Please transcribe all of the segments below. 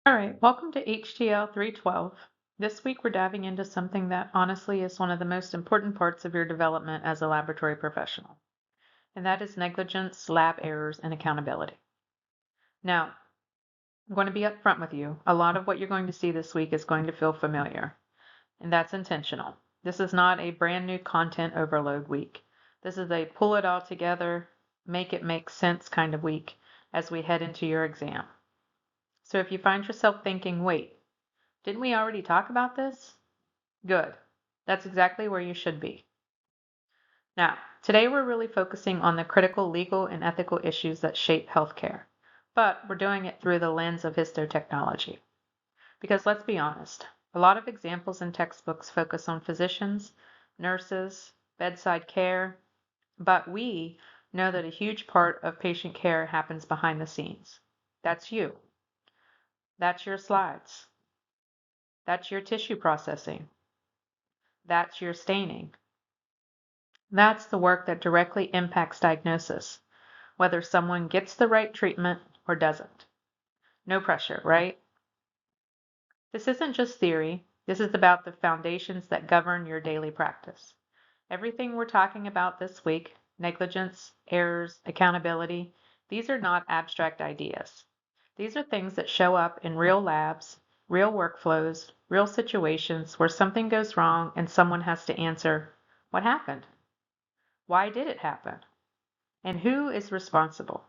All right, welcome to HTL 312. This week we're diving into something that honestly is one of the most important parts of your development as a laboratory professional, and that is negligence, lab errors, and accountability. Now, I'm going to be upfront with you. A lot of what you're going to see this week is going to feel familiar, and that's intentional. This is not a brand new content overload week. This is a pull it all together, make it make sense kind of week as we head into your exam. So if you find yourself thinking, wait, didn't we already talk about this? Good. That's exactly where you should be. Now, today we're really focusing on the critical legal and ethical issues that shape healthcare, but we're doing it through the lens of histotechnology. Because let's be honest, a lot of examples in textbooks focus on physicians, nurses, bedside care, but we know that a huge part of patient care happens behind the scenes. That's you. That's your slides. That's your tissue processing. That's your staining. That's the work that directly impacts diagnosis, whether someone gets the right treatment or doesn't. No pressure, right? This isn't just theory. This is about the foundations that govern your daily practice. Everything we're talking about this week, negligence, errors, accountability, these are not abstract ideas. These are things that show up in real labs, real workflows, real situations where something goes wrong and someone has to answer, what happened? Why did it happen? And who is responsible?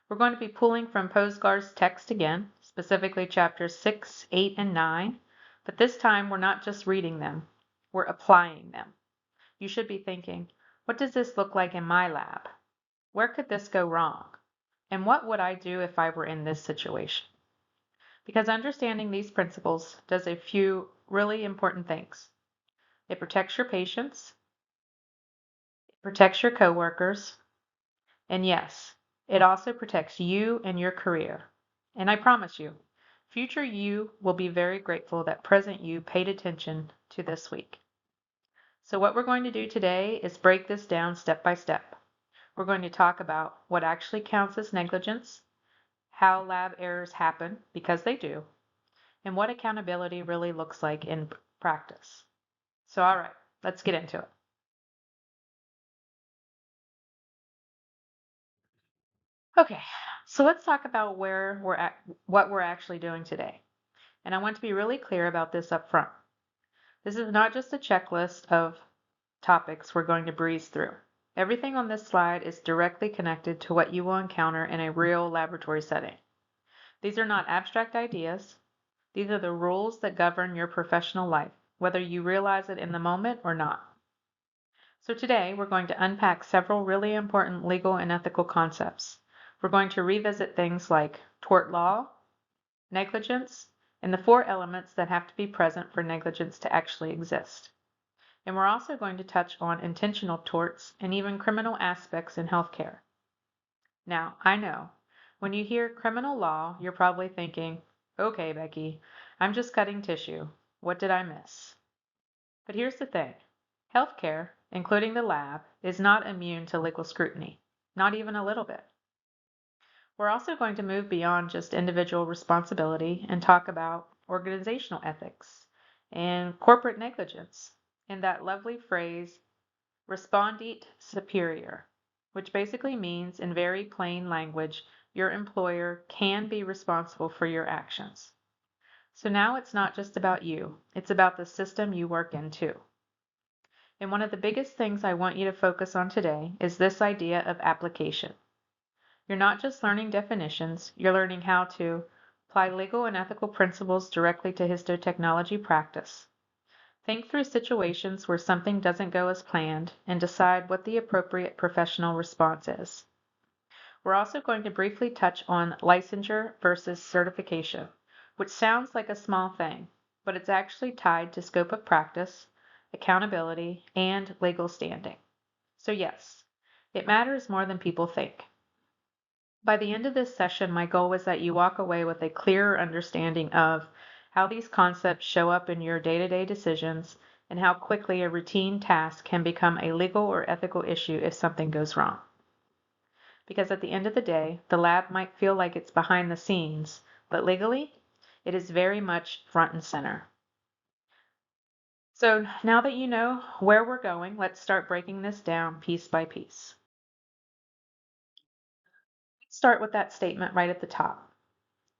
We're going to be pulling from Posgar's text again, specifically chapters 6, 8, and 9, but this time we're not just reading them, we're applying them. You should be thinking, what does this look like in my lab? Where could this go wrong? And what would I do if I were in this situation? Because understanding these principles does a few really important things. It protects your patients, it protects your coworkers, and yes, it also protects you and your career. And I promise you, future you will be very grateful that present you paid attention to this week. So what we're going to do today is break this down step by step. We're going to talk about what actually counts as negligence, how lab errors happen, because they do, and what accountability really looks like in practice. So all right, let's get into it. Okay, so let's talk about where we're at, what we're actually doing today. And I want to be really clear about this up front. This is not just a checklist of topics we're going to breeze through. Everything on this slide is directly connected to what you will encounter in a real laboratory setting. These are not abstract ideas. These are the rules that govern your professional life, whether you realize it in the moment or not. So today we're going to unpack several really important legal and ethical concepts. We're going to revisit things like tort law, negligence, and the four elements that have to be present for negligence to actually exist. And we're also going to touch on intentional torts and even criminal aspects in healthcare. Now, I know, when you hear criminal law, you're probably thinking, okay, Becky, I'm just cutting tissue. What did I miss? But here's the thing. Healthcare, including the lab, is not immune to legal scrutiny, not even a little bit. We're also going to move beyond just individual responsibility and talk about organizational ethics and corporate negligence and that lovely phrase, respondit superior, which basically means, in very plain language, your employer can be responsible for your actions. So now it's not just about you, it's about the system you work in too. And one of the biggest things I want you to focus on today is this idea of application. You're not just learning definitions, you're learning how to apply legal and ethical principles directly to histotechnology practice. Think through situations where something doesn't go as planned and decide what the appropriate professional response is. We're also going to briefly touch on licensure versus certification, which sounds like a small thing, but it's actually tied to scope of practice, accountability, and legal standing. So yes, it matters more than people think. By the end of this session, my goal was that you walk away with a clearer understanding of how these concepts show up in your day-to-day decisions and how quickly a routine task can become a legal or ethical issue if something goes wrong. Because at the end of the day, the lab might feel like it's behind the scenes, but legally, it is very much front and center. So now that you know where we're going, let's start breaking this down piece by piece. Let's start with that statement right at the top.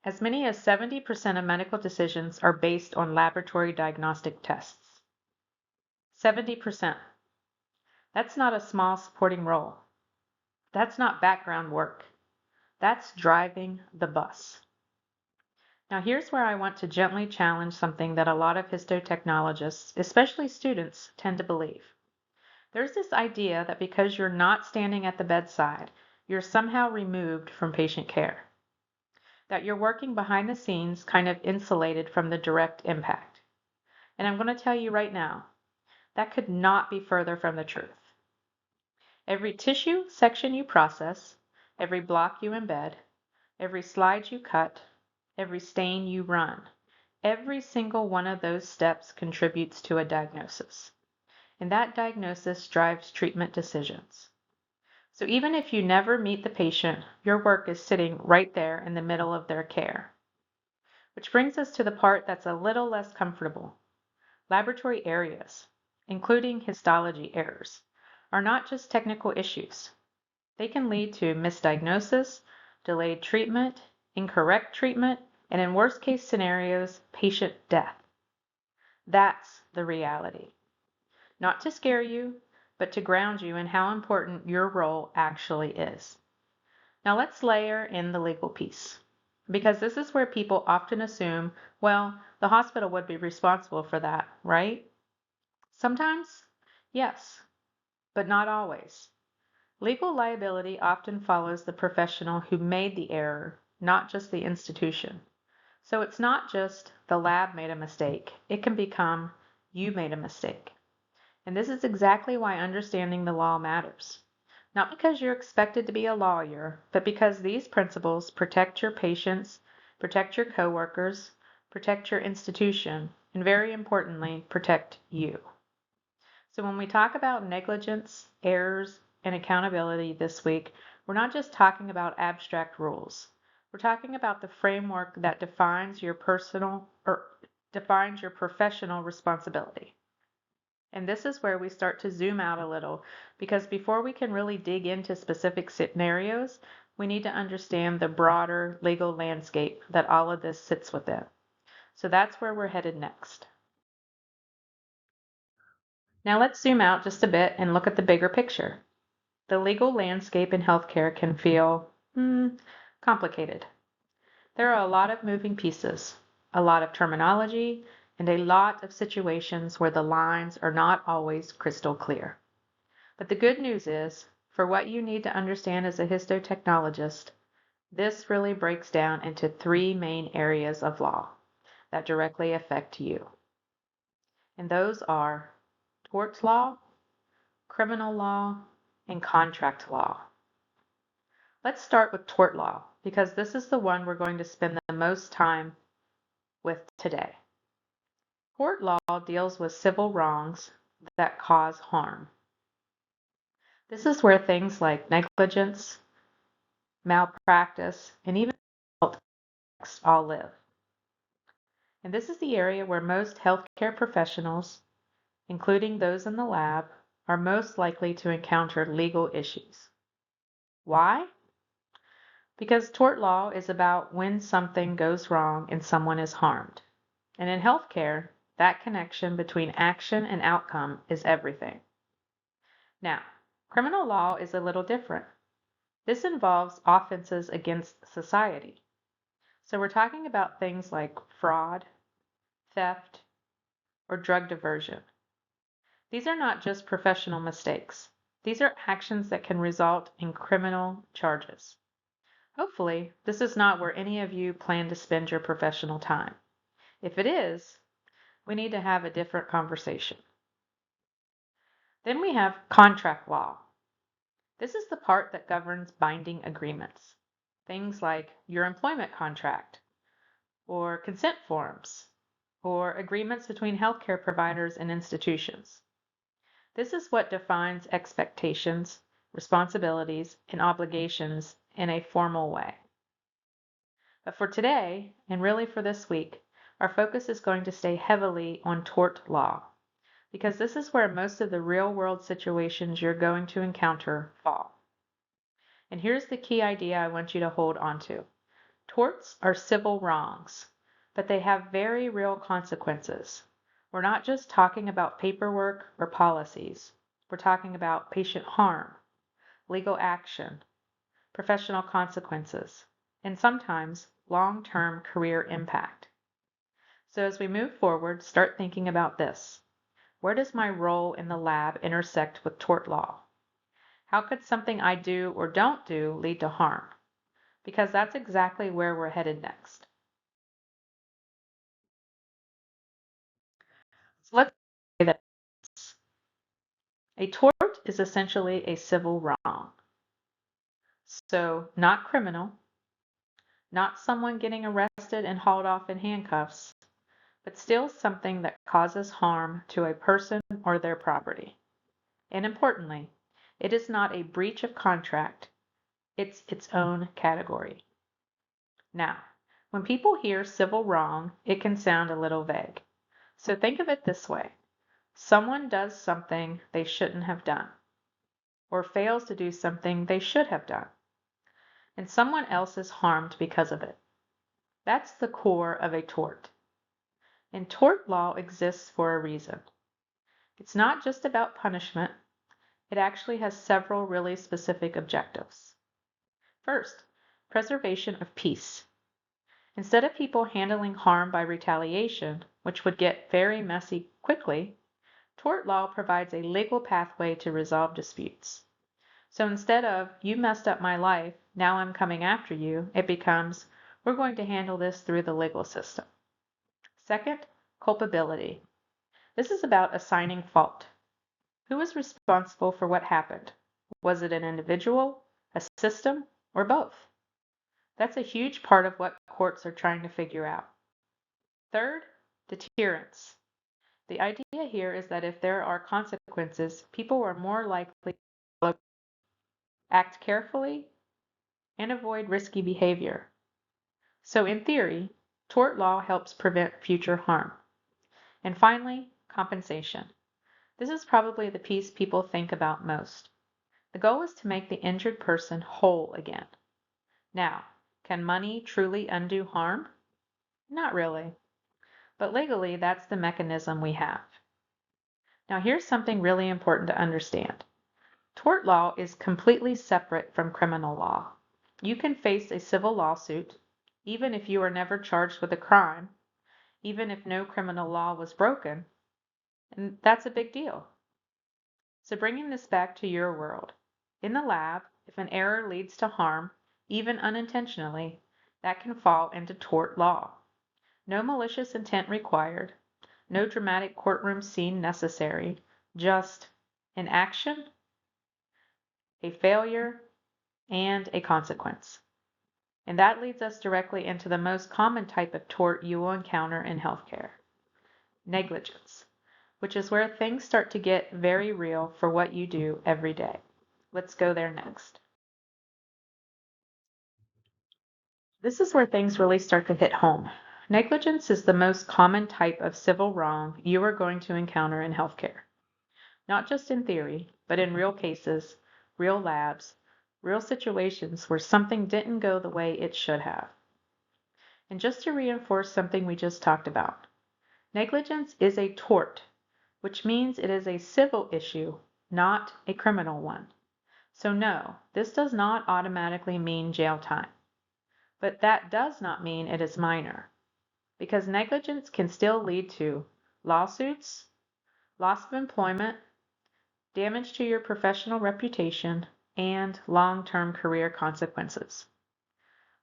As many as 70% of medical decisions are based on laboratory diagnostic tests. 70%. That's not a small supporting role. That's not background work. That's driving the bus. Now here's where I want to gently challenge something that a lot of histotechnologists, especially students, tend to believe. There's this idea that because you're not standing at the bedside, you're somehow removed from patient care. That you're working behind the scenes, kind of insulated from the direct impact. And I'm going to tell you right now, that could not be further from the truth. Every tissue section you process, every block you embed, every slide you cut, every stain you run, every single one of those steps contributes to a diagnosis. And that diagnosis drives treatment decisions. So even if you never meet the patient, your work is sitting right there in the middle of their care. Which brings us to the part that's a little less comfortable. Laboratory areas, including histology errors, are not just technical issues. They can lead to misdiagnosis, delayed treatment, incorrect treatment, and in worst case scenarios, patient death. That's the reality. Not to scare you, but to ground you in how important your role actually is. Now let's layer in the legal piece, because this is where people often assume, well, the hospital would be responsible for that, right? Sometimes, yes, but not always. Legal liability often follows the professional who made the error, not just the institution. So it's not just the lab made a mistake, it can become you made a mistake. And this is exactly why understanding the law matters. Not because you're expected to be a lawyer, but because these principles protect your patients, protect your coworkers, protect your institution, and very importantly, protect you. So when we talk about negligence, errors, and accountability this week, we're not just talking about abstract rules. We're talking about the framework that defines your professional responsibility. And this is where we start to zoom out a little, because before we can really dig into specific scenarios, we need to understand the broader legal landscape that all of this sits within. So that's where we're headed next. Now let's zoom out just a bit and look at the bigger picture. The legal landscape in healthcare can feel complicated. There are a lot of moving pieces, a lot of terminology, and a lot of situations where the lines are not always crystal clear. But the good news is, for what you need to understand as a histotechnologist, this really breaks down into three main areas of law that directly affect you. And those are tort law, criminal law, and contract law. Let's start with tort law, because this is the one we're going to spend the most time with today. Tort law deals with civil wrongs that cause harm. This is where things like negligence, malpractice, and even health all live. And this is the area where most healthcare professionals, including those in the lab, are most likely to encounter legal issues. Why? Because tort law is about when something goes wrong and someone is harmed. And in healthcare, that connection between action and outcome is everything. Now, criminal law is a little different. This involves offenses against society. So we're talking about things like fraud, theft, or drug diversion. These are not just professional mistakes. These are actions that can result in criminal charges. Hopefully, this is not where any of you plan to spend your professional time. If it is, we need to have a different conversation. Then we have contract law. This is the part that governs binding agreements. Things like your employment contract, or consent forms, or agreements between healthcare providers and institutions. This is what defines expectations, responsibilities, and obligations in a formal way. But for today, and really for this week, our focus is going to stay heavily on tort law, because this is where most of the real-world situations you're going to encounter fall. And here's the key idea I want you to hold on to. Torts are civil wrongs, but they have very real consequences. We're not just talking about paperwork or policies. We're talking about patient harm, legal action, professional consequences, and sometimes long-term career impact. So as we move forward, start thinking about this. Where does my role in the lab intersect with tort law? How could something I do or don't do lead to harm? Because that's exactly where we're headed next. So let's say that a tort is essentially a civil wrong. So not criminal, not someone getting arrested and hauled off in handcuffs, but still something that causes harm to a person or their property. And importantly, it is not a breach of contract, it's its own category. Now, when people hear civil wrong, it can sound a little vague. So think of it this way. Someone does something they shouldn't have done, or fails to do something they should have done, and someone else is harmed because of it. That's the core of a tort. And tort law exists for a reason. It's not just about punishment, it actually has several really specific objectives. First, preservation of peace. Instead of people handling harm by retaliation, which would get very messy quickly, tort law provides a legal pathway to resolve disputes. So instead of, you messed up my life, now I'm coming after you, it becomes, we're going to handle this through the legal system. Second, culpability. This is about assigning fault. Who is responsible for what happened? Was it an individual, a system, or both? That's a huge part of what courts are trying to figure out. Third, deterrence. The idea here is that if there are consequences, people are more likely to act carefully and avoid risky behavior. So in theory, tort law helps prevent future harm. And finally, compensation. This is probably the piece people think about most. The goal is to make the injured person whole again. Now, can money truly undo harm? Not really. But legally, that's the mechanism we have. Now, here's something really important to understand. Tort law is completely separate from criminal law. You can face a civil lawsuit, even if you are never charged with a crime, even if no criminal law was broken, and that's a big deal. So bringing this back to your world. In the lab, if an error leads to harm, even unintentionally, that can fall into tort law. No malicious intent required, no dramatic courtroom scene necessary, just an action, a failure, and a consequence. And that leads us directly into the most common type of tort you will encounter in healthcare, negligence, which is where things start to get very real for what you do every day. Let's go there next. This is where things really start to hit home. Negligence is the most common type of civil wrong you are going to encounter in healthcare. Not just in theory, but in real cases, real labs, real situations where something didn't go the way it should have. And just to reinforce something we just talked about, negligence is a tort, which means it is a civil issue, not a criminal one. So no, this does not automatically mean jail time. But that does not mean it is minor, because negligence can still lead to lawsuits, loss of employment, damage to your professional reputation, and long-term career consequences.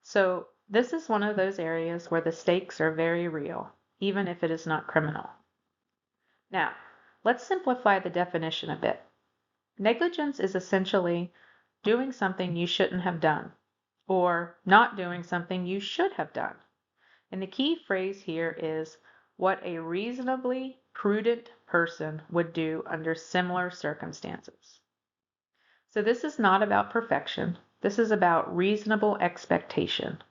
So this is one of those areas where the stakes are very real, even if it is not criminal. Now, let's simplify the definition a bit. Negligence is essentially doing something you shouldn't have done, or not doing something you should have done. And the key phrase here is what a reasonably prudent person would do under similar circumstances. So this is not about perfection. This is about reasonable expectation.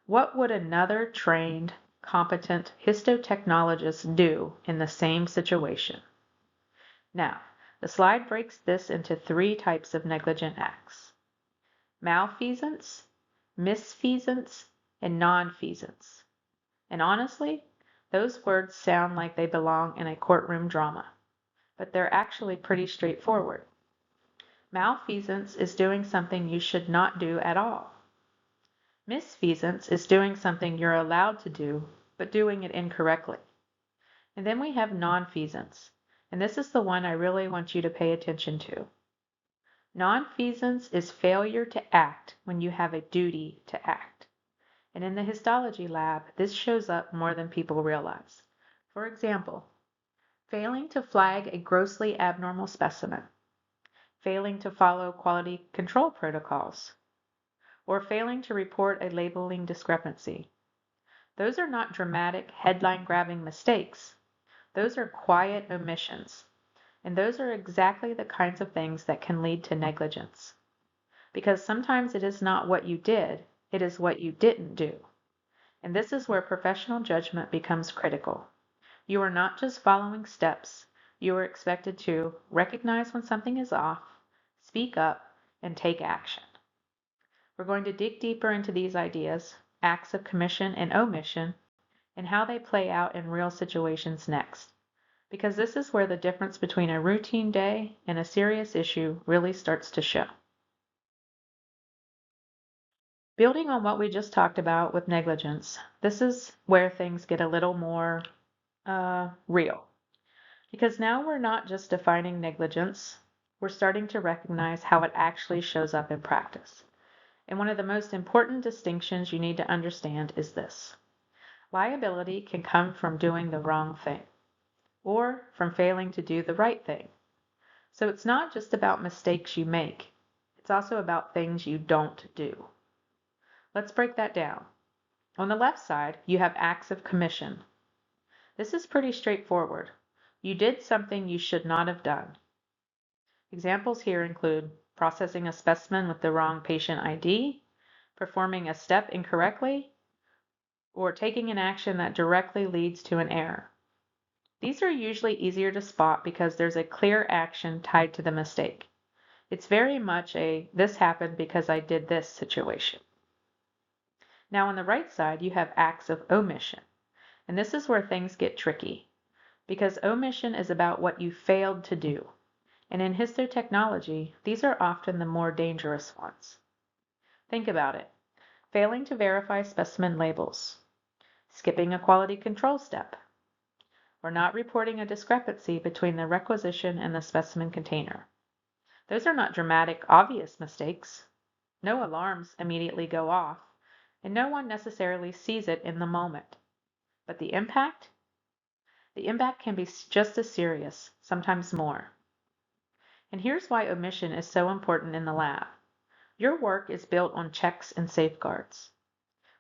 What would another trained, competent histotechnologist do in the same situation? Now, the slide breaks this into three types of negligent acts: malfeasance, misfeasance, and nonfeasance. And honestly, those words sound like they belong in a courtroom drama, but they're actually pretty straightforward. Malfeasance is doing something you should not do at all. Misfeasance is doing something you're allowed to do, but doing it incorrectly. And then we have nonfeasance, and this is the one I really want you to pay attention to. Nonfeasance is failure to act when you have a duty to act. And in the histology lab, this shows up more than people realize. For example, failing to flag a grossly abnormal specimen, failing to follow quality control protocols, or failing to report a labeling discrepancy. Those are not dramatic, headline-grabbing mistakes. Those are quiet omissions. And those are exactly the kinds of things that can lead to negligence. Because sometimes it is not what you did, it is what you didn't do. And this is where professional judgment becomes critical. You are not just following steps, you are expected to recognize when something is off, speak up, and take action. We're going to dig deeper into these ideas, acts of commission and omission, and how they play out in real situations next. Because this is where the difference between a routine day and a serious issue really starts to show. Building on what we just talked about with negligence, this is where things get a little more real. Because now we're not just defining negligence, we're starting to recognize how it actually shows up in practice. And one of the most important distinctions you need to understand is this: liability can come from doing the wrong thing, or from failing to do the right thing. So it's not just about mistakes you make, it's also about things you don't do. Let's break that down. On the left side, you have acts of commission. This is pretty straightforward. You did something you should not have done. Examples here include processing a specimen with the wrong patient ID, performing a step incorrectly, or taking an action that directly leads to an error. These are usually easier to spot because there's a clear action tied to the mistake. It's very much a "this happened because I did this" situation. Now on the right side, you have acts of omission. And this is where things get tricky, because omission is about what you failed to do. And in histotechnology, these are often the more dangerous ones. Think about it: failing to verify specimen labels, skipping a quality control step, or not reporting a discrepancy between the requisition and the specimen container. Those are not dramatic, obvious mistakes. No alarms immediately go off, and no one necessarily sees it in the moment. But the impact? The impact can be just as serious, sometimes more. And here's why omission is so important in the lab. Your work is built on checks and safeguards.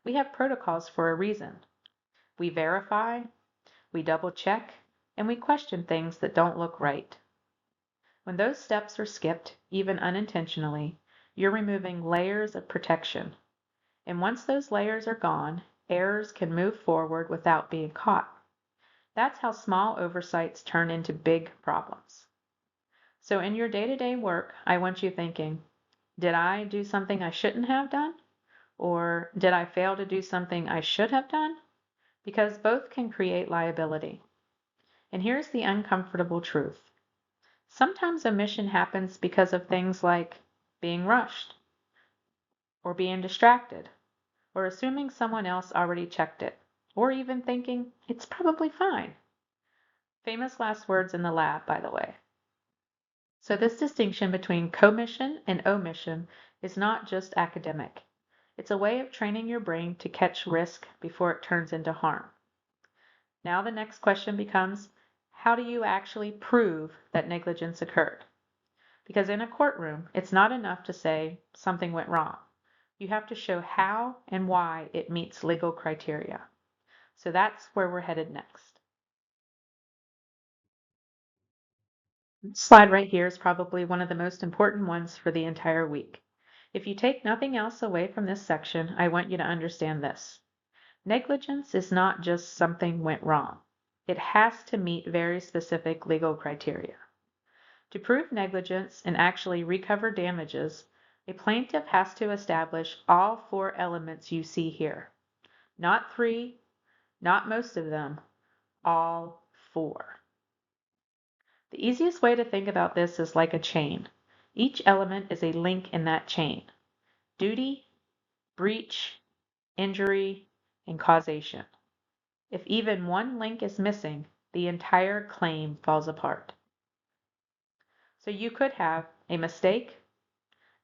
We have protocols for a reason. We verify, we double check, and we question things that don't look right. When those steps are skipped, even unintentionally, you're removing layers of protection. And once those layers are gone, errors can move forward without being caught. That's how small oversights turn into big problems. So in your day-to-day work, I want you thinking, did I do something I shouldn't have done? Or did I fail to do something I should have done? Because both can create liability. And here's the uncomfortable truth. Sometimes omission happens because of things like being rushed, or being distracted, or assuming someone else already checked it, or even thinking it's probably fine. Famous last words in the lab, by the way. So this distinction between commission and omission is not just academic. It's a way of training your brain to catch risk before it turns into harm. Now the next question becomes, how do you actually prove that negligence occurred? Because in a courtroom, it's not enough to say something went wrong. You have to show how and why it meets legal criteria. So that's where we're headed next. This slide right here is probably one of the most important ones for the entire week. If you take nothing else away from this section, I want you to understand this. Negligence is not just something went wrong. It has to meet very specific legal criteria. To prove negligence and actually recover damages, a plaintiff has to establish all 4 elements you see here. Not 3, not most of them, all 4. The easiest way to think about this is like a chain. Each element is a link in that chain. Duty, breach, injury, and causation. If even one link is missing, the entire claim falls apart. So you could have a mistake,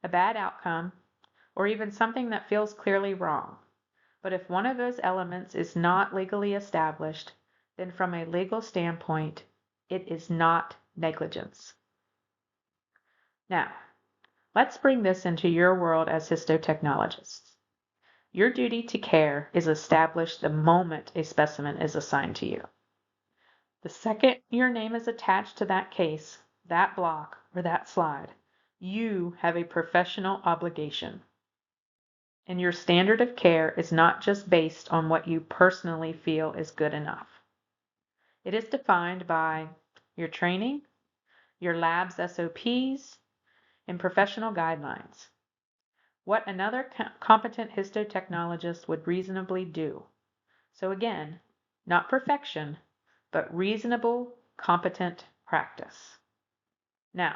a bad outcome, or even something that feels clearly wrong. But if one of those elements is not legally established, then from a legal standpoint, it is not negligence. Now, let's bring this into your world as histotechnologists. Your duty to care is established the moment a specimen is assigned to you. The second your name is attached to that case, that block, or that slide, you have a professional obligation. And your standard of care is not just based on what you personally feel is good enough. It is defined by your training, your lab's SOPs, and professional guidelines. What another competent histotechnologist would reasonably do. So again, not perfection, but reasonable, competent practice. Now,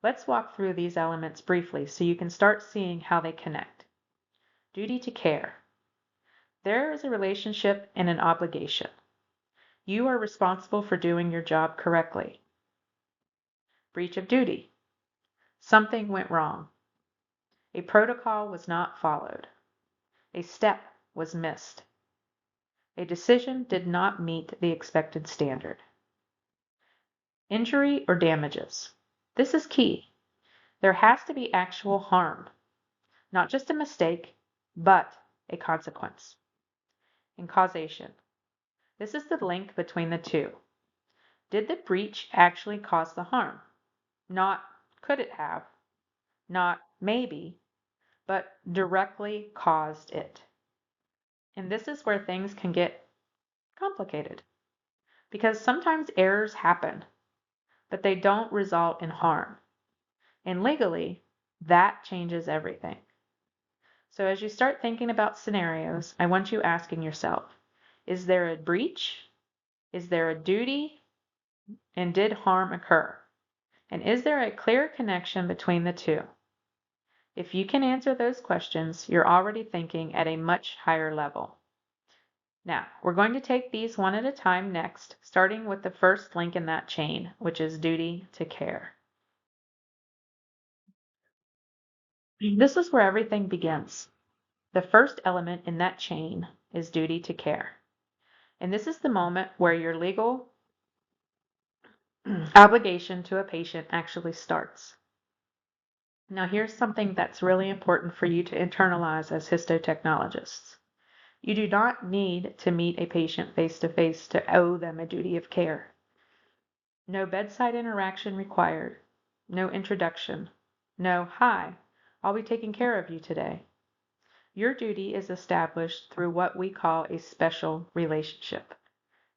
let's walk through these elements briefly so you can start seeing how they connect. Duty to care. There is a relationship and an obligation. You are responsible for doing your job correctly. Breach of duty. Something went wrong. A protocol was not followed. A step was missed. A decision did not meet the expected standard. Injury or damages. This is key. There has to be actual harm, not just a mistake, but a consequence. And causation. This is the link between the two. Did the breach actually cause the harm? Not could it have, not maybe, but directly caused it. And this is where things can get complicated because sometimes errors happen, but they don't result in harm. And legally, that changes everything. So as you start thinking about scenarios, I want you asking yourself, is there a breach? Is there a duty? And did harm occur? And is there a clear connection between the two? If you can answer those questions, you're already thinking at a much higher level. Now, we're going to take these one at a time next, starting with the first link in that chain, which is duty to care. This is where everything begins. The first element in that chain is duty to care. And this is the moment where your legal obligation to a patient actually starts. Now, here's something that's really important for you to internalize as histotechnologists. You do not need to meet a patient face to face to owe them a duty of care. No bedside interaction required. No introduction. No, hi, I'll be taking care of you today. Your duty is established through what we call a special relationship.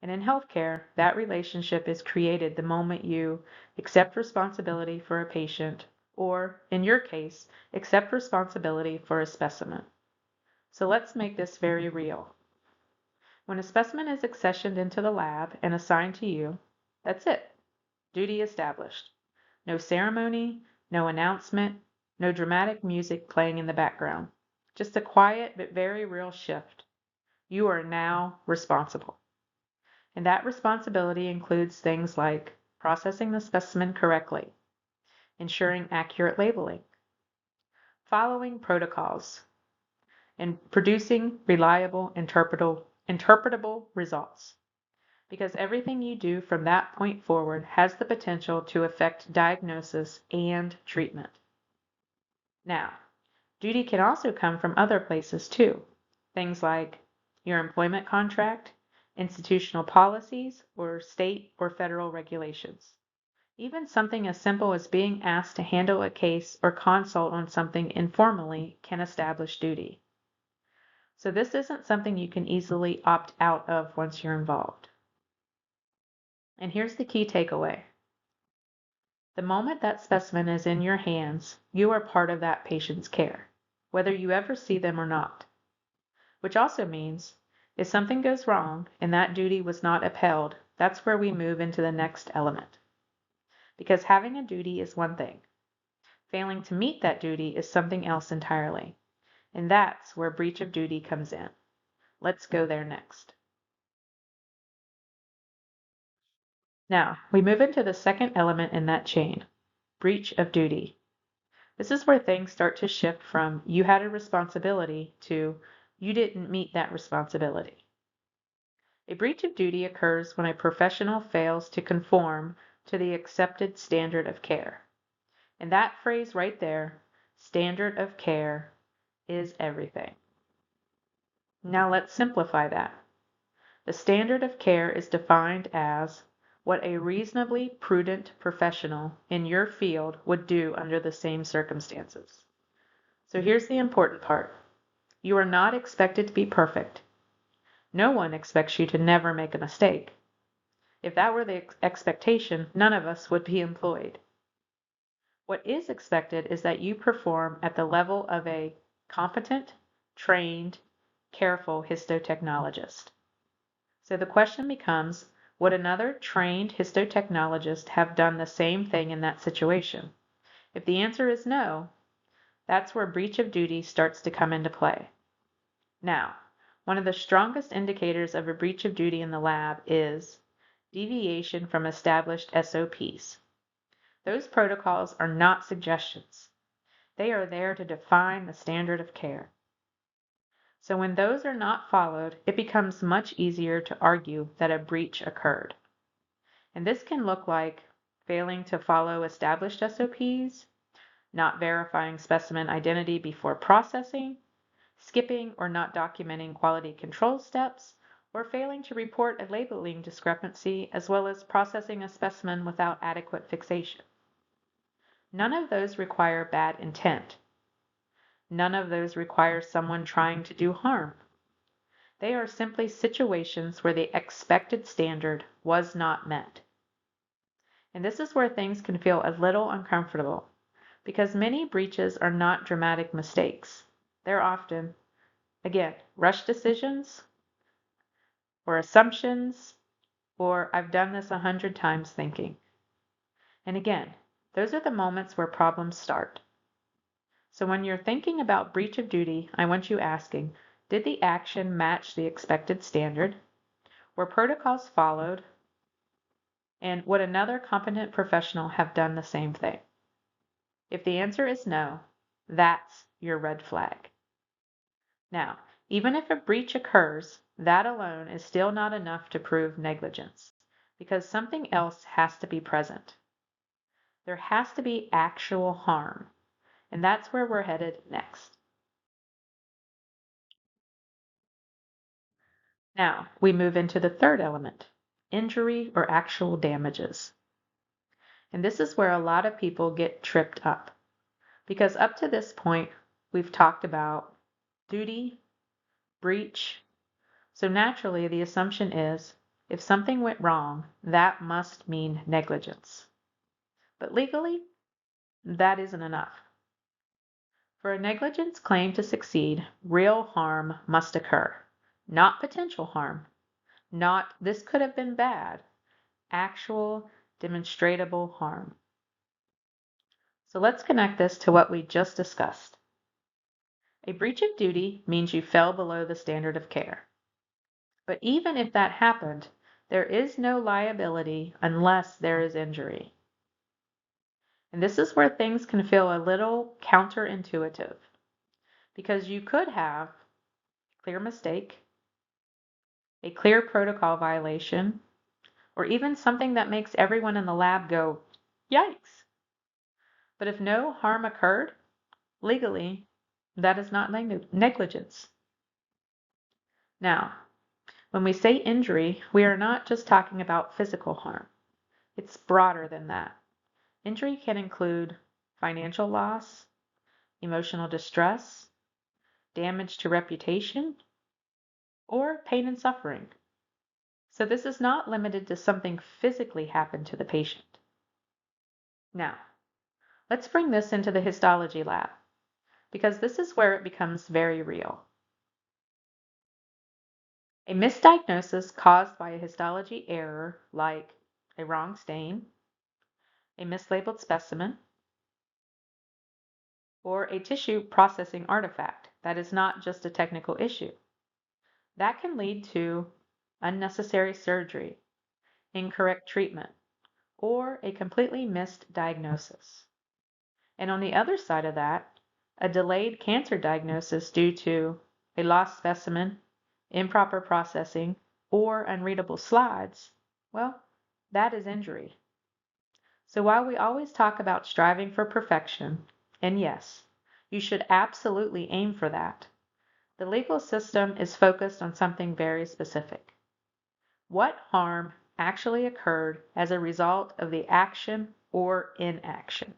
And in healthcare, that relationship is created the moment you accept responsibility for a patient, or, in your case, accept responsibility for a specimen. So let's make this very real. When a specimen is accessioned into the lab and assigned to you, that's it. Duty established. No ceremony, no announcement, no dramatic music playing in the background. Just a quiet but very real shift. You are now responsible. And that responsibility includes things like processing the specimen correctly, ensuring accurate labeling, following protocols, and producing reliable, interpretable results. Because everything you do from that point forward has the potential to affect diagnosis and treatment. Now, duty can also come from other places too. Things like your employment contract, institutional policies, or state or federal regulations. Even something as simple as being asked to handle a case or consult on something informally can establish duty. So this isn't something you can easily opt out of once you're involved. And here's the key takeaway. The moment that specimen is in your hands, you are part of that patient's care, whether you ever see them or not. Which also means, if something goes wrong and that duty was not upheld, that's where we move into the next element. Because having a duty is one thing. Failing to meet that duty is something else entirely. And that's where breach of duty comes in. Let's go there next. Now, we move into the second element in that chain, breach of duty. This is where things start to shift from you had a responsibility to you didn't meet that responsibility. A breach of duty occurs when a professional fails to conform to the accepted standard of care. And that phrase right there, standard of care, is everything. Now let's simplify that. The standard of care is defined as what a reasonably prudent professional in your field would do under the same circumstances. So here's the important part. You are not expected to be perfect. No one expects you to never make a mistake. If that were the expectation, none of us would be employed. What is expected is that you perform at the level of a competent, trained, careful histotechnologist. So the question becomes, would another trained histotechnologist have done the same thing in that situation? If the answer is no, that's where breach of duty starts to come into play. Now, one of the strongest indicators of a breach of duty in the lab is deviation from established SOPs. Those protocols are not suggestions. They are there to define the standard of care. So when those are not followed, it becomes much easier to argue that a breach occurred. And this can look like failing to follow established SOPs, not verifying specimen identity before processing, skipping or not documenting quality control steps, or failing to report a labeling discrepancy, as well as processing a specimen without adequate fixation. None of those require bad intent. None of those require someone trying to do harm. They are simply situations where the expected standard was not met. And this is where things can feel a little uncomfortable, because many breaches are not dramatic mistakes. They're often, again, rush decisions, or assumptions, or I've done this 100 times thinking. And again, those are the moments where problems start. So when you're thinking about breach of duty, I want you asking, did the action match the expected standard? Were protocols followed? And would another competent professional have done the same thing? If the answer is no, that's your red flag. Now, even if a breach occurs, that alone is still not enough to prove negligence, because something else has to be present. There has to be actual harm, and that's where we're headed next. Now, we move into the third element, injury or actual damages. And this is where a lot of people get tripped up, because up to this point, we've talked about duty, breach. So naturally, the assumption is if something went wrong, that must mean negligence. But legally, that isn't enough. For a negligence claim to succeed, real harm must occur, not potential harm, not this could have been bad, actual demonstrable harm. So let's connect this to what we just discussed. A breach of duty means you fell below the standard of care. But even if that happened, there is no liability unless there is injury. And this is where things can feel a little counterintuitive, because you could have a clear mistake, a clear protocol violation, or even something that makes everyone in the lab go, yikes. But if no harm occurred, legally, that is not negligence. Now, when we say injury, we are not just talking about physical harm. It's broader than that. Injury can include financial loss, emotional distress, damage to reputation, or pain and suffering. So this is not limited to something physically happened to the patient. Now, let's bring this into the histology lab, because this is where it becomes very real. A misdiagnosis caused by a histology error, like a wrong stain, a mislabeled specimen, or a tissue processing artifact that is not just a technical issue. That can lead to unnecessary surgery, incorrect treatment, or a completely missed diagnosis. And on the other side of that, a delayed cancer diagnosis due to a lost specimen, improper processing, or unreadable slides, well, that is injury. So while we always talk about striving for perfection, and yes, you should absolutely aim for that, the legal system is focused on something very specific. What harm actually occurred as a result of the action or inaction?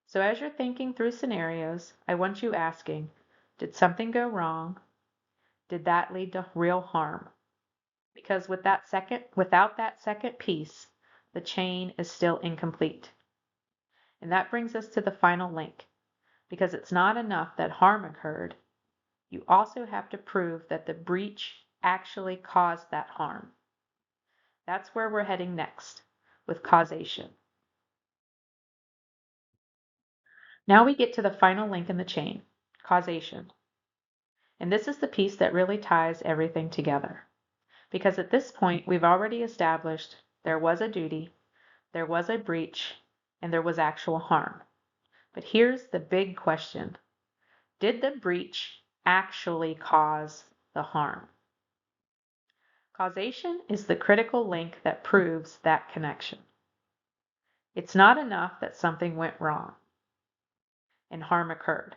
So as you're thinking through scenarios, I want you asking, did something go wrong? Did that lead to real harm? Because without that second piece, the chain is still incomplete. And that brings us to the final link, because it's not enough that harm occurred. You also have to prove that the breach actually caused that harm. That's where we're heading next, with causation. Now we get to the final link in the chain, causation. And this is the piece that really ties everything together. Because at this point, we've already established there was a duty, there was a breach, and there was actual harm. But here's the big question. Did the breach actually cause the harm? Causation is the critical link that proves that connection. It's not enough that something went wrong and harm occurred.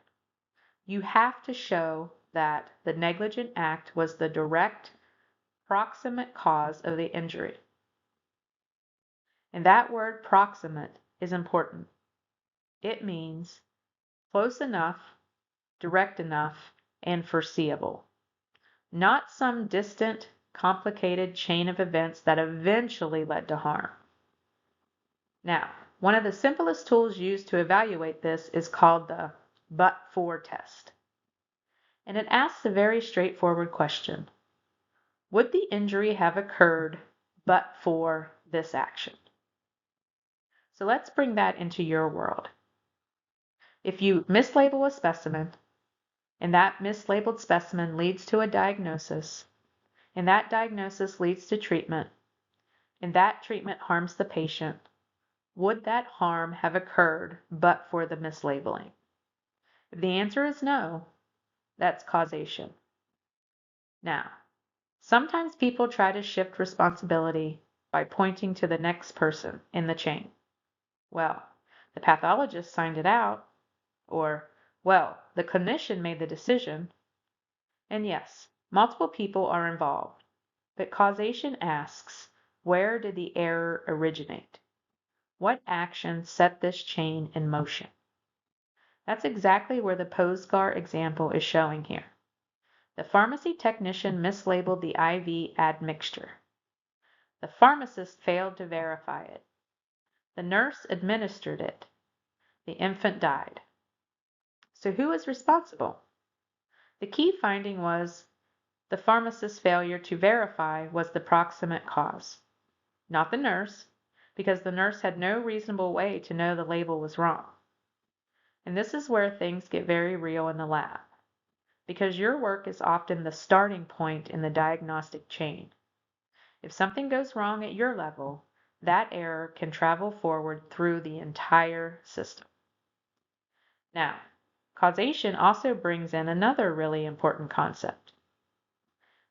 You have to show that the negligent act was the direct, proximate cause of the injury. And that word proximate is important. It means close enough, direct enough, and foreseeable. Not some distant, complicated chain of events that eventually led to harm. Now, one of the simplest tools used to evaluate this is called the but-for test. And it asks a very straightforward question. Would the injury have occurred but for this action? So let's bring that into your world. If you mislabel a specimen, and that mislabeled specimen leads to a diagnosis, and that diagnosis leads to treatment, and that treatment harms the patient, would that harm have occurred but for the mislabeling? If the answer is no, that's causation. Now, sometimes people try to shift responsibility by pointing to the next person in the chain. Well, the pathologist signed it out, or, well, the clinician made the decision. And yes, multiple people are involved, but causation asks, where did the error originate? What action set this chain in motion? That's exactly where the Posgar example is showing here. The pharmacy technician mislabeled the IV admixture. The pharmacist failed to verify it. The nurse administered it. The infant died. So who is responsible? The key finding was the pharmacist's failure to verify was the proximate cause, not the nurse, because the nurse had no reasonable way to know the label was wrong. And this is where things get very real in the lab, because your work is often the starting point in the diagnostic chain. If something goes wrong at your level, that error can travel forward through the entire system. Now, causation also brings in another really important concept,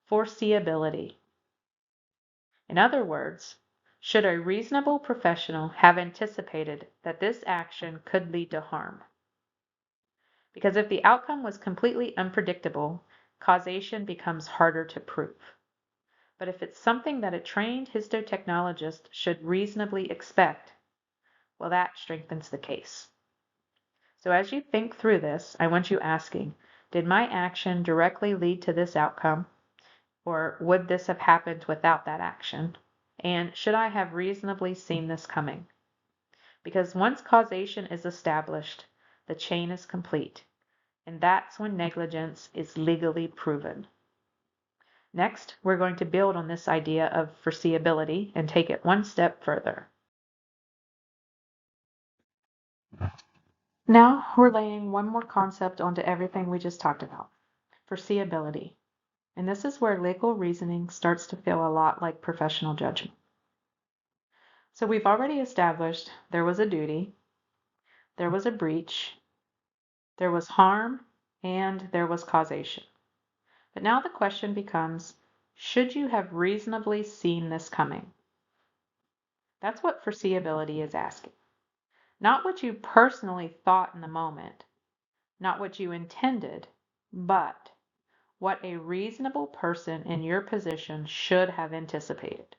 foreseeability. In other words, should a reasonable professional have anticipated that this action could lead to harm? Because if the outcome was completely unpredictable, causation becomes harder to prove. But if it's something that a trained histotechnologist should reasonably expect, well, that strengthens the case. So as you think through this, I want you asking, did my action directly lead to this outcome? Or would this have happened without that action? And should I have reasonably seen this coming? Because once causation is established, the chain is complete, and that's when negligence is legally proven. Next, we're going to build on this idea of foreseeability and take it one step further. Now we're laying one more concept onto everything we just talked about, foreseeability. And this is where legal reasoning starts to feel a lot like professional judgment. So we've already established there was a duty, there was a breach, there was harm, and there was causation. But now the question becomes, should you have reasonably seen this coming? That's what foreseeability is asking. Not what you personally thought in the moment, not what you intended, but what a reasonable person in your position should have anticipated.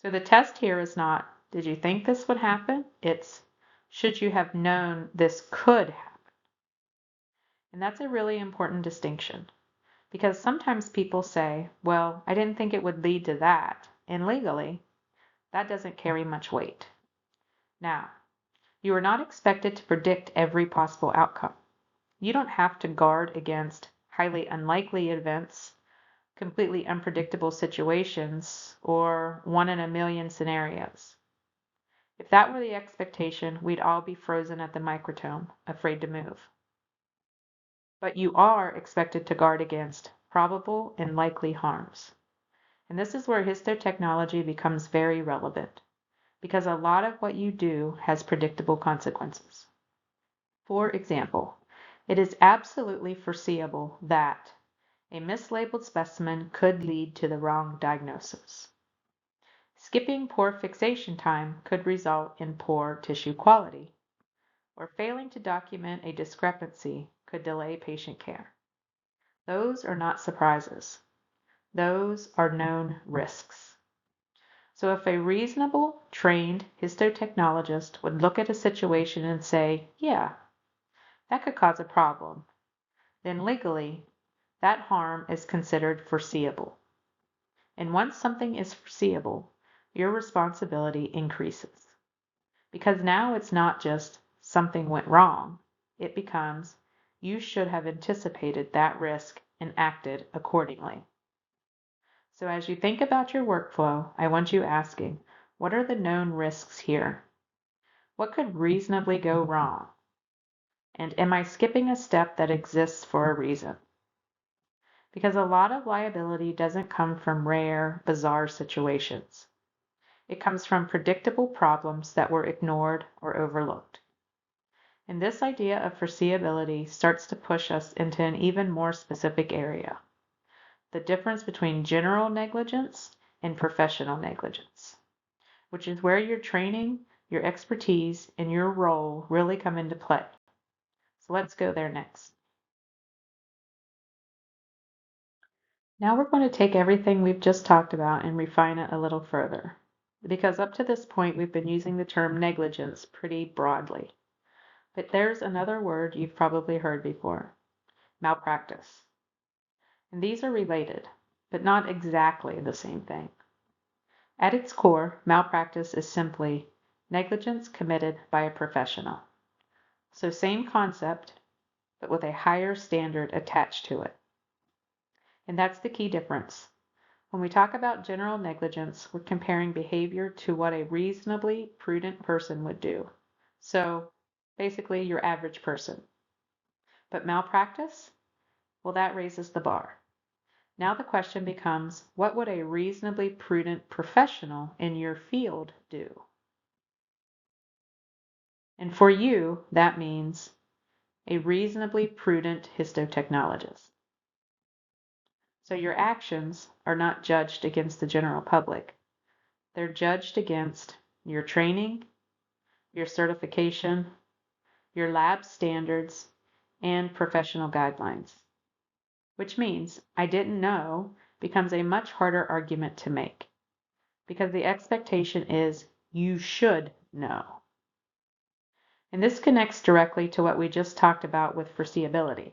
So the test here is not, did you think this would happen? It's, should you have known this could happen? And that's a really important distinction because sometimes people say, well, I didn't think it would lead to that. And legally, that doesn't carry much weight. Now, you are not expected to predict every possible outcome. You don't have to guard against highly unlikely events, completely unpredictable situations, or 1 in a million scenarios. If that were the expectation, we'd all be frozen at the microtome, afraid to move. But you are expected to guard against probable and likely harms. And this is where histotechnology becomes very relevant, because a lot of what you do has predictable consequences. For example, it is absolutely foreseeable that a mislabeled specimen could lead to the wrong diagnosis. Skipping poor fixation time could result in poor tissue quality, or failing to document a discrepancy could delay patient care. Those are not surprises. Those are known risks. So if a reasonable, trained histotechnologist would look at a situation and say, yeah, that could cause a problem, then legally, that harm is considered foreseeable. And once something is foreseeable, your responsibility increases. Because now it's not just something went wrong, it becomes you should have anticipated that risk and acted accordingly. So as you think about your workflow, I want you asking, what are the known risks here? What could reasonably go wrong? And am I skipping a step that exists for a reason? Because a lot of liability doesn't come from rare, bizarre situations. It comes from predictable problems that were ignored or overlooked. And this idea of foreseeability starts to push us into an even more specific area, the difference between general negligence and professional negligence, which is where your training, your expertise, and your role really come into play. So let's go there next. Now we're going to take everything we've just talked about and refine it a little further, because up to this point we've been using the term negligence pretty broadly. But there's another word you've probably heard before, malpractice. And these are related, but not exactly the same thing. At its core, malpractice is simply negligence committed by a professional. So same concept, but with a higher standard attached to it. And that's the key difference. When we talk about general negligence, we're comparing behavior to what a reasonably prudent person would do. So basically your average person. But malpractice? Well, that raises the bar. Now the question becomes, what would a reasonably prudent professional in your field do? And for you, that means a reasonably prudent histotechnologist. So your actions are not judged against the general public. They're judged against your training, your certification, your lab standards, and professional guidelines. Which means I didn't know becomes a much harder argument to make, because the expectation is you should know. And this connects directly to what we just talked about with foreseeability,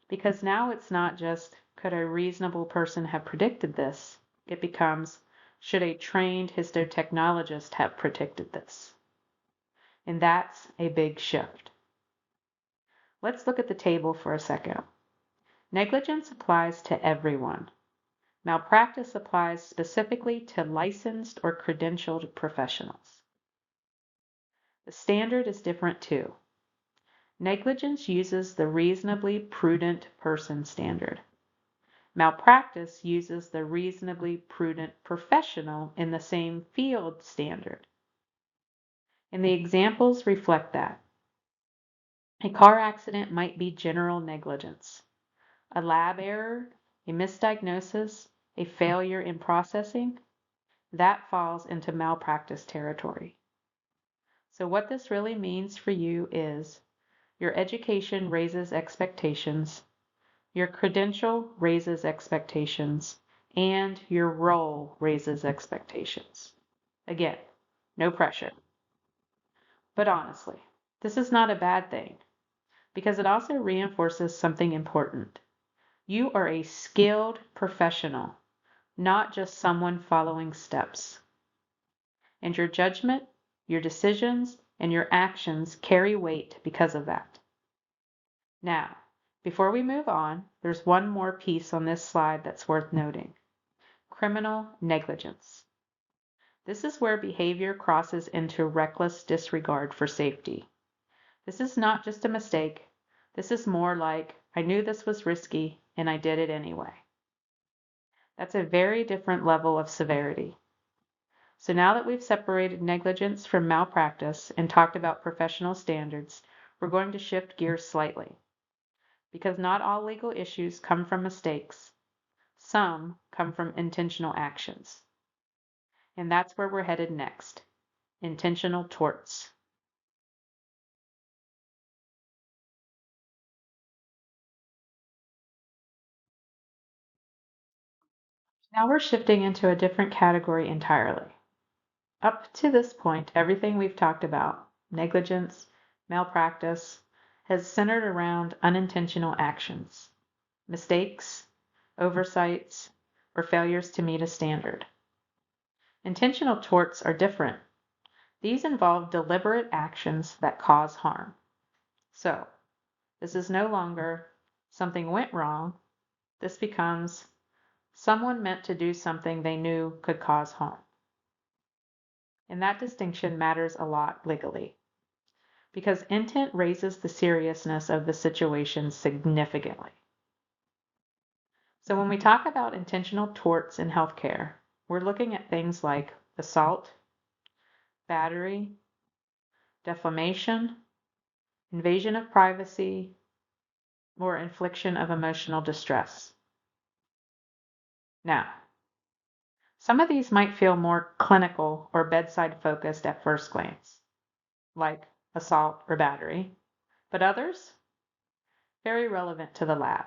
because now it's not just could a reasonable person have predicted this? It becomes, should a trained histotechnologist have predicted this? And that's a big shift. Let's look at the table for a second. Negligence applies to everyone. Malpractice applies specifically to licensed or credentialed professionals. The standard is different too. Negligence uses the reasonably prudent person standard. Malpractice uses the reasonably prudent professional in the same field standard. And the examples reflect that. A car accident might be general negligence. A lab error, a misdiagnosis, a failure in processing, that falls into malpractice territory. So what this really means for you is your education raises expectations, your credential raises expectations, and your role raises expectations. Again, no pressure. But honestly, this is not a bad thing because it also reinforces something important. You are a skilled professional, not just someone following steps. And your judgment, your decisions, and your actions carry weight because of that. Now, before we move on, there's one more piece on this slide that's worth noting. Criminal negligence. This is where behavior crosses into reckless disregard for safety. This is not just a mistake. This is more like, I knew this was risky and I did it anyway. That's a very different level of severity. So now that we've separated negligence from malpractice and talked about professional standards, we're going to shift gears slightly. Because not all legal issues come from mistakes. Some come from intentional actions. And that's where we're headed next. Intentional torts. Now we're shifting into a different category entirely. Up to this point, everything we've talked about, negligence, malpractice, has centered around unintentional actions, mistakes, oversights, or failures to meet a standard. Intentional torts are different. These involve deliberate actions that cause harm. So, this is no longer something went wrong. This becomes someone meant to do something they knew could cause harm. And that distinction matters a lot legally because intent raises the seriousness of the situation significantly. So when we talk about intentional torts in healthcare, we're looking at things like assault, battery, defamation, invasion of privacy, or infliction of emotional distress. Now, some of these might feel more clinical or bedside focused at first glance, like assault or battery, but others, very relevant to the lab.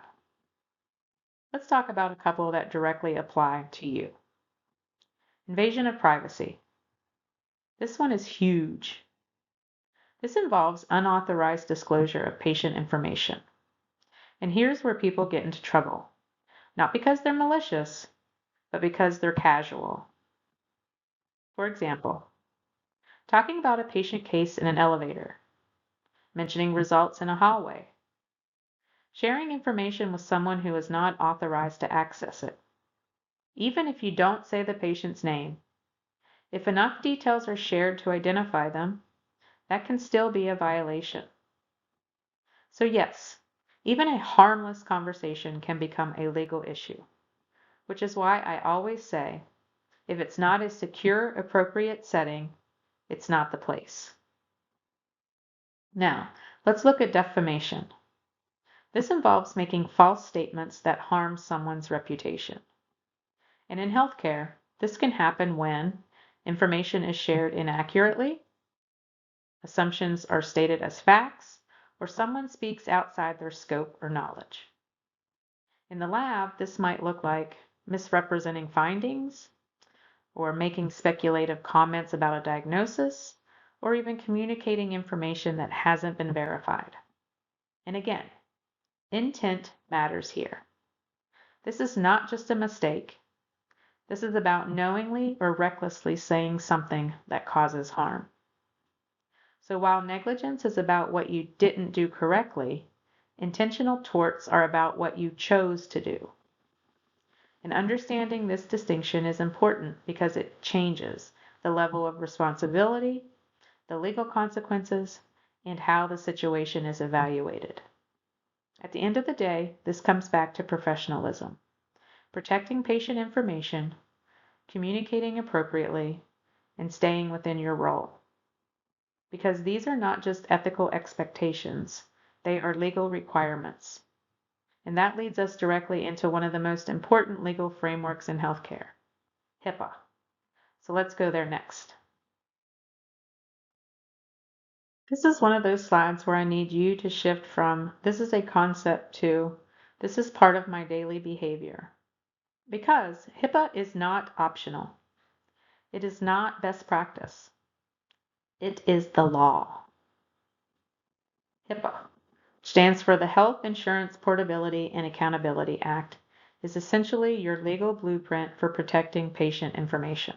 Let's talk about a couple that directly apply to you. Invasion of privacy. This one is huge. This involves unauthorized disclosure of patient information. And here's where people get into trouble. Not because they're malicious, but because they're casual. For example, talking about a patient case in an elevator, mentioning results in a hallway, sharing information with someone who is not authorized to access it. Even if you don't say the patient's name, if enough details are shared to identify them, that can still be a violation. So yes, even a harmless conversation can become a legal issue, which is why I always say, if it's not a secure, appropriate setting, it's not the place. Now, let's look at defamation. This involves making false statements that harm someone's reputation. And in healthcare, this can happen when information is shared inaccurately, assumptions are stated as facts, or someone speaks outside their scope or knowledge. In the lab, this might look like misrepresenting findings, or making speculative comments about a diagnosis, or even communicating information that hasn't been verified. And again, intent matters here. This is not just a mistake. This is about knowingly or recklessly saying something that causes harm. So while negligence is about what you didn't do correctly, intentional torts are about what you chose to do. And understanding this distinction is important because it changes the level of responsibility, the legal consequences, and how the situation is evaluated. At the end of the day, this comes back to professionalism. Protecting patient information, communicating appropriately, and staying within your role. Because these are not just ethical expectations, they are legal requirements. And that leads us directly into one of the most important legal frameworks in healthcare, HIPAA. So let's go there next. This is one of those slides where I need you to shift from this is a concept to this is part of my daily behavior. Because HIPAA is not optional. It is not best practice. It is the law. HIPAA stands for the Health Insurance Portability and Accountability Act, is essentially your legal blueprint for protecting patient information.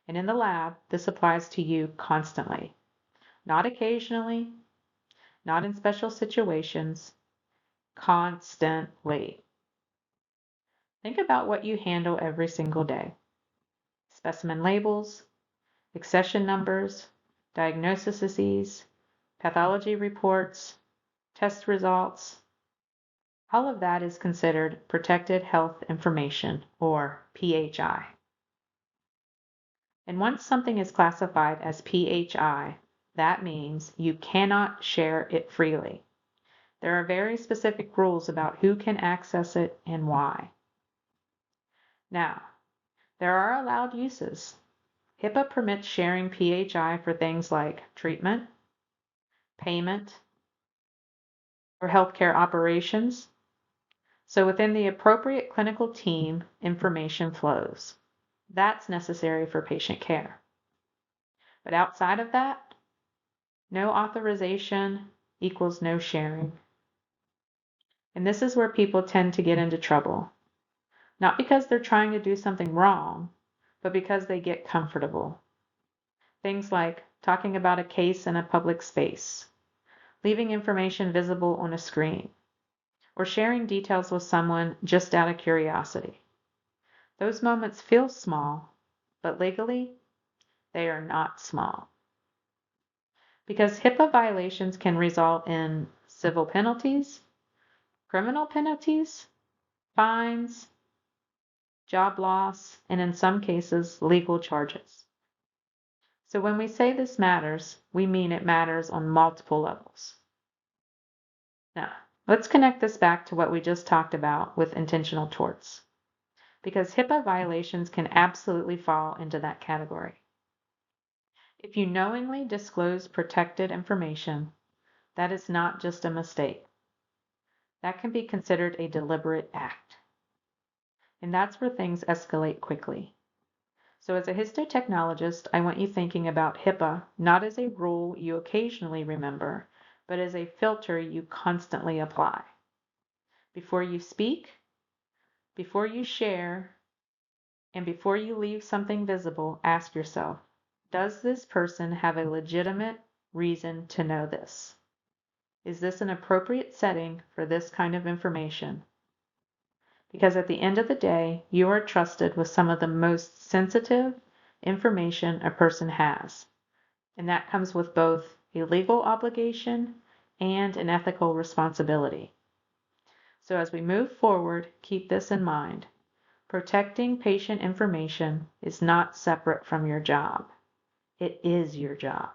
And in the lab, this applies to you constantly, not occasionally, not in special situations, constantly. Think about what you handle every single day. Specimen labels, accession numbers, diagnoses, pathology reports, test results. All of that is considered protected health information, or PHI. And once something is classified as PHI, that means you cannot share it freely. There are very specific rules about who can access it and why. Now, there are allowed uses. HIPAA permits sharing PHI for things like treatment, payment, or healthcare operations. So within the appropriate clinical team, information flows. That's necessary for patient care. But outside of that, no authorization equals no sharing. And this is where people tend to get into trouble. Not because they're trying to do something wrong, but because they get comfortable. Things like talking about a case in a public space, leaving information visible on a screen, or sharing details with someone just out of curiosity. Those moments feel small, but legally, they are not small. Because HIPAA violations can result in civil penalties, criminal penalties, fines, job loss, and in some cases, legal charges. So when we say this matters, we mean it matters on multiple levels. Now, let's connect this back to what we just talked about with intentional torts, because HIPAA violations can absolutely fall into that category. If you knowingly disclose protected information, that is not just a mistake. That can be considered a deliberate act. And that's where things escalate quickly. So as a histotechnologist, I want you thinking about HIPAA not as a rule you occasionally remember, but as a filter you constantly apply. Before you speak, before you share, and before you leave something visible, ask yourself, does this person have a legitimate reason to know this? Is this an appropriate setting for this kind of information? Because at the end of the day, you are trusted with some of the most sensitive information a person has. And that comes with both a legal obligation and an ethical responsibility. So as we move forward, keep this in mind. Protecting patient information is not separate from your job. It is your job.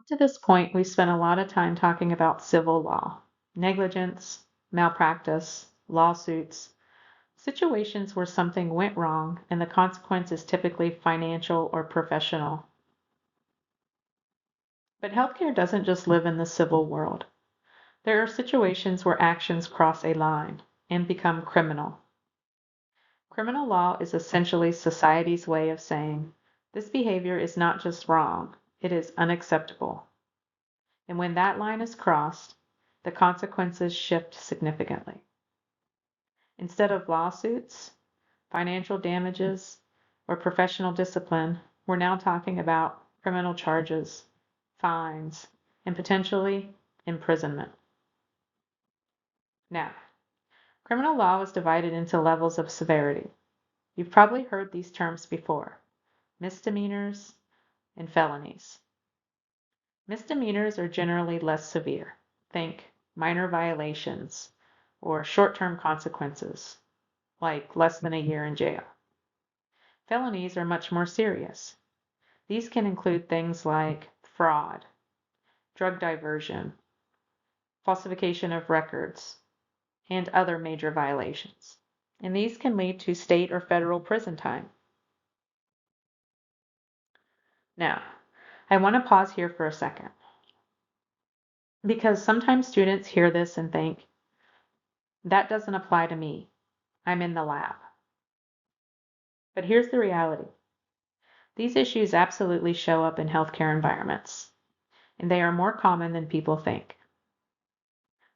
To this point, we spent a lot of time talking about civil law, negligence, malpractice, lawsuits, situations where something went wrong and the consequence is typically financial or professional. But healthcare doesn't just live in the civil world. There are situations where actions cross a line and become criminal. Criminal law is essentially society's way of saying this behavior is not just wrong, it is unacceptable. And when that line is crossed, the consequences shift significantly. Instead of lawsuits, financial damages, or professional discipline, we're now talking about criminal charges, fines, and potentially imprisonment. Now, criminal law was divided into levels of severity. You've probably heard these terms before: misdemeanors and felonies. Misdemeanors are generally less severe. Think minor violations or short-term consequences, like less than a year in jail. Felonies are much more serious. These can include things like fraud, drug diversion, falsification of records, and other major violations. And these can lead to state or federal prison time. Now, I want to pause here for a second, because sometimes students hear this and think, that doesn't apply to me. I'm in the lab. But here's the reality. These issues absolutely show up in healthcare environments, and they are more common than people think.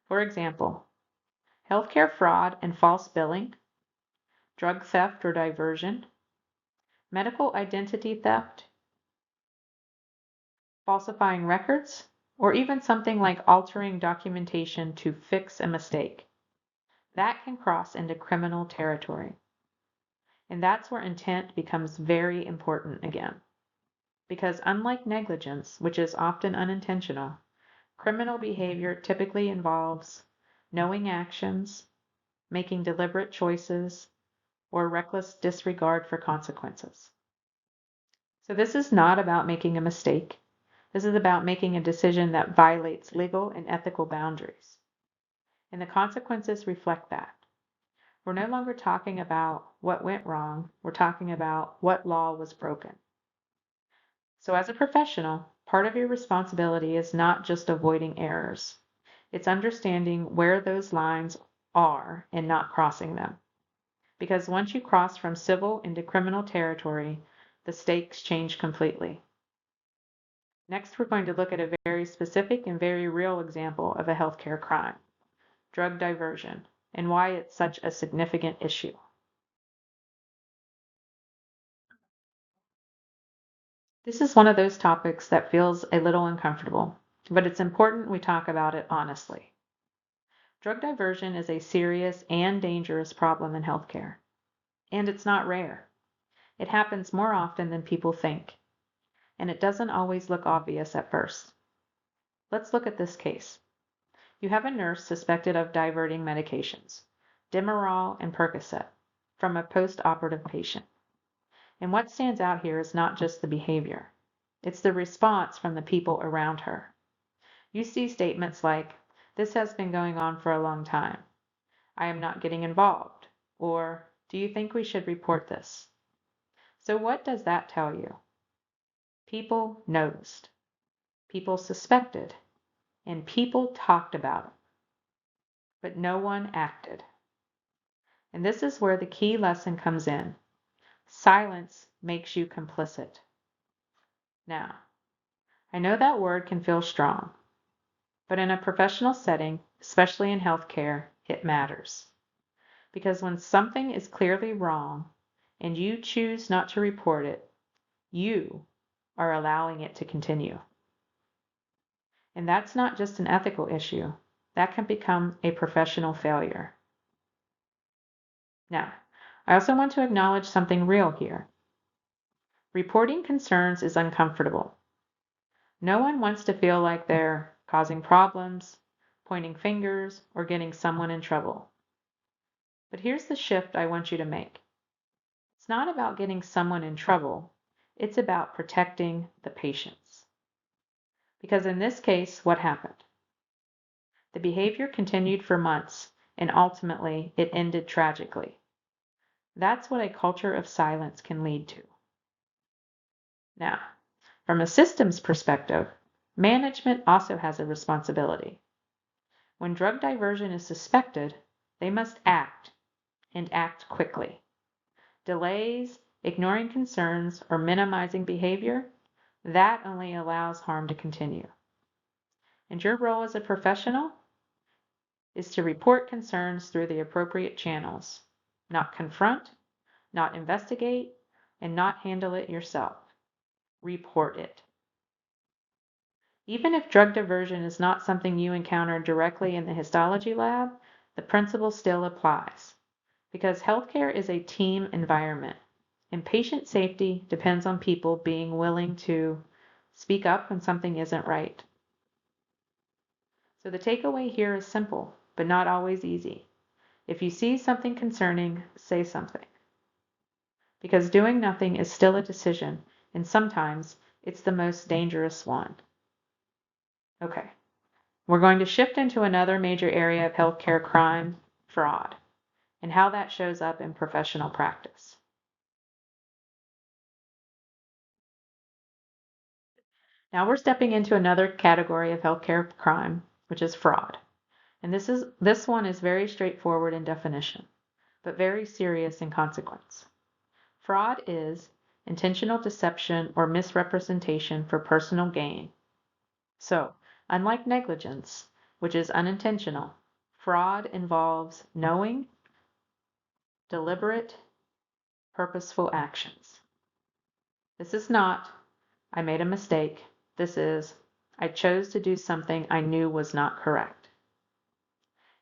For example, healthcare fraud and false billing, drug theft or diversion, medical identity theft, falsifying records, or even something like altering documentation to fix a mistake. That can cross into criminal territory. And that's where intent becomes very important again. Because unlike negligence, which is often unintentional, criminal behavior typically involves knowing actions, making deliberate choices, or reckless disregard for consequences. So this is not about making a mistake. This is about making a decision that violates legal and ethical boundaries. And the consequences reflect that. We're no longer talking about what went wrong. We're talking about what law was broken. So as a professional, part of your responsibility is not just avoiding errors. It's understanding where those lines are and not crossing them. Because once you cross from civil into criminal territory, the stakes change completely. Next, we're going to look at a very specific and very real example of a healthcare crime, drug diversion, and why it's such a significant issue. This is one of those topics that feels a little uncomfortable, but it's important we talk about it honestly. Drug diversion is a serious and dangerous problem in healthcare, and it's not rare. It happens more often than people think, and it doesn't always look obvious at first. Let's look at this case. You have a nurse suspected of diverting medications, Demerol and Percocet, from a post-operative patient. And what stands out here is not just the behavior. It's the response from the people around her. You see statements like, "This has been going on for a long time. I am not getting involved." Or, "Do you think we should report this?" So what does that tell you? People noticed, people suspected, and people talked about it, but no one acted. And this is where the key lesson comes in. Silence makes you complicit. Now, I know that word can feel strong, but in a professional setting, especially in healthcare, it matters. Because when something is clearly wrong and you choose not to report it, you are allowing it to continue. And that's not just an ethical issue. That can become a professional failure. Now, I also want to acknowledge something real here. Reporting concerns is uncomfortable. No one wants to feel like they're causing problems, pointing fingers, or getting someone in trouble. But here's the shift I want you to make. It's not about getting someone in trouble. It's about protecting the patients. Because in this case, what happened? The behavior continued for months, and ultimately it ended tragically. That's what a culture of silence can lead to. Now, from a systems perspective, management also has a responsibility. When drug diversion is suspected, they must act, and act quickly. Delays, ignoring concerns, or minimizing behavior, that only allows harm to continue. And your role as a professional is to report concerns through the appropriate channels, not confront, not investigate, and not handle it yourself. Report it. Even if drug diversion is not something you encounter directly in the histology lab, the principle still applies because healthcare is a team environment and patient safety depends on people being willing to speak up when something isn't right. So the takeaway here is simple, but not always easy. If you see something concerning, say something. Because doing nothing is still a decision, and sometimes it's the most dangerous one. Okay, we're going to shift into another major area of healthcare crime, fraud, and how that shows up in professional practice. Now we're stepping into another category of healthcare crime, which is fraud. And this one is very straightforward in definition, but very serious in consequence. Fraud is intentional deception or misrepresentation for personal gain. So, unlike negligence, which is unintentional, fraud involves knowing, deliberate, purposeful actions. This is not, I made a mistake. This is, I chose to do something I knew was not correct.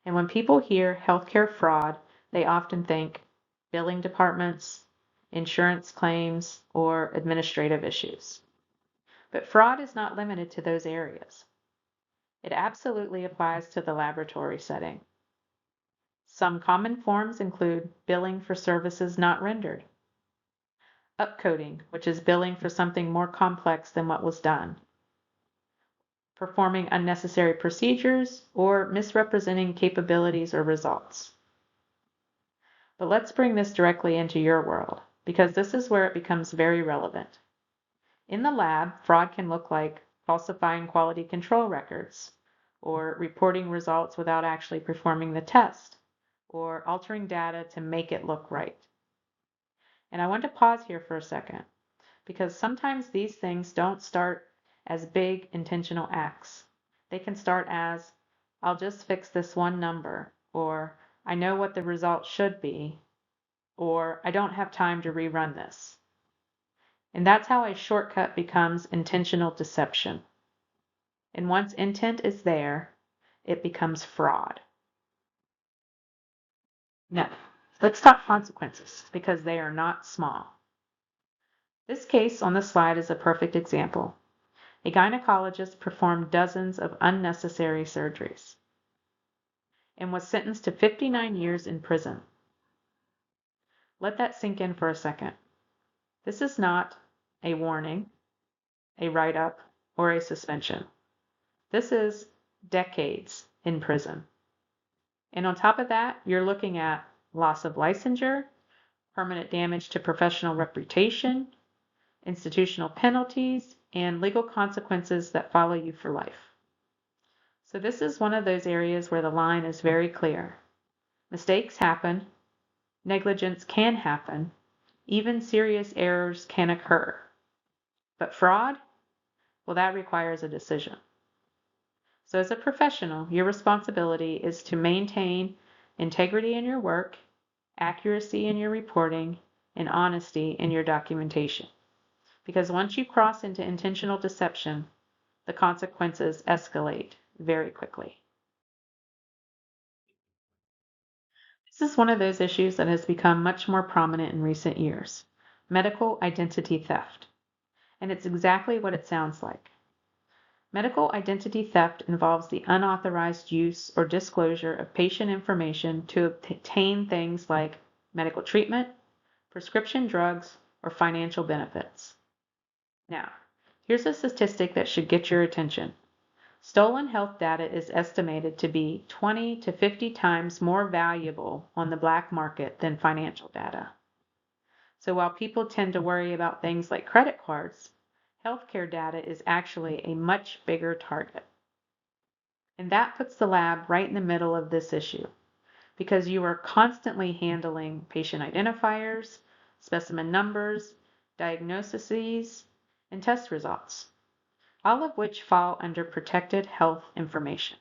And when people hear healthcare fraud, they often think billing departments, insurance claims, or administrative issues. But fraud is not limited to those areas. It absolutely applies to the laboratory setting. Some common forms include billing for services not rendered, upcoding, which is billing for something more complex than what was done, performing unnecessary procedures, or misrepresenting capabilities or results. But let's bring this directly into your world, because this is where it becomes very relevant. In the lab, fraud can look like falsifying quality control records, or reporting results without actually performing the test, or altering data to make it look right. And I want to pause here for a second, because sometimes these things don't start as big intentional acts. They can start as, I'll just fix this one number, or I know what the result should be, or I don't have time to rerun this. And that's how a shortcut becomes intentional deception. And once intent is there, it becomes fraud. Now, let's talk consequences because they are not small. This case on the slide is a perfect example. A gynecologist performed dozens of unnecessary surgeries and was sentenced to 59 years in prison. Let that sink in for a second. This is not a warning, a write-up, or a suspension. This is decades in prison. And on top of that, you're looking at loss of licensure, permanent damage to professional reputation, institutional penalties, and legal consequences that follow you for life. So this is one of those areas where the line is very clear. Mistakes happen, negligence can happen, even serious errors can occur. But fraud? Well, that requires a decision. So as a professional, your responsibility is to maintain integrity in your work, accuracy in your reporting, and honesty in your documentation. Because once you cross into intentional deception, the consequences escalate very quickly. This is one of those issues that has become much more prominent in recent years, medical identity theft. And it's exactly what it sounds like. Medical identity theft involves the unauthorized use or disclosure of patient information to obtain things like medical treatment, prescription drugs, or financial benefits. Now, here's a statistic that should get your attention. Stolen health data is estimated to be 20 to 50 times more valuable on the black market than financial data. So while people tend to worry about things like credit cards, healthcare data is actually a much bigger target. And that puts the lab right in the middle of this issue because you are constantly handling patient identifiers, specimen numbers, diagnoses, and test results. all of which fall under protected health information.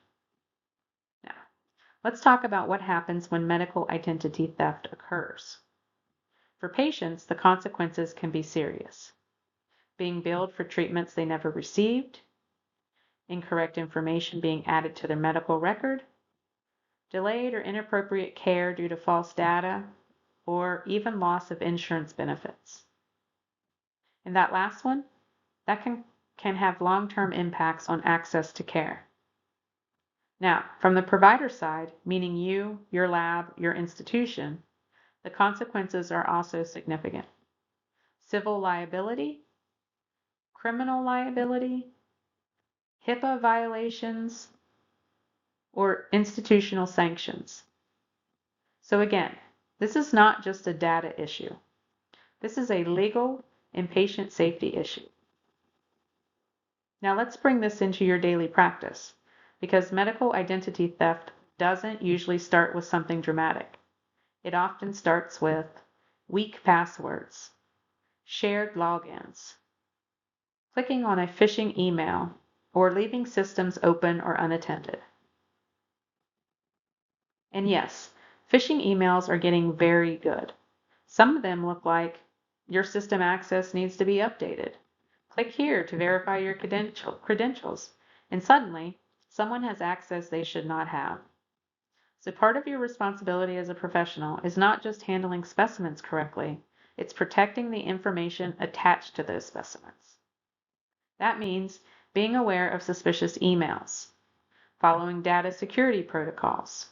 Now, let's talk about what happens when medical identity theft occurs. For patients, the consequences can be serious. Being billed for treatments they never received, incorrect information being added to their medical record, delayed or inappropriate care due to false data, or even loss of insurance benefits. And that last one, that can have long-term impacts on access to care. Now, from the provider side, meaning you, your lab, your institution, the consequences are also significant. Civil liability, criminal liability, HIPAA violations, or institutional sanctions. So again, this is not just a data issue. This is a legal and patient safety issue. Now let's bring this into your daily practice, because medical identity theft doesn't usually start with something dramatic. It often starts with weak passwords, shared logins, clicking on a phishing email, or leaving systems open or unattended. And yes, phishing emails are getting very good. Some of them look like your system access needs to be updated. Click here to verify your credentials, and suddenly someone has access they should not have. So part of your responsibility as a professional is not just handling specimens correctly, it's protecting the information attached to those specimens. That means being aware of suspicious emails, following data security protocols,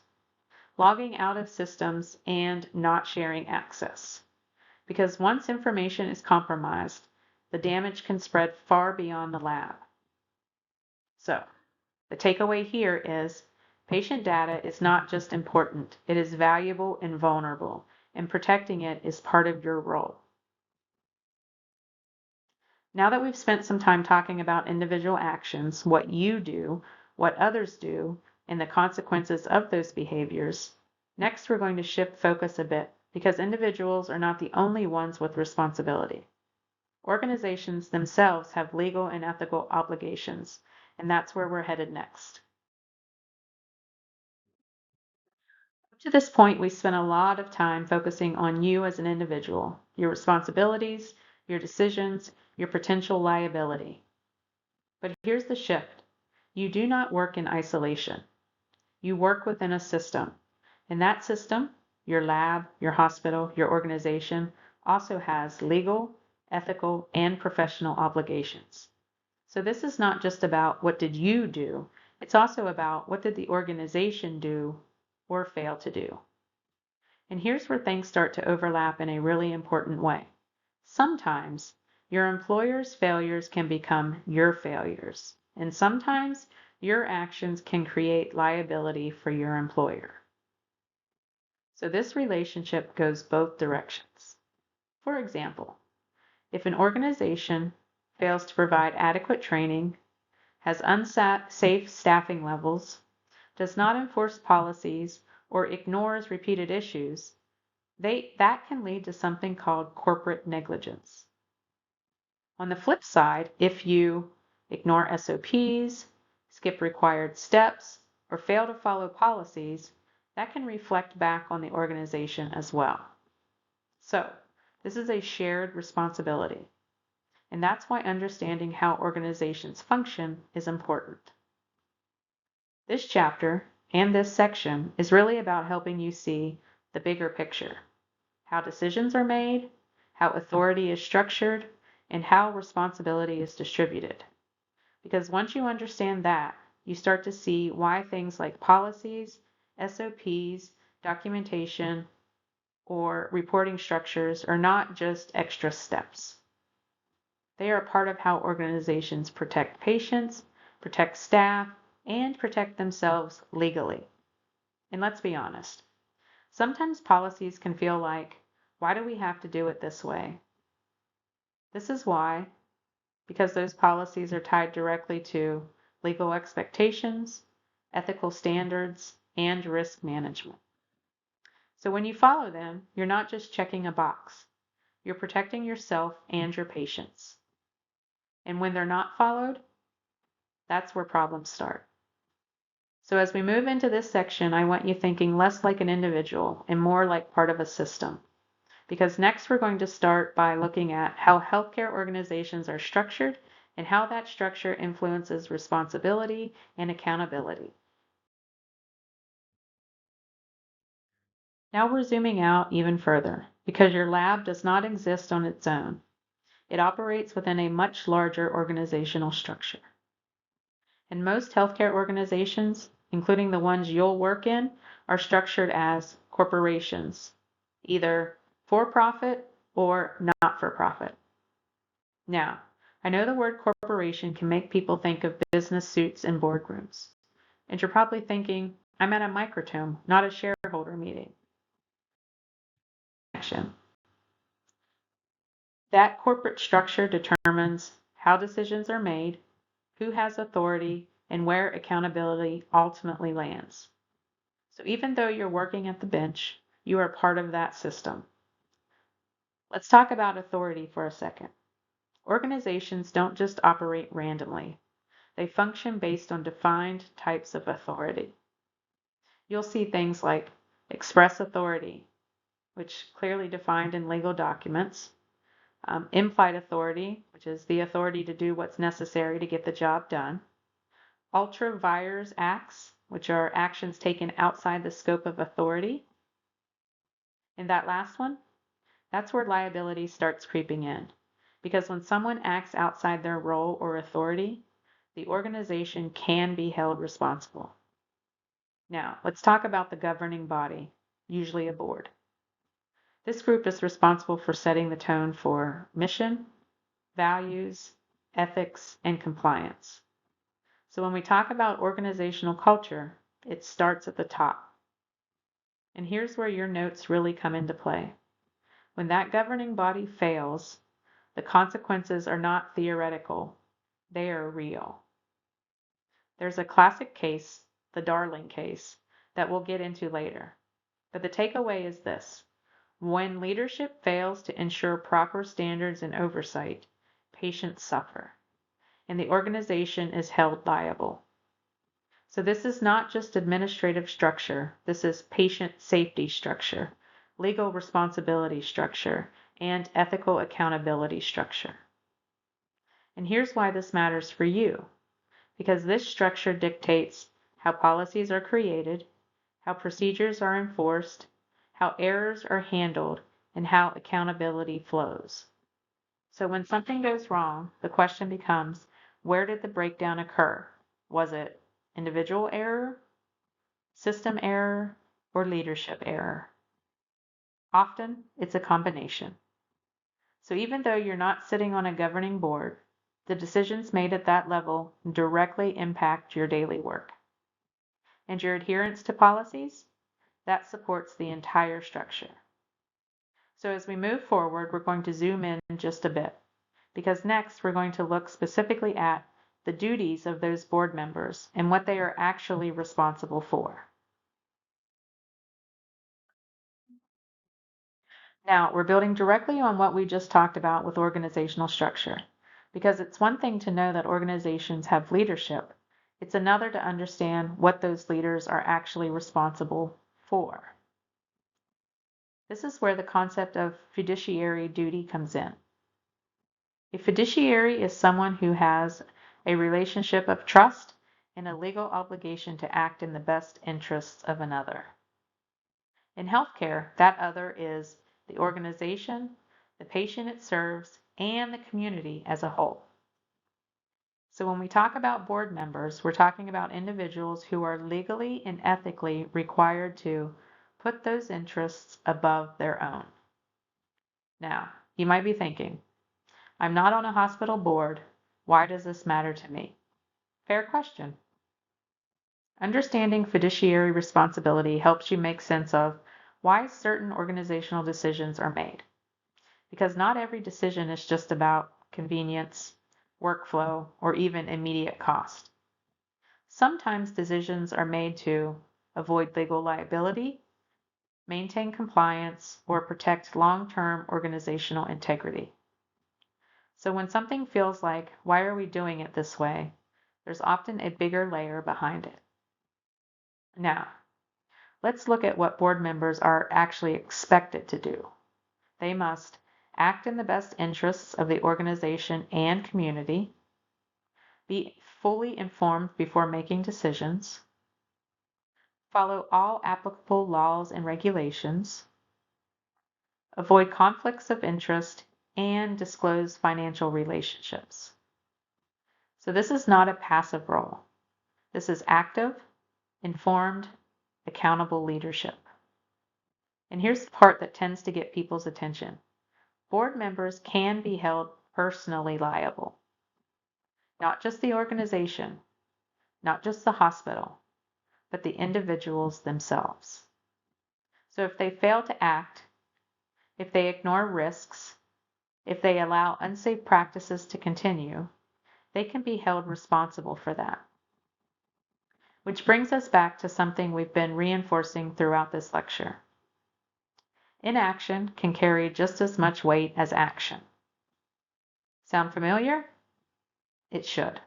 logging out of systems, and not sharing access. Because once information is compromised, the damage can spread far beyond the lab. So, the takeaway here is patient data is not just important, it is valuable and vulnerable, and protecting it is part of your role. Now that we've spent some time talking about individual actions, what you do, what others do, and the consequences of those behaviors, next we're going to shift focus a bit because individuals are not the only ones with responsibility. Organizations themselves have legal and ethical obligations, and that's where we're headed next. Up to this point, we spent a lot of time focusing on you as an individual, your responsibilities, your decisions, your potential liability. But here's the shift. You do not work in isolation. You work within a system. And that system, your lab, your hospital, your organization, also has legal, ethical, and professional obligations. So this is not just about what did you do, it's also about what did the organization do or fail to do. And here's where things start to overlap in a really important way. Sometimes your employer's failures can become your failures, and sometimes your actions can create liability for your employer. So this relationship goes both directions. For example, if an organization fails to provide adequate training, has unsafe staffing levels, does not enforce policies, or ignores repeated issues, that can lead to something called corporate negligence. On the flip side, if you ignore SOPs, skip required steps, or fail to follow policies, that can reflect back on the organization as well. So, this is a shared responsibility. And that's why understanding how organizations function is important. This chapter and this section is really about helping you see the bigger picture, how decisions are made, how authority is structured, and how responsibility is distributed. Because once you understand that, you start to see why things like policies, SOPs, documentation, or reporting structures are not just extra steps. They are part of how organizations protect patients, protect staff, and protect themselves legally. And let's be honest, sometimes policies can feel like, why do we have to do it this way? This is why, because those policies are tied directly to legal expectations, ethical standards, and risk management. So when you follow them, you're not just checking a box, you're protecting yourself and your patients. And when they're not followed, That's where problems start. So as we move into this section, I want you thinking less like an individual and more like part of a system. Because next we're going to start by looking at how healthcare organizations are structured and how that structure influences responsibility and accountability. Now we're zooming out even further because your lab does not exist on its own. It operates within a much larger organizational structure. And most healthcare organizations, including the ones you'll work in, are structured as corporations, either for-profit or not-for-profit. Now, I know the word corporation can make people think of business suits and boardrooms. And you're probably thinking, I'm at a microtome, not a shareholder meeting. That corporate structure determines how decisions are made, who has authority, and where accountability ultimately lands. So even though you're working at the bench, you are part of that system. Let's talk about authority for a second. Organizations don't just operate randomly. They function based on defined types of authority. You'll see things like express authority, which clearly defined in legal documents, implied authority, which is the authority to do what's necessary to get the job done, ultra vires acts, which are actions taken outside the scope of authority. And that last one, that's where liability starts creeping in. Because when someone acts outside their role or authority, the organization can be held responsible. Now, let's talk about the governing body, usually a board. This group is responsible for setting the tone for mission, values, ethics, and compliance. So when we talk about organizational culture, it starts at the top. And here's where your notes really come into play. When that governing body fails, the consequences are not theoretical, they are real. There's a classic case, the Darling case, that we'll get into later. But the takeaway is this. When leadership fails to ensure proper standards and oversight, patients suffer, and the organization is held liable. So this is not just administrative structure, this is patient safety structure, legal responsibility structure, and ethical accountability structure. And here's why this matters for you, because this structure dictates how policies are created, how procedures are enforced, how errors are handled, and how accountability flows. So when something goes wrong, the question becomes, where did the breakdown occur? Was it individual error, system error, or leadership error? Often, it's a combination. So even though you're not sitting on a governing board, the decisions made at that level directly impact your daily work. And your adherence to policies, that supports the entire structure. So as we move forward, we're going to zoom in just a bit, because next we're going to look specifically at the duties of those board members and what they are actually responsible for. Now, we're building directly on what we just talked about with organizational structure, because it's one thing to know that organizations have leadership. It's another to understand what those leaders are actually responsible for. This is where the concept of fiduciary duty comes in. A fiduciary is someone who has a relationship of trust and a legal obligation to act in the best interests of another. In healthcare, that other is the organization, the patient it serves, and the community as a whole. So when we talk about board members, we're talking about individuals who are legally and ethically required to put those interests above their own. Now, you might be thinking, I'm not on a hospital board. Why does this matter to me? Fair question. Understanding fiduciary responsibility helps you make sense of why certain organizational decisions are made. Because not every decision is just about convenience, workflow, or even immediate cost. Sometimes decisions are made to avoid legal liability, maintain compliance, or protect long-term organizational integrity. So when something feels like, why are we doing it this way? There's often a bigger layer behind it. Now, let's look at what board members are actually expected to do. They must act in the best interests of the organization and community, be fully informed before making decisions, follow all applicable laws and regulations, avoid conflicts of interest, and disclose financial relationships. So this is not a passive role. This is active, informed, accountable leadership. And here's the part that tends to get people's attention. Board members can be held personally liable. Not just the organization, not just the hospital, but the individuals themselves. So if they fail to act, if they ignore risks, if they allow unsafe practices to continue, they can be held responsible for that. Which brings us back to something we've been reinforcing throughout this lecture. Inaction can carry just as much weight as action. Sound familiar? It should.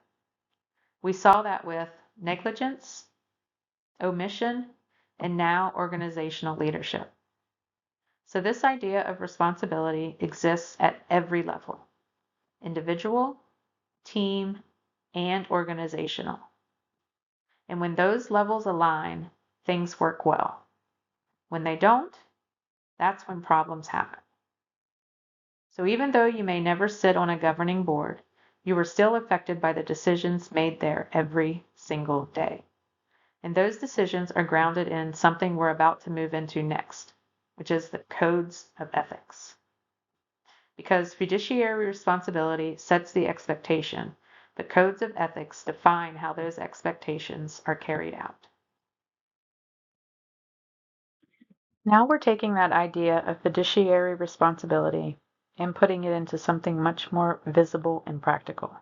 We saw that with negligence, omission, and now organizational leadership. So this idea of responsibility exists at every level: individual, team, and organizational. And when those levels align, things work well. When they don't, that's when problems happen. So even though you may never sit on a governing board, you are still affected by the decisions made there every single day. And those decisions are grounded in something we're about to move into next, which is the codes of ethics. Because fiduciary responsibility sets the expectation, the codes of ethics define how those expectations are carried out. Now we're taking that idea of fiduciary responsibility and putting it into something much more visible and practical: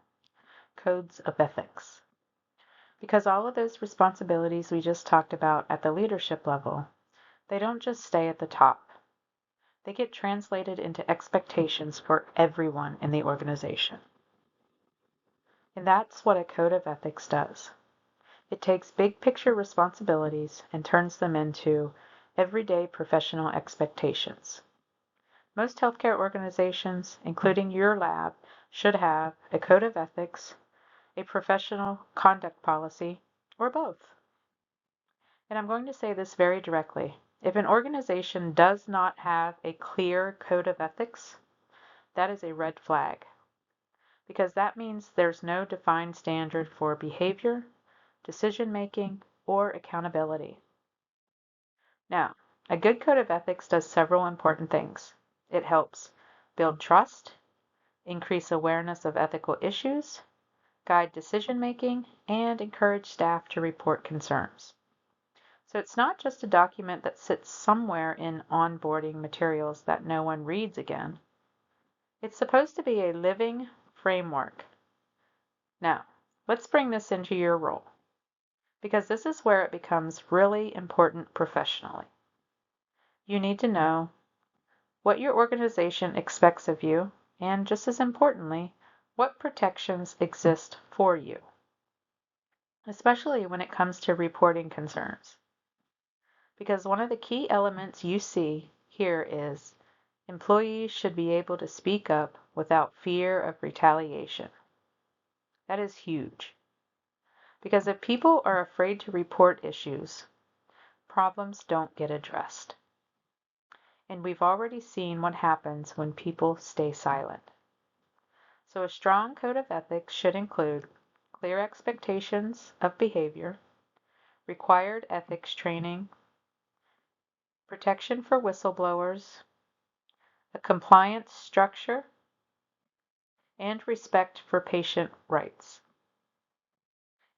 codes of ethics. Because all of those responsibilities we just talked about at the leadership level, they don't just stay at the top. They get translated into expectations for everyone in the organization. And that's what a code of ethics does. It takes big picture responsibilities and turns them into everyday professional expectations. Most healthcare organizations, including your lab, should have a code of ethics, a professional conduct policy, or both. And I'm going to say this very directly. If an organization does not have a clear code of ethics, that is a red flag, because that means there's no defined standard for behavior, decision making, or accountability. Now, a good code of ethics does several important things. It helps build trust, increase awareness of ethical issues, guide decision making, and encourage staff to report concerns. So it's not just a document that sits somewhere in onboarding materials that no one reads again. It's supposed to be a living framework. Now, let's bring this into your role, because this is where it becomes really important professionally. You need to know what your organization expects of you, and just as importantly, what protections exist for you, especially when it comes to reporting concerns. Because one of the key elements you see here is employees should be able to speak up without fear of retaliation. That is huge. Because if people are afraid to report issues, problems don't get addressed. And we've already seen what happens when people stay silent. So a strong code of ethics should include clear expectations of behavior, required ethics training, protection for whistleblowers, a compliance structure, and respect for patient rights.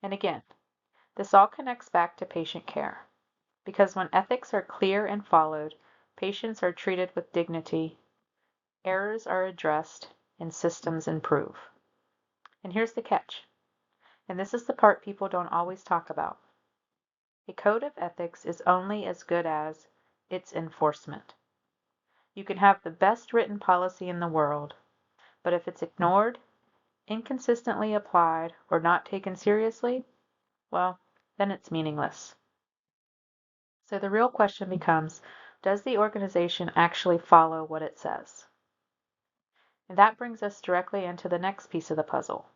And again, this all connects back to patient care, because when ethics are clear and followed, patients are treated with dignity, errors are addressed, and systems improve. And here's the catch, and this is the part people don't always talk about. A code of ethics is only as good as its enforcement. You can have the best written policy in the world, but if it's ignored, inconsistently applied, or not taken seriously, well, then it's meaningless. So the real question becomes, does the organization actually follow what it says? And that brings us directly into the next piece of the puzzle,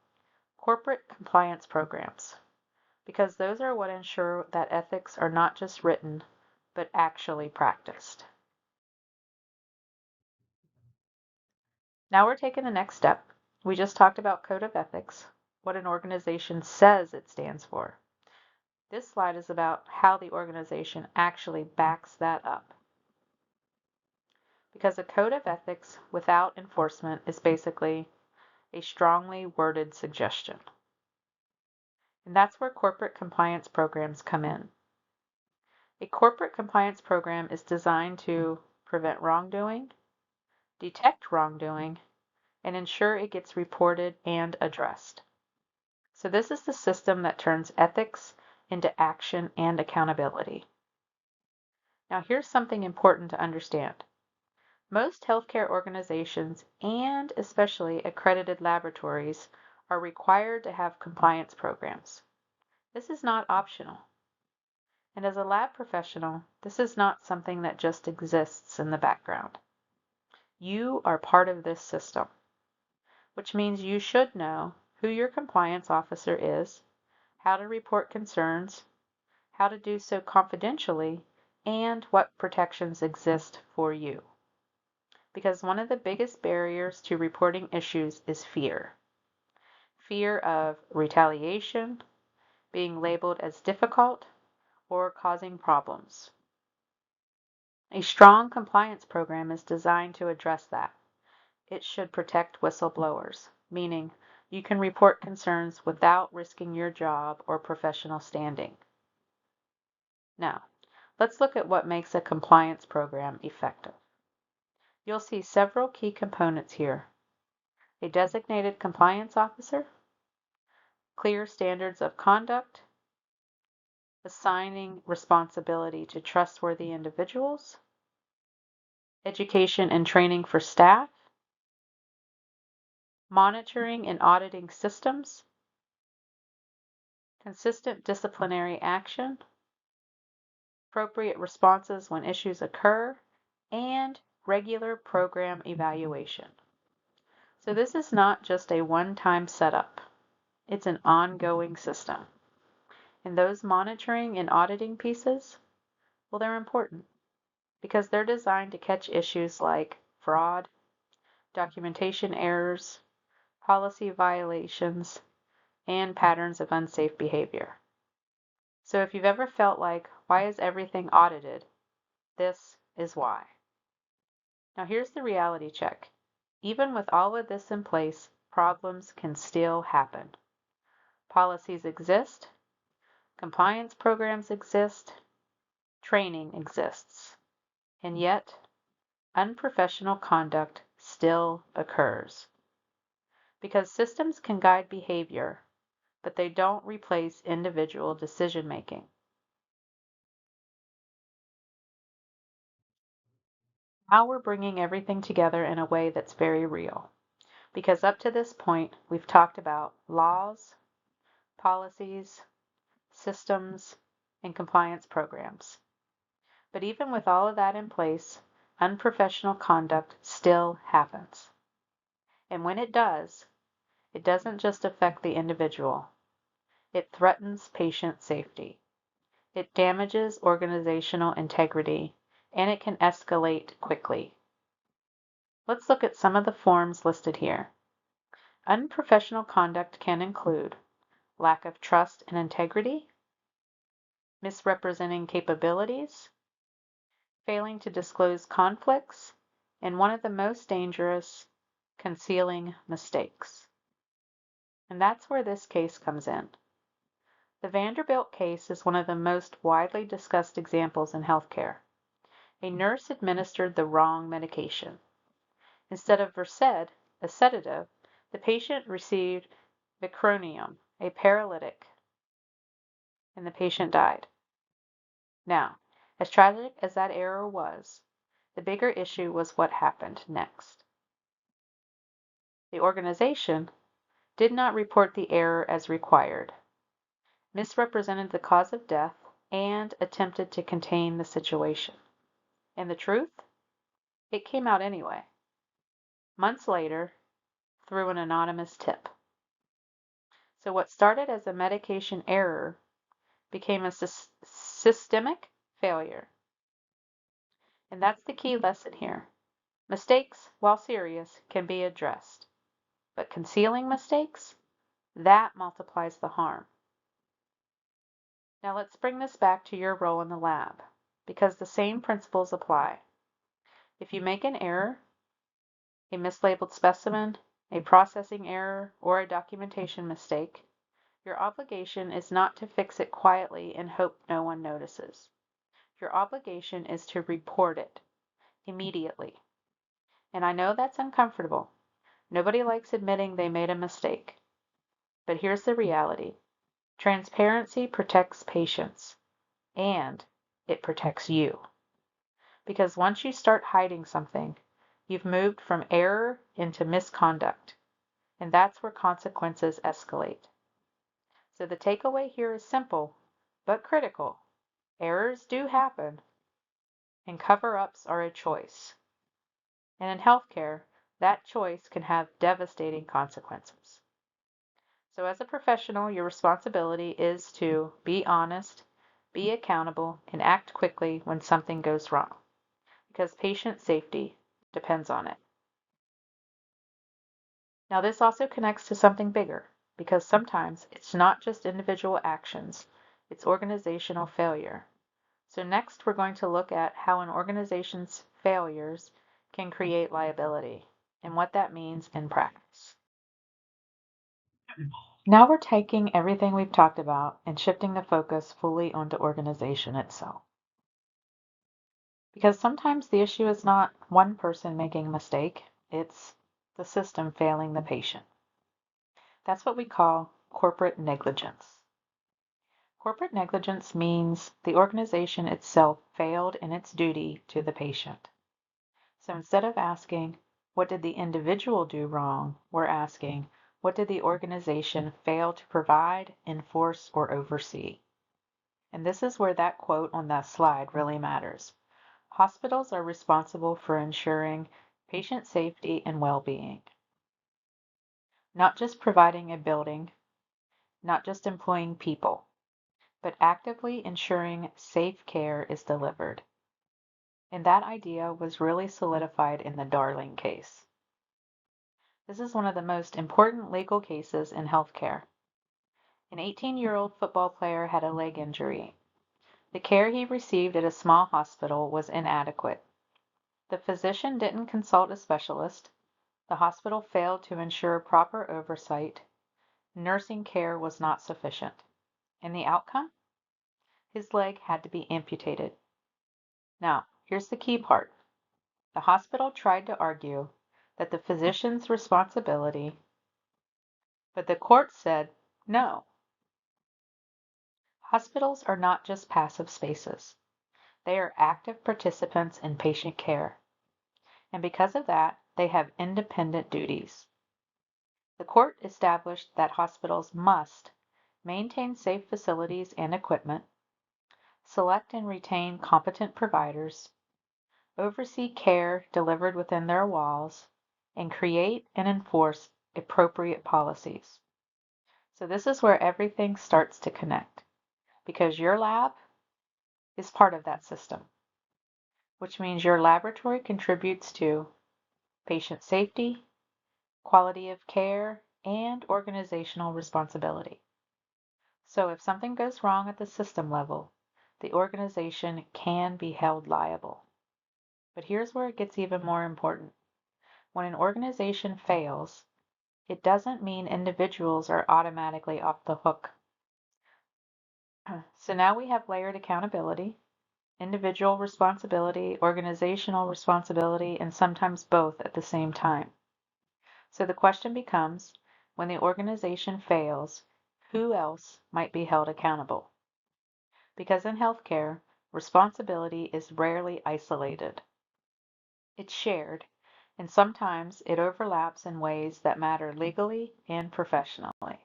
corporate compliance programs, because those are what ensure that ethics are not just written, but actually practiced. Now we're taking the next step. We just talked about Code of Ethics, what an organization says it stands for. This slide is about how the organization actually backs that up. Because a Code of Ethics without enforcement is basically a strongly worded suggestion. And that's where corporate compliance programs come in. A corporate compliance program is designed to prevent wrongdoing, detect wrongdoing, and ensure it gets reported and addressed. So this is the system that turns ethics into action and accountability. Now here's something important to understand. Most healthcare organizations, and especially accredited laboratories, are required to have compliance programs. This is not optional. And as a lab professional, this is not something that just exists in the background. You are part of this system, which means you should know who your compliance officer is, how to report concerns, how to do so confidentially, and what protections exist for you. Because one of the biggest barriers to reporting issues is fear. Fear of retaliation, being labeled as difficult, or causing problems. A strong compliance program is designed to address that. It should protect whistleblowers, meaning you can report concerns without risking your job or professional standing. Now, let's look at what makes a compliance program effective. You'll see several key components here. A designated compliance officer, clear standards of conduct, assigning responsibility to trustworthy individuals, education and training for staff, monitoring and auditing systems, consistent disciplinary action, appropriate responses when issues occur, and regular program evaluation. So this is not just a one-time setup. It's an ongoing system. And those monitoring and auditing pieces, well, they're important because they're designed to catch issues like fraud, documentation errors, policy violations, and patterns of unsafe behavior. So if you've ever felt like, why is everything audited? This is why. Now here's the reality check. Even with all of this in place, problems can still happen. Policies exist, compliance programs exist, training exists, and yet unprofessional conduct still occurs. Because systems can guide behavior, but they don't replace individual decision making. Now we're bringing everything together in a way that's very real. Because up to this point, we've talked about laws, policies, systems, and compliance programs. But even with all of that in place, unprofessional conduct still happens. And when it doesn't just affect the individual. It threatens patient safety. It damages organizational integrity, and it can escalate quickly. Let's look at some of the forms listed here. Unprofessional conduct can include lack of trust and integrity, misrepresenting capabilities, failing to disclose conflicts, and one of the most dangerous, concealing mistakes. And that's where this case comes in. The Vanderbilt case is one of the most widely discussed examples in healthcare. A nurse administered the wrong medication. Instead of Versed, a sedative, the patient received Vicronium, a paralytic, and the patient died. Now, as tragic as that error was, the bigger issue was what happened next. The organization did not report the error as required, misrepresented the cause of death, and attempted to contain the situation. And the truth? It came out anyway, months later, through an anonymous tip. So what started as a medication error became a systemic failure. And that's the key lesson here. Mistakes, while serious, can be addressed. But concealing mistakes, that multiplies the harm. Now let's bring this back to your role in the lab, because the same principles apply. If you make an error, a mislabeled specimen, a processing error, or a documentation mistake, your obligation is not to fix it quietly and hope no one notices. Your obligation is to report it immediately. And I know that's uncomfortable. Nobody likes admitting they made a mistake. But here's the reality. Transparency protects patients, and it protects you. Because once you start hiding something, you've moved from error into misconduct, and that's where consequences escalate. So the takeaway here is simple, but critical. Errors do happen, and cover-ups are a choice. And in healthcare, that choice can have devastating consequences. So as a professional, your responsibility is to be honest, be accountable, and act quickly when something goes wrong, because patient safety depends on it. Now this also connects to something bigger, because sometimes it's not just individual actions, it's organizational failure. So next we're going to look at how an organization's failures can create liability, and what that means in practice. Now we're taking everything we've talked about and shifting the focus fully onto organization itself. Because sometimes the issue is not one person making a mistake, it's the system failing the patient. That's what we call corporate negligence. Corporate negligence means the organization itself failed in its duty to the patient. So instead of asking, what did the individual do wrong, we're asking, what did the organization fail to provide, enforce, or oversee? And this is where that quote on that slide really matters. Hospitals are responsible for ensuring patient safety and well-being. Not just providing a building, not just employing people, but actively ensuring safe care is delivered. And that idea was really solidified in the Darling case. This is one of the most important legal cases in healthcare. An 18-year-old football player had a leg injury. The care he received at a small hospital was inadequate. The physician didn't consult a specialist. The hospital failed to ensure proper oversight. Nursing care was not sufficient. And the outcome? His leg had to be amputated. Now, here's the key part. The hospital tried to argue that the physician's responsibility, but the court said no. Hospitals are not just passive spaces. They are active participants in patient care. And because of that, they have independent duties. The court established that hospitals must maintain safe facilities and equipment, select and retain competent providers, oversee care delivered within their walls, and create and enforce appropriate policies. So this is where everything starts to connect, because your lab is part of that system, which means your laboratory contributes to patient safety, quality of care, and organizational responsibility. So if something goes wrong at the system level, the organization can be held liable. But here's where it gets even more important. When an organization fails, it doesn't mean individuals are automatically off the hook. So now we have layered accountability, individual responsibility, organizational responsibility, and sometimes both at the same time. So the question becomes, when the organization fails, who else might be held accountable? Because in healthcare, responsibility is rarely isolated. It's shared, and sometimes it overlaps in ways that matter legally and professionally.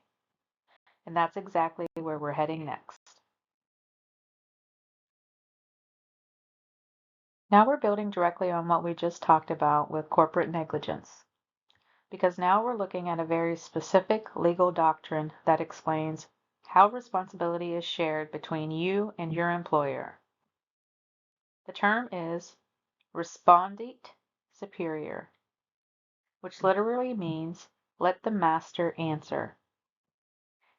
And that's exactly where we're heading next. Now we're building directly on what we just talked about with corporate negligence, because now we're looking at a very specific legal doctrine that explains how responsibility is shared between you and your employer. The term is respondit superior, which literally means let the master answer.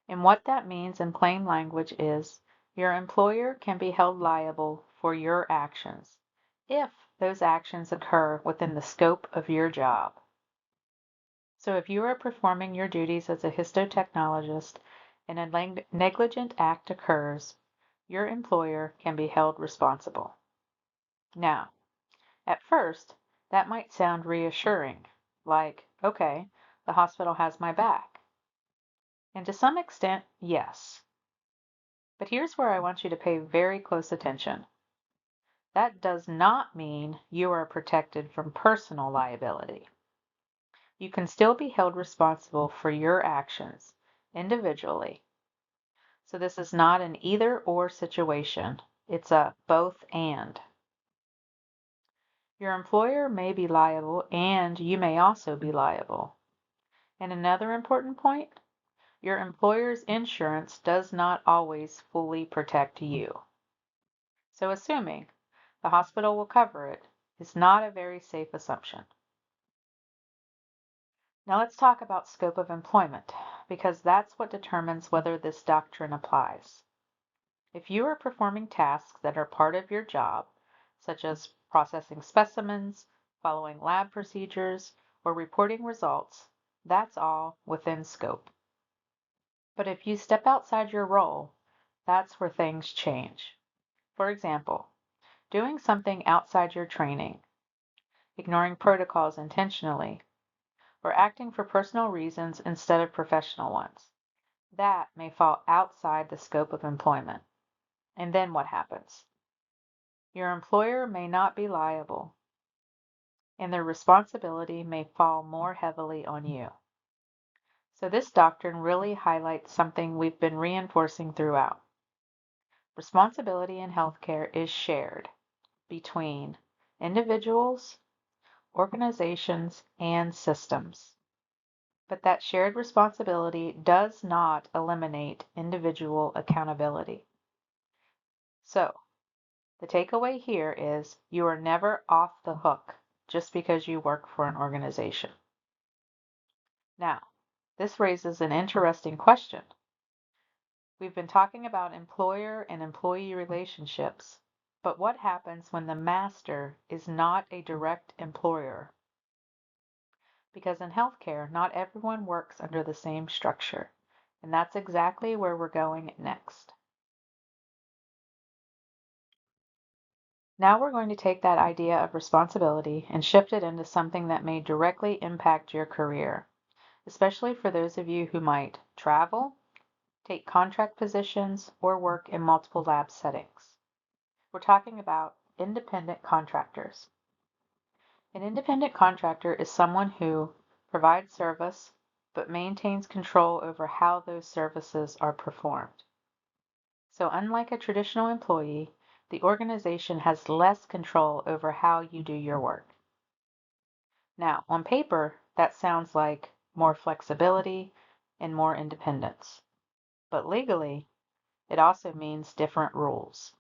And what that means in plain language is your employer can be held liable for your actions if those actions occur within the scope of your job. So if you are performing your duties as a histotechnologist and a negligent act occurs, your employer can be held responsible. Now, at first, that might sound reassuring, like, okay, the hospital has my back. And to some extent, yes. But here's where I want you to pay very close attention. That does not mean you are protected from personal liability. You can still be held responsible for your actions individually. So this is not an either-or situation. It's a both and. Your employer may be liable and you may also be liable. And another important point, your employer's insurance does not always fully protect you. So assuming the hospital will cover it is not a very safe assumption. Now let's talk about scope of employment, because that's what determines whether this doctrine applies. If you are performing tasks that are part of your job, such as processing specimens, following lab procedures, or reporting results, that's all within scope. But if you step outside your role, that's where things change. For example, doing something outside your training, ignoring protocols intentionally, or acting for personal reasons instead of professional ones. That may fall outside the scope of employment. And then what happens? Your employer may not be liable, and their responsibility may fall more heavily on you. So this doctrine really highlights something we've been reinforcing throughout. Responsibility in healthcare is shared between individuals, organizations, and systems. But that shared responsibility does not eliminate individual accountability. So, the takeaway here is you are never off the hook just because you work for an organization. Now, this raises an interesting question. We've been talking about employer and employee relationships, but what happens when the master is not a direct employer? Because in healthcare, not everyone works under the same structure, and that's exactly where we're going next. Now we're going to take that idea of responsibility and shift it into something that may directly impact your career, especially for those of you who might travel, take contract positions, or work in multiple lab settings. We're talking about independent contractors. An independent contractor is someone who provides service but maintains control over how those services are performed. So unlike a traditional employee, the organization has less control over how you do your work. Now, on paper, that sounds like more flexibility and more independence. But legally, it also means different rules.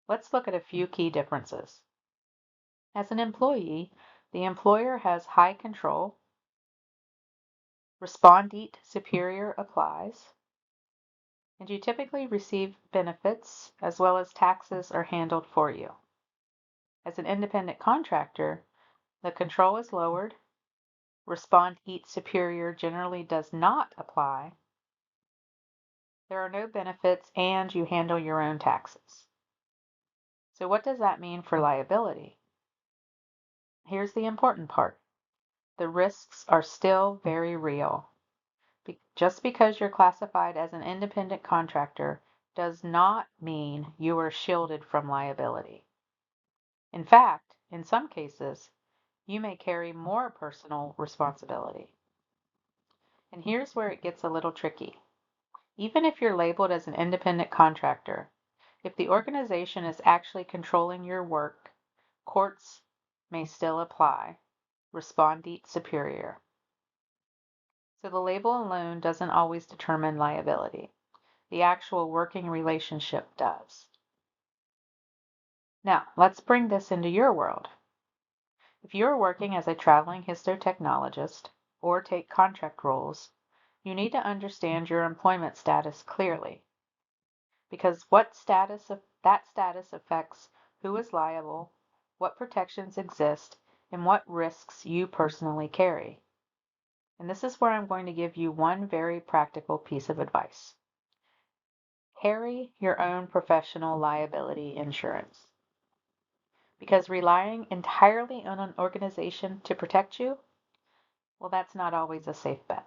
Let's look at a few key differences. As an employee, the employer has high control. Respondit superior applies, and you typically receive benefits as well as taxes are handled for you. As an independent contractor, the control is lowered, respondit superior generally does not apply, there are no benefits, and you handle your own taxes. So what does that mean for liability? Here's the important part. The risks are still very real. Just because you're classified as an independent contractor does not mean you are shielded from liability. In fact, in some cases, you may carry more personal responsibility. And here's where it gets a little tricky. Even if you're labeled as an independent contractor, if the organization is actually controlling your work, courts may still apply respondit superior. So the label alone doesn't always determine liability. The actual working relationship does. Now, let's bring this into your world. If you're working as a traveling histotechnologist or take contract roles, you need to understand your employment status clearly, because that status affects who is liable, what protections exist, and what risks you personally carry. And this is where I'm going to give you one very practical piece of advice. Carry your own professional liability insurance. Because relying entirely on an organization to protect you, well, that's not always a safe bet.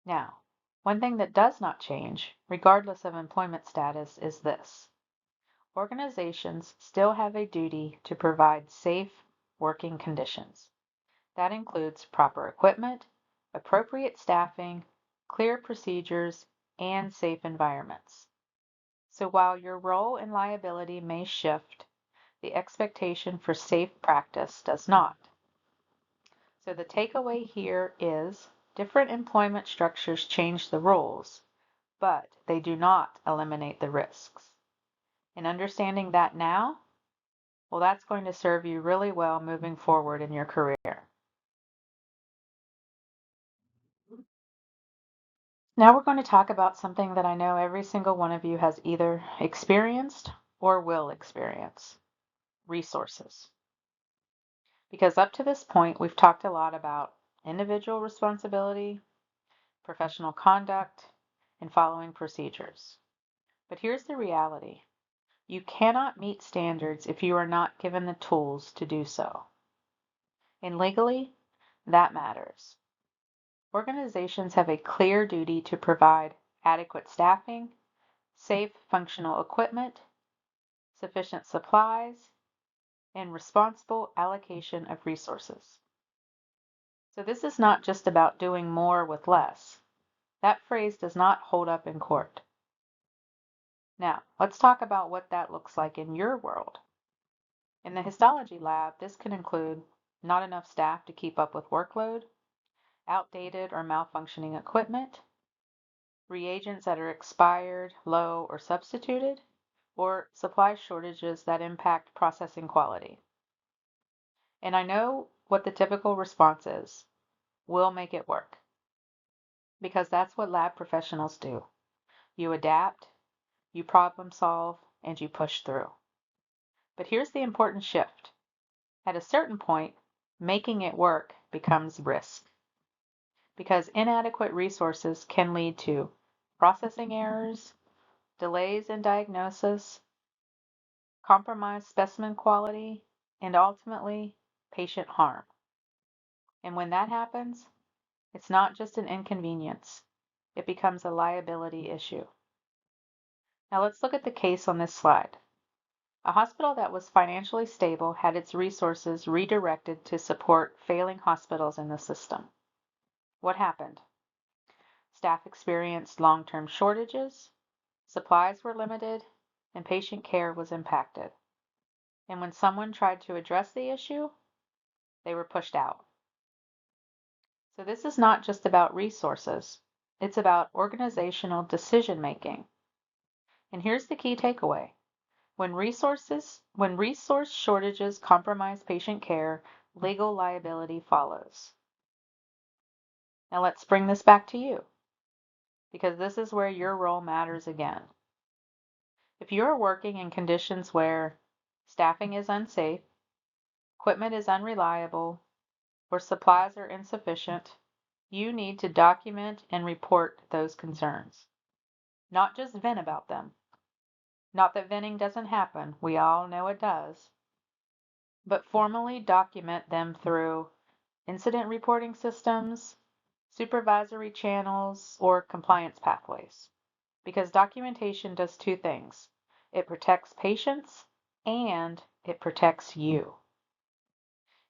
Now, one thing that does not change, regardless of employment status, is this. Organizations still have a duty to provide safe working conditions. That includes proper equipment, appropriate staffing, clear procedures, and safe environments. So while your role and liability may shift, the expectation for safe practice does not. So the takeaway here is different employment structures change the rules, but they do not eliminate the risks. And understanding that now, well, that's going to serve you really well moving forward in your career. Now we're going to talk about something that I know every single one of you has either experienced or will experience: resources. Because up to this point, we've talked a lot about individual responsibility, professional conduct, and following procedures. But here's the reality. You cannot meet standards if you are not given the tools to do so. And legally, that matters. Organizations have a clear duty to provide adequate staffing, safe functional equipment, sufficient supplies, and responsible allocation of resources. So this is not just about doing more with less. That phrase does not hold up in court. Now, let's talk about what that looks like in your world. In the histology lab, this can include not enough staff to keep up with workload, outdated or malfunctioning equipment, reagents that are expired, low, or substituted, or supply shortages that impact processing quality. And I know what the typical response is. We'll make it work. Because that's what lab professionals do. You adapt, you problem solve, and you push through. But here's the important shift. At a certain point, making it work becomes risk. Because inadequate resources can lead to processing errors, delays in diagnosis, compromised specimen quality, and ultimately, patient harm. And when that happens, it's not just an inconvenience, it becomes a liability issue. Now let's look at the case on this slide. A hospital that was financially stable had its resources redirected to support failing hospitals in the system. What happened? Staff experienced long-term shortages, supplies were limited, and patient care was impacted. And when someone tried to address the issue, they were pushed out. So this is not just about resources, it's about organizational decision making. And here's the key takeaway. When resource shortages compromise patient care, legal liability follows. Now let's bring this back to you, because this is where your role matters again. If you're working in conditions where staffing is unsafe, equipment is unreliable, or supplies are insufficient, you need to document and report those concerns. Not just vent about them. Not that venting doesn't happen, we all know it does. But formally document them through incident reporting systems, supervisory channels, or compliance pathways. Because documentation does two things. It protects patients and it protects you.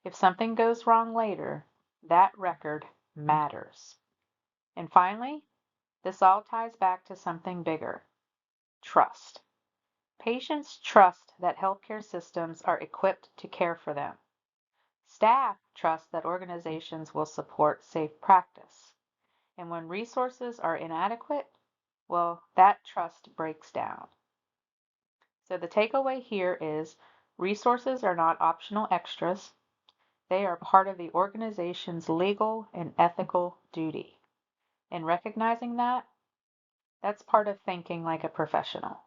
If something goes wrong later, that record matters. And finally, this all ties back to something bigger: trust. Patients trust that healthcare systems are equipped to care for them. Staff trust that organizations will support safe practice. And when resources are inadequate, well, that trust breaks down. So the takeaway here is resources are not optional extras. They are part of the organization's legal and ethical duty. And recognizing that, that's part of thinking like a professional.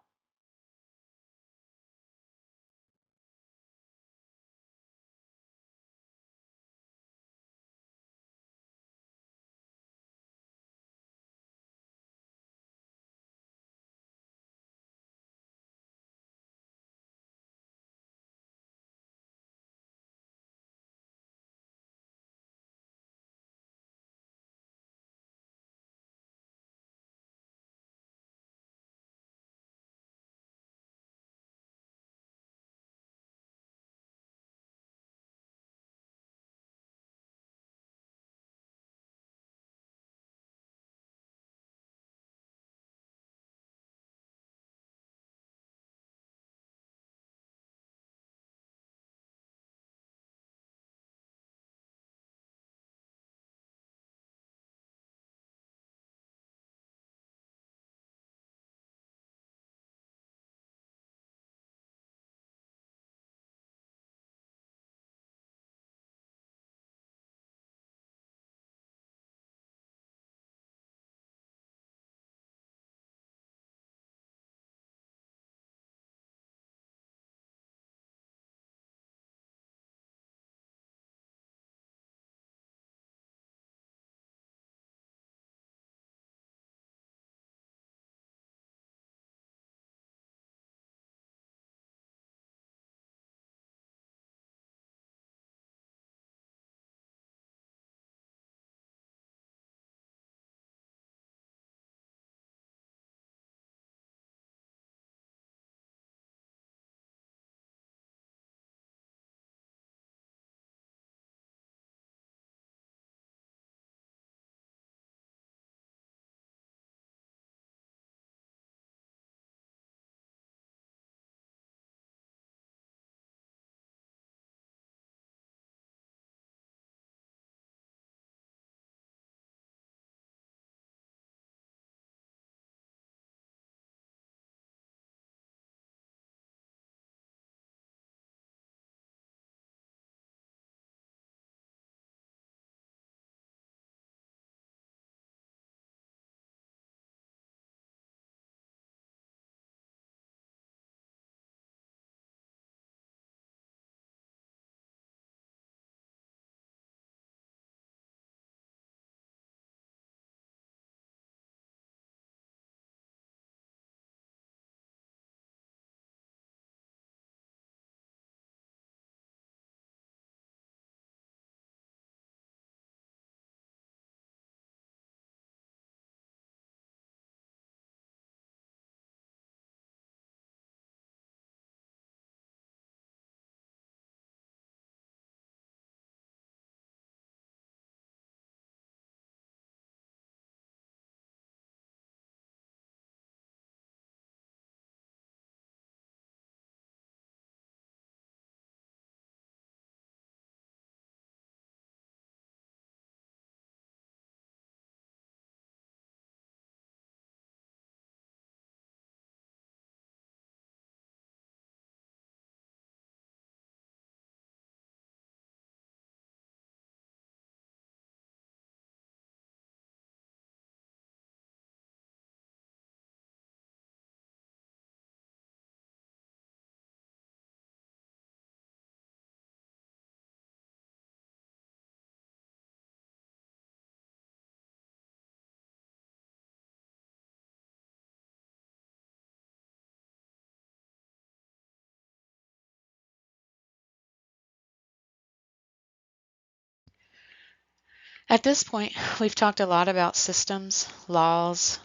At this point, we've talked a lot about systems, laws,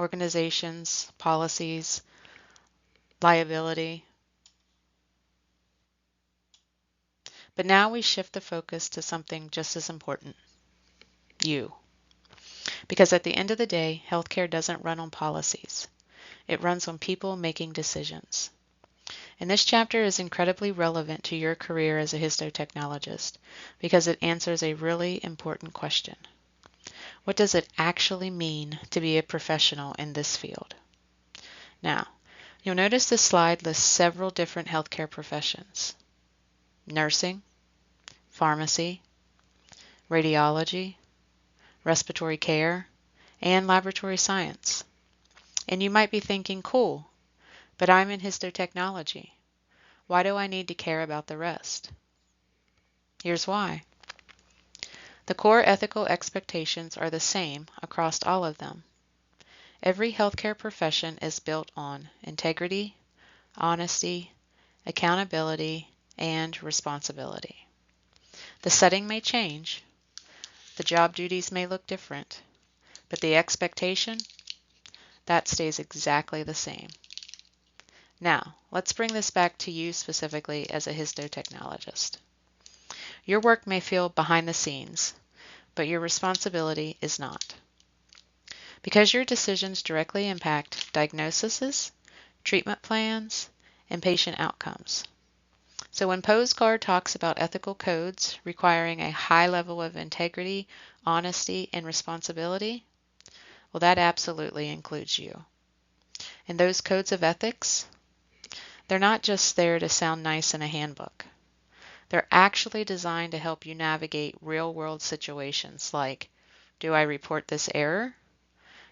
organizations, policies, liability. But now we shift the focus to something just as important, you. Because at the end of the day, healthcare doesn't run on policies. It runs on people making decisions. And this chapter is incredibly relevant to your career as a histotechnologist because it answers a really important question. What does it actually mean to be a professional in this field? Now, you'll notice this slide lists several different healthcare professions: nursing, pharmacy, radiology, respiratory care, and laboratory science. And you might be thinking, cool, but I'm in histotechnology. Why do I need to care about the rest? Here's why. The core ethical expectations are the same across all of them. Every healthcare profession is built on integrity, honesty, accountability, and responsibility. The setting may change, the job duties may look different, but the expectation, that stays exactly the same. Now, let's bring this back to you specifically as a histotechnologist. Your work may feel behind the scenes, but your responsibility is not. Because your decisions directly impact diagnoses, treatment plans, and patient outcomes. So when PostCard talks about ethical codes requiring a high level of integrity, honesty, and responsibility, well, that absolutely includes you. And those codes of ethics, they're not just there to sound nice in a handbook. They're actually designed to help you navigate real-world situations like, do I report this error?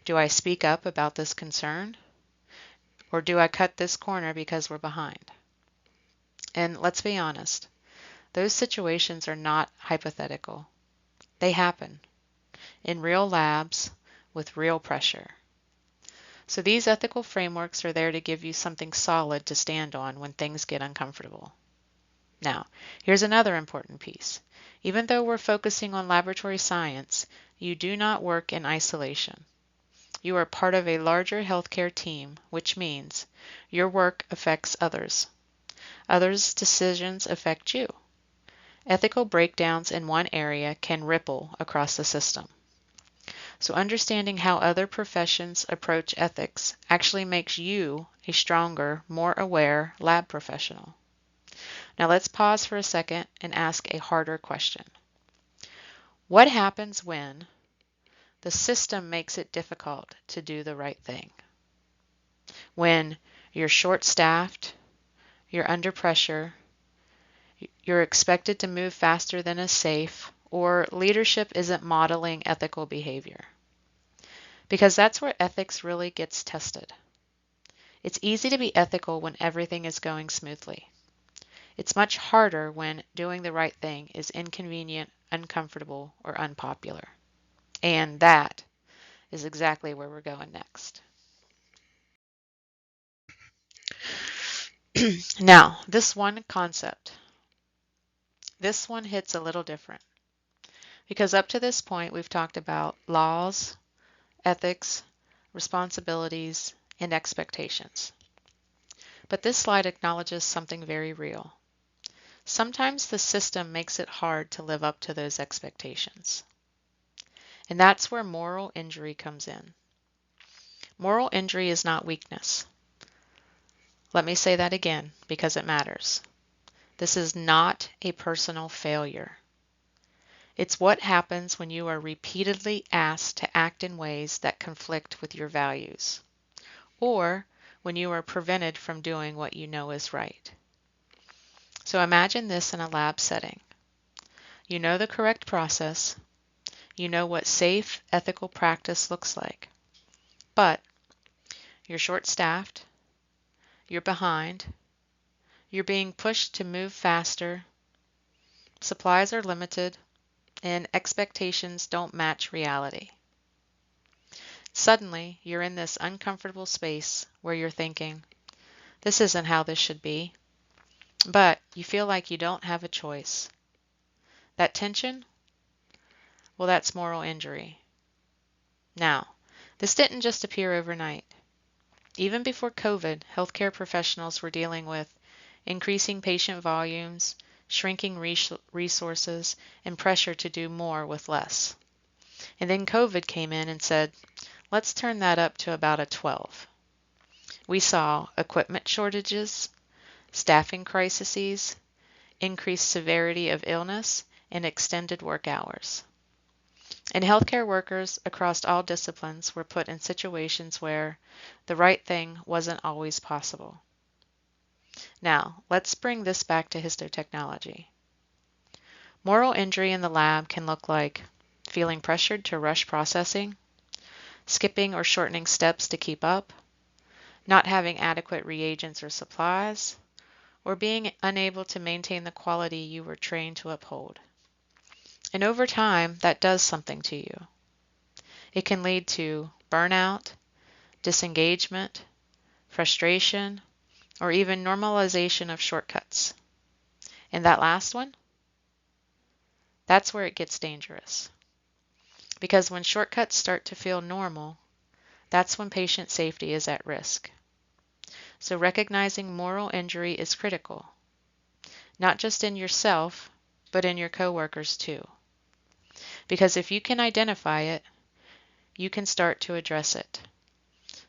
Do I speak up about this concern? Or do I cut this corner because we're behind? And let's be honest, those situations are not hypothetical. They happen in real labs with real pressure. So these ethical frameworks are there to give you something solid to stand on when things get uncomfortable. Now, here's another important piece. Even though we're focusing on laboratory science, you do not work in isolation. You are part of a larger healthcare team, which means your work affects others. Others' decisions affect you. Ethical breakdowns in one area can ripple across the system. So understanding how other professions approach ethics actually makes you a stronger, more aware lab professional. Now let's pause for a second and ask a harder question. What happens when the system makes it difficult to do the right thing? When you're short-staffed, you're under pressure, you're expected to move faster than is safe, or leadership isn't modeling ethical behavior. Because that's where ethics really gets tested. It's easy to be ethical when everything is going smoothly. It's much harder when doing the right thing is inconvenient, uncomfortable, or unpopular. And that is exactly where we're going next. Now, this one concept, this one hits a little different. Because up to this point, we've talked about laws, ethics, responsibilities, and expectations. But this slide acknowledges something very real. Sometimes the system makes it hard to live up to those expectations. And that's where moral injury comes in. Moral injury is not weakness. Let me say that again because it matters. This is not a personal failure. It's what happens when you are repeatedly asked to act in ways that conflict with your values, or when you are prevented from doing what you know is right. So imagine this in a lab setting. You know the correct process. You know what safe, ethical practice looks like. But you're short-staffed, you're behind, you're being pushed to move faster, supplies are limited, and expectations don't match reality. Suddenly, you're in this uncomfortable space where you're thinking, this isn't how this should be, but you feel like you don't have a choice. That tension? Well, that's moral injury. Now, this didn't just appear overnight. Even before COVID, healthcare professionals were dealing with increasing patient volumes, shrinking resources, and pressure to do more with less. And then COVID came in and said, let's turn that up to about a 12. We saw equipment shortages, staffing crises, increased severity of illness, and extended work hours. And healthcare workers across all disciplines were put in situations where the right thing wasn't always possible. Now, let's bring this back to histotechnology. Moral injury in the lab can look like feeling pressured to rush processing, skipping or shortening steps to keep up, not having adequate reagents or supplies, or being unable to maintain the quality you were trained to uphold. And over time, that does something to you. It can lead to burnout, disengagement, frustration, or even normalization of shortcuts. And that last one, that's where it gets dangerous. Because when shortcuts start to feel normal, that's when patient safety is at risk. So recognizing moral injury is critical, not just in yourself, but in your coworkers too. Because if you can identify it, you can start to address it.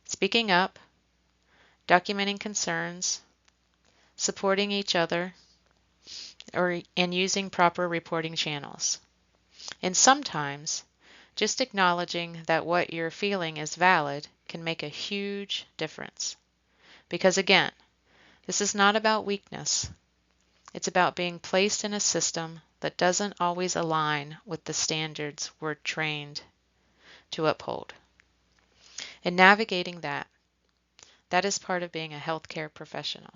Speaking up, documenting concerns, supporting each other, and using proper reporting channels. And sometimes, just acknowledging that what you're feeling is valid can make a huge difference. Because again, this is not about weakness. It's about being placed in a system that doesn't always align with the standards we're trained to uphold. And navigating that is part of being a healthcare professional.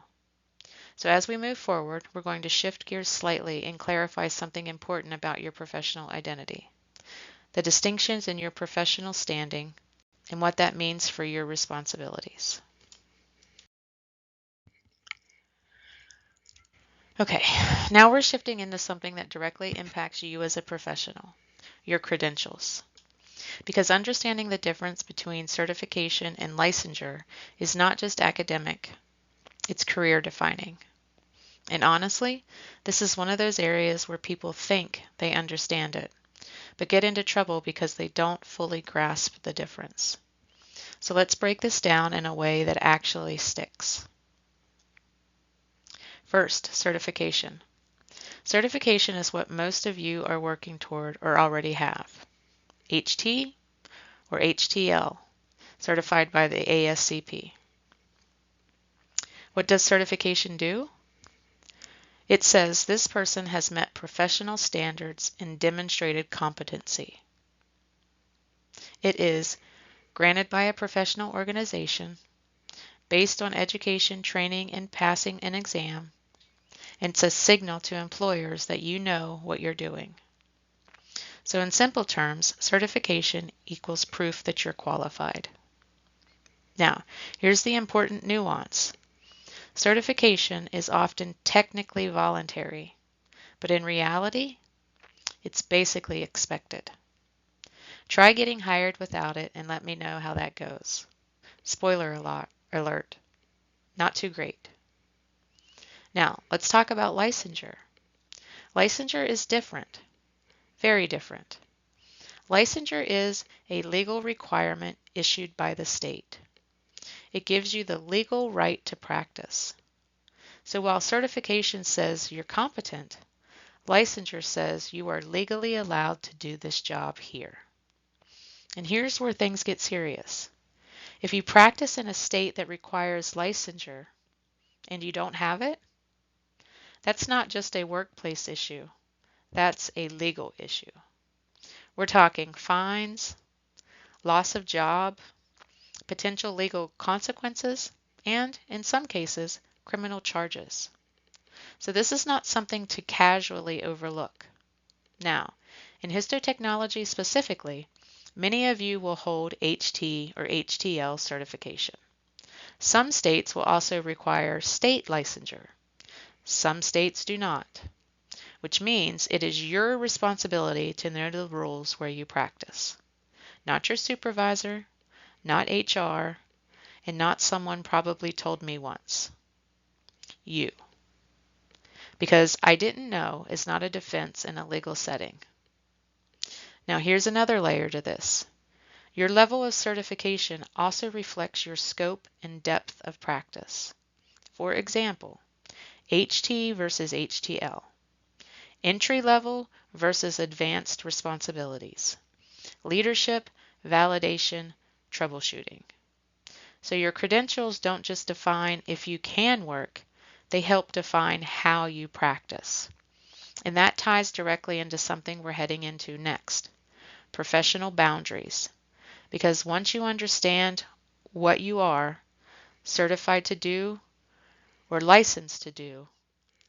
So as we move forward, we're going to shift gears slightly and clarify something important about your professional identity, the distinctions in your professional standing, and what that means for your responsibilities. Okay, now we're shifting into something that directly impacts you as a professional, your credentials. Because understanding the difference between certification and licensure is not just academic, it's career defining. And honestly, this is one of those areas where people think they understand it, but get into trouble because they don't fully grasp the difference. So let's break this down in a way that actually sticks. First, certification. Certification is what most of you are working toward or already have. HT or HTL, certified by the ASCP. What does certification do? It says this person has met professional standards and demonstrated competency. It is granted by a professional organization, based on education, training, and passing an exam, and it's a signal to employers that you know what you're doing. So in simple terms, certification equals proof that you're qualified. Now, here's the important nuance. Certification is often technically voluntary, but in reality, it's basically expected. Try getting hired without it and let me know how that goes. Spoiler alert, not too great. Now, let's talk about licensure. Licensure is different, very different. Licensure is a legal requirement issued by the state. It gives you the legal right to practice. So while certification says you're competent, licensure says you are legally allowed to do this job here. And here's where things get serious. If you practice in a state that requires licensure and you don't have it, that's not just a workplace issue, that's a legal issue. We're talking fines, loss of job, potential legal consequences, and, in some cases, criminal charges. So this is not something to casually overlook. Now, in histotechnology specifically, many of you will hold HT or HTL certification. Some states will also require state licensure. Some states do not, which means it is your responsibility to know the rules where you practice. Not your supervisor, not HR, and not someone probably told me once. You. because I didn't know is not a defense in a legal setting. Now here's another layer to this. Your level of certification also reflects your scope and depth of practice. For example, HT versus HTL, entry level versus advanced responsibilities, leadership, validation, troubleshooting. So your credentials don't just define if you can work, they help define how you practice. And that ties directly into something we're heading into next, professional boundaries. Because once you understand what you are certified to do or licensed to do,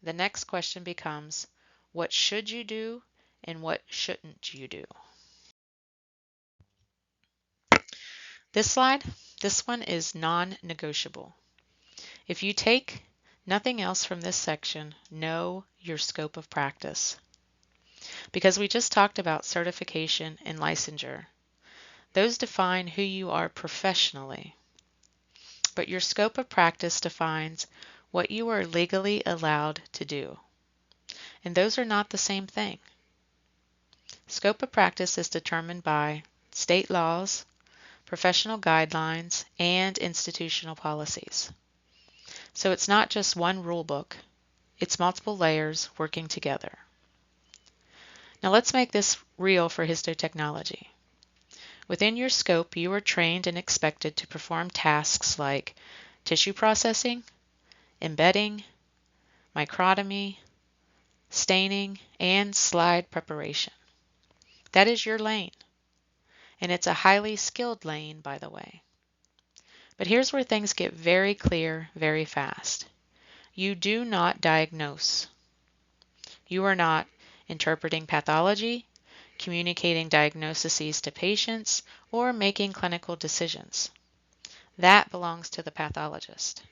the next question becomes, what should you do and what shouldn't you do? This one is non-negotiable. If you take nothing else from this section, know your scope of practice. Because we just talked about certification and licensure. Those define who you are professionally. But your scope of practice defines what you are legally allowed to do. And those are not the same thing. Scope of practice is determined by state laws, professional guidelines, and institutional policies. So it's not just one rule book, it's multiple layers working together. Now let's make this real for histotechnology. Within your scope, you are trained and expected to perform tasks like tissue processing, embedding, microtomy, staining, and slide preparation. That is your lane, and it's a highly skilled lane, by the way. But here's where things get very clear very fast. You do not diagnose. You are not interpreting pathology, communicating diagnoses to patients, or making clinical decisions. That belongs to the pathologist.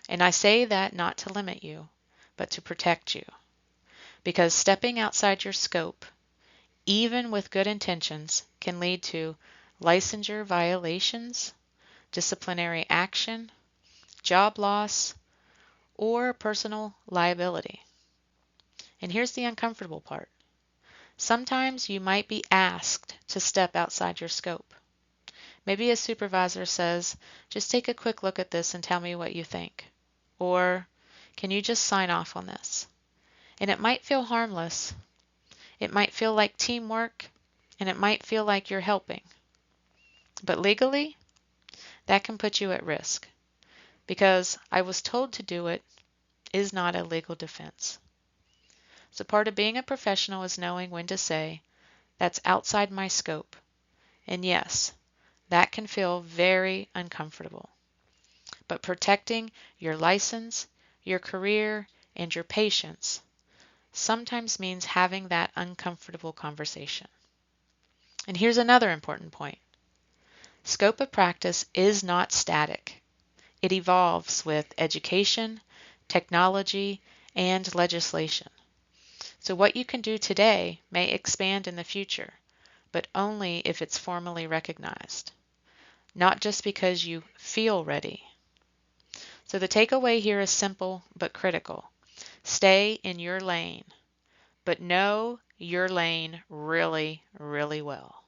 And I say that not to limit you, but to protect you. Because stepping outside your scope, even with good intentions, can lead to licensure violations, disciplinary action, job loss, or personal liability. And here's the uncomfortable part. Sometimes you might be asked to step outside your scope. Maybe a supervisor says, just take a quick look at this and tell me what you think. Or, can you just sign off on this? And it might feel harmless. It might feel like teamwork, and it might feel like you're helping. But legally, that can put you at risk. Because I was told to do it is not a legal defense. So part of being a professional is knowing when to say, that's outside my scope. And yes, that can feel very uncomfortable. But protecting your license, your career, and your patients sometimes means having that uncomfortable conversation. And here's another important point. Scope of practice is not static. It evolves with education, technology, and legislation. So what you can do today may expand in the future, but only if it's formally recognized, not just because you feel ready. So the takeaway here is simple but critical. Stay in your lane, but know your lane really, really well.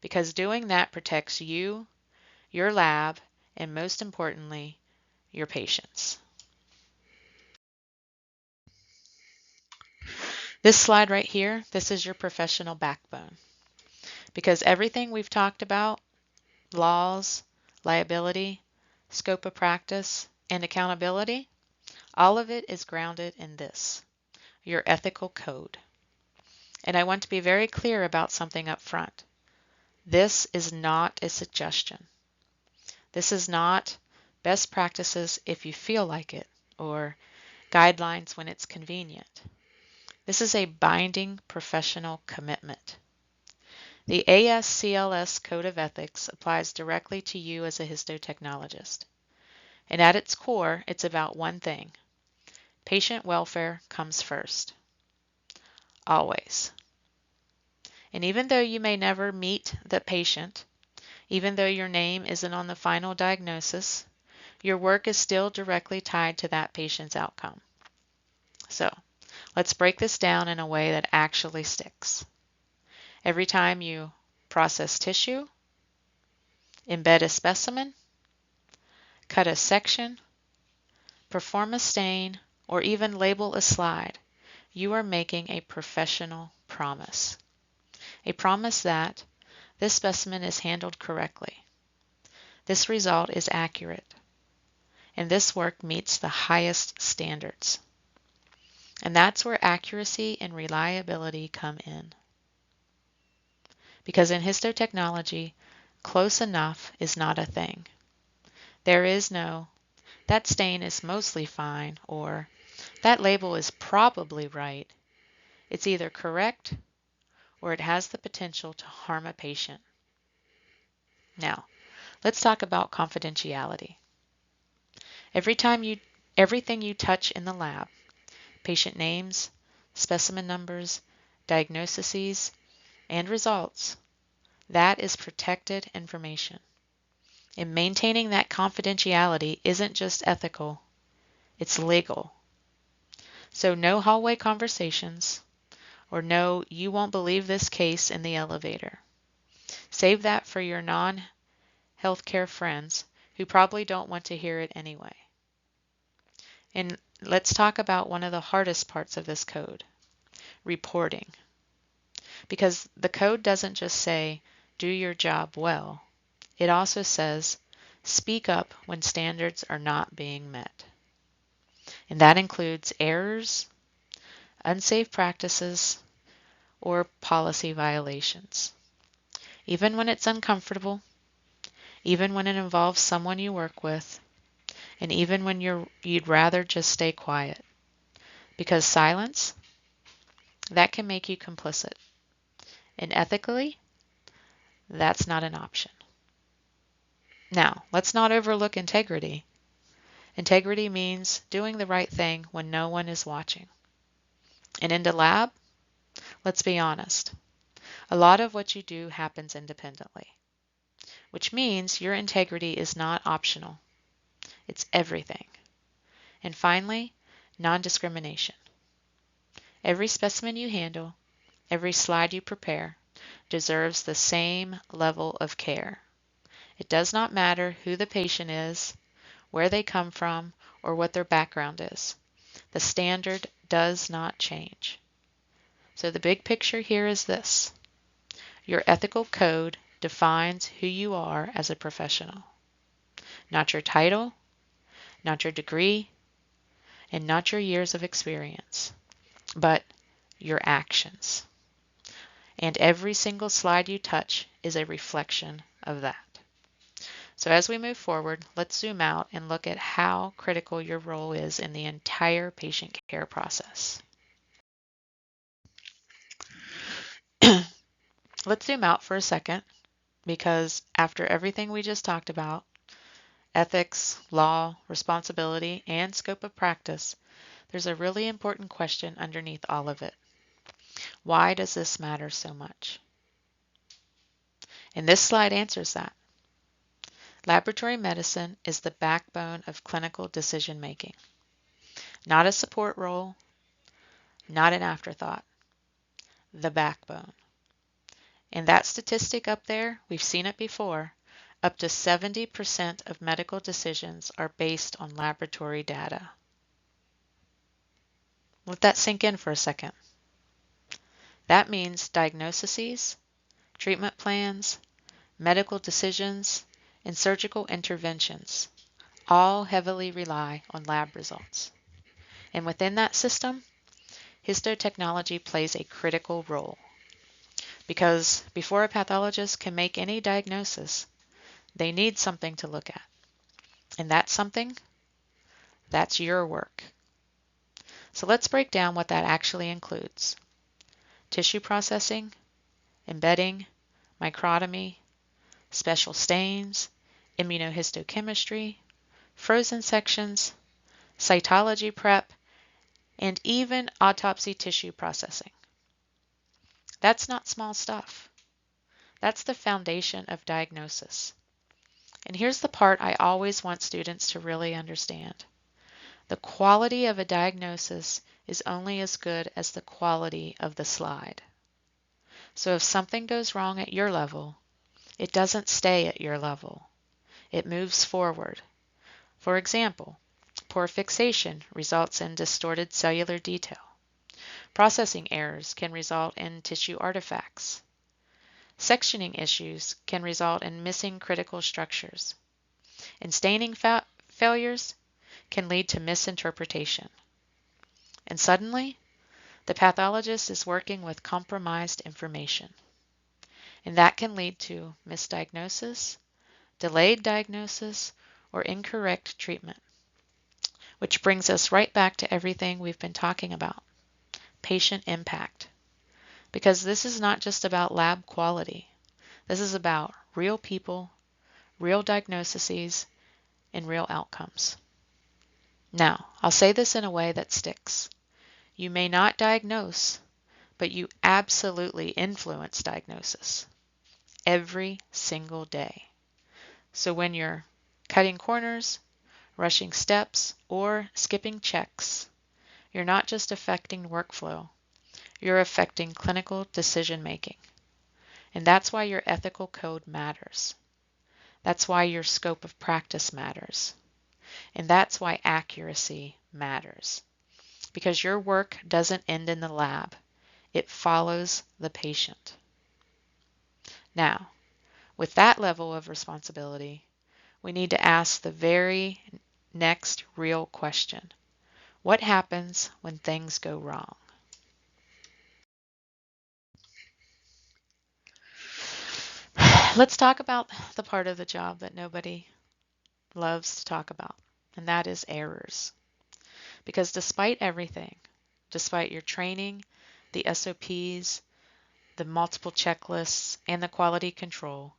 Because doing that protects you, your lab, and most importantly, your patients. This slide right here, this is your professional backbone. Because everything we've talked about, laws, liability, scope of practice, and accountability, all of it is grounded in this, your ethical code. And I want to be very clear about something up front. This is not a suggestion. This is not best practices if you feel like it, or guidelines when it's convenient. This is a binding professional commitment. The ASCLS Code of Ethics applies directly to you as a histotechnologist. And at its core, it's about one thing. Patient welfare comes first. Always. And even though you may never meet the patient, even though your name isn't on the final diagnosis, your work is still directly tied to that patient's outcome. So let's break this down in a way that actually sticks. Every time you process tissue, embed a specimen, cut a section, perform a stain, or even label a slide, you are making a professional promise. A promise that this specimen is handled correctly, this result is accurate, and this work meets the highest standards. And that's where accuracy and reliability come in. Because in histotechnology, close enough is not a thing. There is no, that stain is mostly fine, or that label is probably right. It's either correct or it has the potential to harm a patient. Now, let's talk about confidentiality. Everything you touch in the lab, patient names, specimen numbers, diagnoses, and results, that is protected information. And maintaining that confidentiality isn't just ethical, it's legal. So no hallway conversations, or no, you won't believe this case in the elevator. Save that for your non-healthcare friends who probably don't want to hear it anyway. And let's talk about one of the hardest parts of this code, reporting. Because the code doesn't just say, do your job well. It also says, speak up when standards are not being met. And that includes errors, unsafe practices, or policy violations. Even when it's uncomfortable, even when it involves someone you work with, and even when you'd rather just stay quiet. Because silence, that can make you complicit. And ethically, that's not an option. Now, let's not overlook integrity. Integrity means doing the right thing when no one is watching. And in the lab, let's be honest, a lot of what you do happens independently, which means your integrity is not optional. It's everything. And finally, non-discrimination. Every specimen you handle, every slide you prepare, deserves the same level of care. It does not matter who the patient is, where they come from, or what their background is. The standard does not change. So the big picture here is this. Your ethical code defines who you are as a professional. Not your title, not your degree, and not your years of experience, but your actions. And every single slide you touch is a reflection of that. So as we move forward, let's zoom out and look at how critical your role is in the entire patient care process. Let's zoom out for a second, because after everything we just talked about, ethics, law, responsibility, and scope of practice, there's a really important question underneath all of it. Why does this matter so much? And this slide answers that. Laboratory medicine is the backbone of clinical decision making. Not a support role, not an afterthought, the backbone. And that statistic up there, we've seen it before, up to 70% of medical decisions are based on laboratory data. Let that sink in for a second. That means diagnoses, treatment plans, medical decisions, and surgical interventions all heavily rely on lab results. And within that system, histotechnology plays a critical role. Because before a pathologist can make any diagnosis, they need something to look at. And that something, that's your work. So let's break down what that actually includes. Tissue processing, embedding, microtomy, special stains, immunohistochemistry, frozen sections, cytology prep, and even autopsy tissue processing. That's not small stuff. That's the foundation of diagnosis. And here's the part I always want students to really understand. The quality of a diagnosis is only as good as the quality of the slide. So if something goes wrong at your level, it doesn't stay at your level. It moves forward. For example, poor fixation results in distorted cellular detail. Processing errors can result in tissue artifacts. Sectioning issues can result in missing critical structures. And staining failures can lead to misinterpretation. And suddenly, the pathologist is working with compromised information. And that can lead to misdiagnosis, delayed diagnosis, or incorrect treatment. Which brings us right back to everything we've been talking about, patient impact. Because this is not just about lab quality. This is about real people, real diagnoses, and real outcomes. Now, I'll say this in a way that sticks. You may not diagnose, but you absolutely influence diagnosis every single day. So when you're cutting corners, rushing steps, or skipping checks, you're not just affecting workflow, you're affecting clinical decision making. And that's why your ethical code matters. That's why your scope of practice matters. And that's why accuracy matters. Because your work doesn't end in the lab, it follows the patient. Now, with that level of responsibility, we need to ask the very next real question. What happens when things go wrong? Let's talk about the part of the job that nobody loves to talk about, and that is errors. Because despite everything, despite your training, the SOPs, the multiple checklists, and the quality control,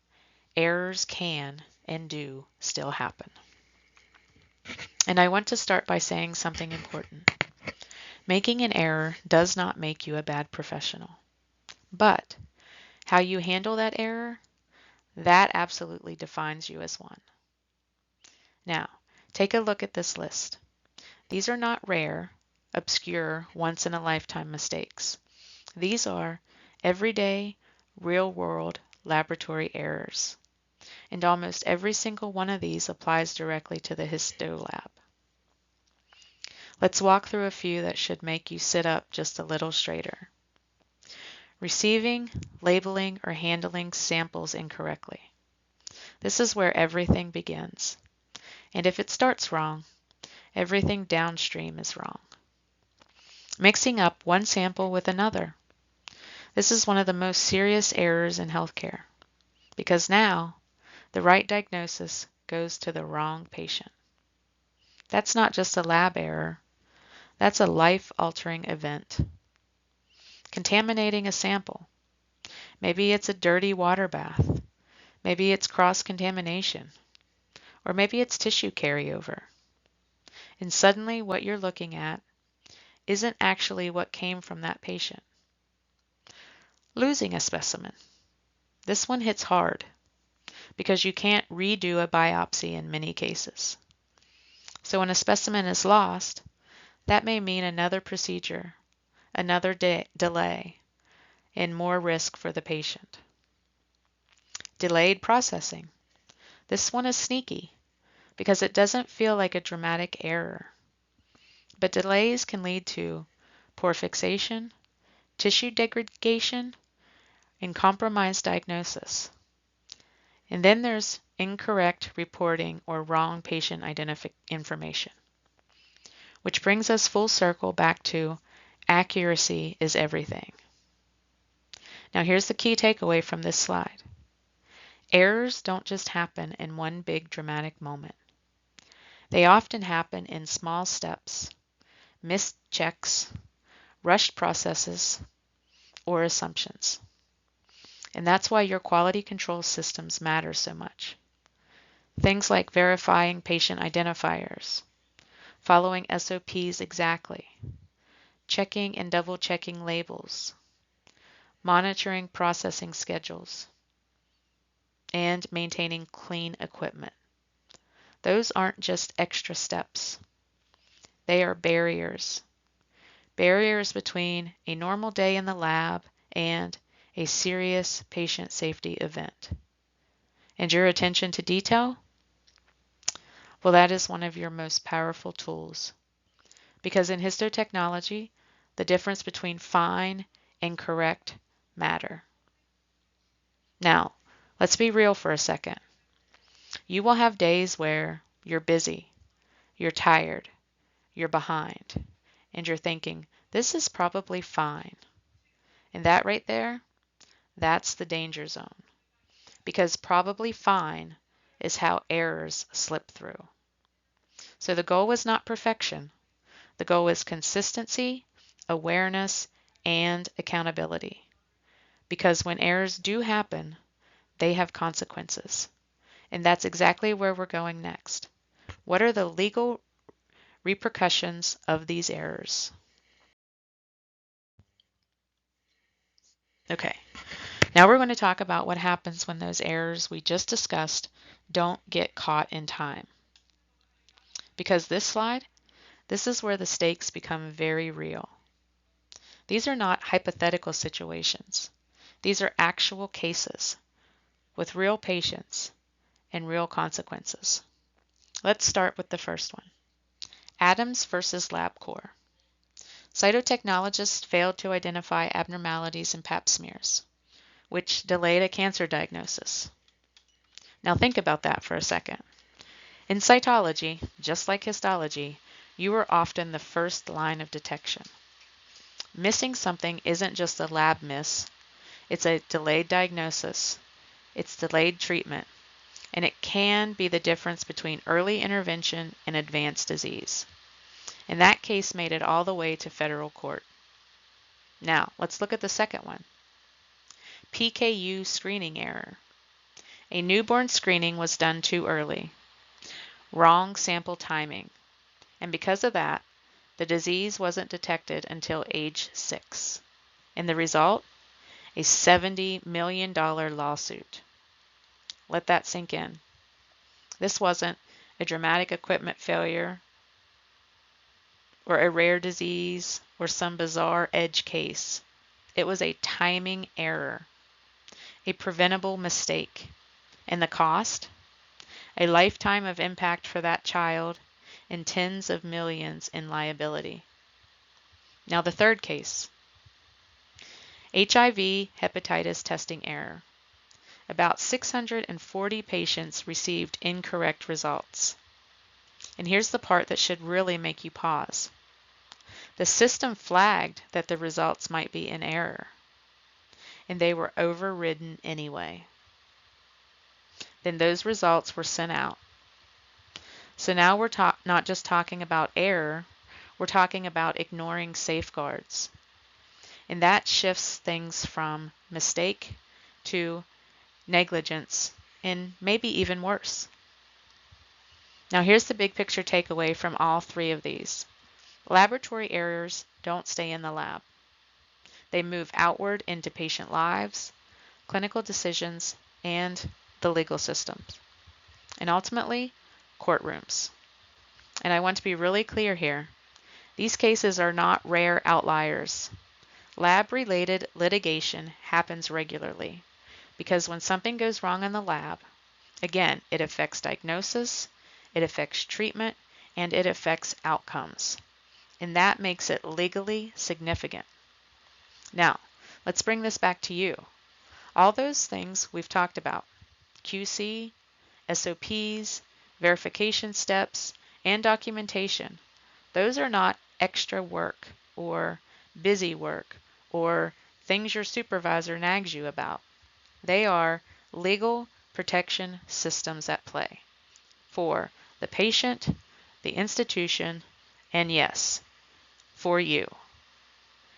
errors can and do still happen. And I want to start by saying something important. Making an error does not make you a bad professional. But how you handle that error, that absolutely defines you as one. Now, take a look at this list. These are not rare, obscure, once-in-a-lifetime mistakes. These are everyday, real-world laboratory errors. And almost every single one of these applies directly to the histolab. Let's walk through a few that should make you sit up just a little straighter. Receiving, labeling, or handling samples incorrectly. This is where everything begins. And if it starts wrong, everything downstream is wrong. Mixing up one sample with another. This is one of the most serious errors in healthcare, because now the right diagnosis goes to the wrong patient. That's not just a lab error, that's a life-altering event. Contaminating a sample. Maybe it's a dirty water bath. Maybe it's cross-contamination. Or maybe it's tissue carryover. And suddenly what you're looking at isn't actually what came from that patient. Losing a specimen. This one hits hard because you can't redo a biopsy in many cases. So when a specimen is lost, that may mean another procedure, another delay, and more risk for the patient. Delayed processing. This one is sneaky because it doesn't feel like a dramatic error. But delays can lead to poor fixation, tissue degradation, and compromised diagnosis. And then there's incorrect reporting or wrong patient information. Which brings us full circle back to accuracy is everything. Now here's the key takeaway from this slide. Errors don't just happen in one big dramatic moment. They often happen in small steps, missed checks, rushed processes, or assumptions. And that's why your quality control systems matter so much. Things like verifying patient identifiers, following SOPs exactly, checking and double-checking labels, monitoring processing schedules, and maintaining clean equipment. Those aren't just extra steps. They are barriers. barriers between a normal day in the lab and a serious patient safety event. And your attention to detail? Well, that is one of your most powerful tools. Because in histotechnology, the difference between fine and correct matter. Now, let's be real for a second. You will have days where you're busy, you're tired, you're behind, and you're thinking, this is probably fine. And that right there, that's the danger zone. Because probably fine is how errors slip through. So the goal was not perfection. The goal is consistency, awareness, and accountability. Because when errors do happen, they have consequences. And that's exactly where we're going next. What are the legal repercussions of these errors? Okay, now we're going to talk about what happens when those errors we just discussed don't get caught in time. Because this slide, this is where the stakes become very real. These are not hypothetical situations. These are actual cases with real patients and real consequences. Let's start with the first one. Adams versus LabCorp. Cytotechnologists failed to identify abnormalities in Pap smears, which delayed a cancer diagnosis. Now think about that for a second. In cytology, just like histology, you are often the first line of detection. Missing something isn't just a lab miss, it's a delayed diagnosis, it's delayed treatment, and it can be the difference between early intervention and advanced disease. And that case made it all the way to federal court. Now, let's look at the second one. PKU screening error. A newborn screening was done too early. Wrong sample timing. And because of that, the disease wasn't detected until age 6. And the result? A $70 million lawsuit. Let that sink in. This wasn't a dramatic equipment failure or a rare disease or some bizarre edge case. It was a timing error, a preventable mistake. And the cost? A lifetime of impact for that child and tens of millions in liability. Now the third case. HIV hepatitis testing error. About 640 patients received incorrect results. And here's the part that should really make you pause. The system flagged that the results might be in error, and they were overridden anyway. Then those results were sent out. So now we're not just talking about error, we're talking about ignoring safeguards. And that shifts things from mistake to negligence, and maybe even worse. Now here's the big picture takeaway from all three of these. Laboratory errors don't stay in the lab. They move outward into patient lives, clinical decisions, and the legal systems, and ultimately, courtrooms. And I want to be really clear here. These cases are not rare outliers. Lab-related litigation happens regularly because when something goes wrong in the lab, again, it affects diagnosis, it affects treatment, and it affects outcomes. And that makes it legally significant. Now, let's bring this back to you. All those things we've talked about, QC, SOPs, verification steps, and documentation, those are not extra work or busy work or things your supervisor nags you about. They are legal protection systems at play for the patient, the institution, and yes, for you.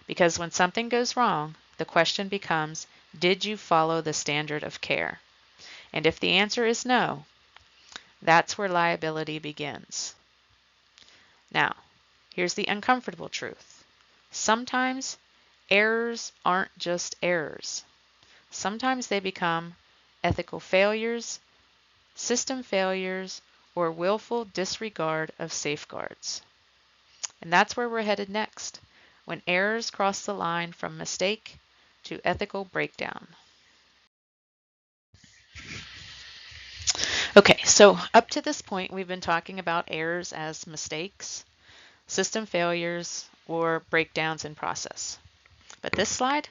Because when something goes wrong, the question becomes, did you follow the standard of care? And if the answer is no, that's where liability begins. Now, here's the uncomfortable truth. Sometimes errors aren't just errors. Sometimes they become ethical failures, system failures, or willful disregard of safeguards. And that's where we're headed next. when errors cross the line from mistake to ethical breakdown. Okay, so up to this point, we've been talking about errors as mistakes, system failures, or breakdowns in process. But this slide,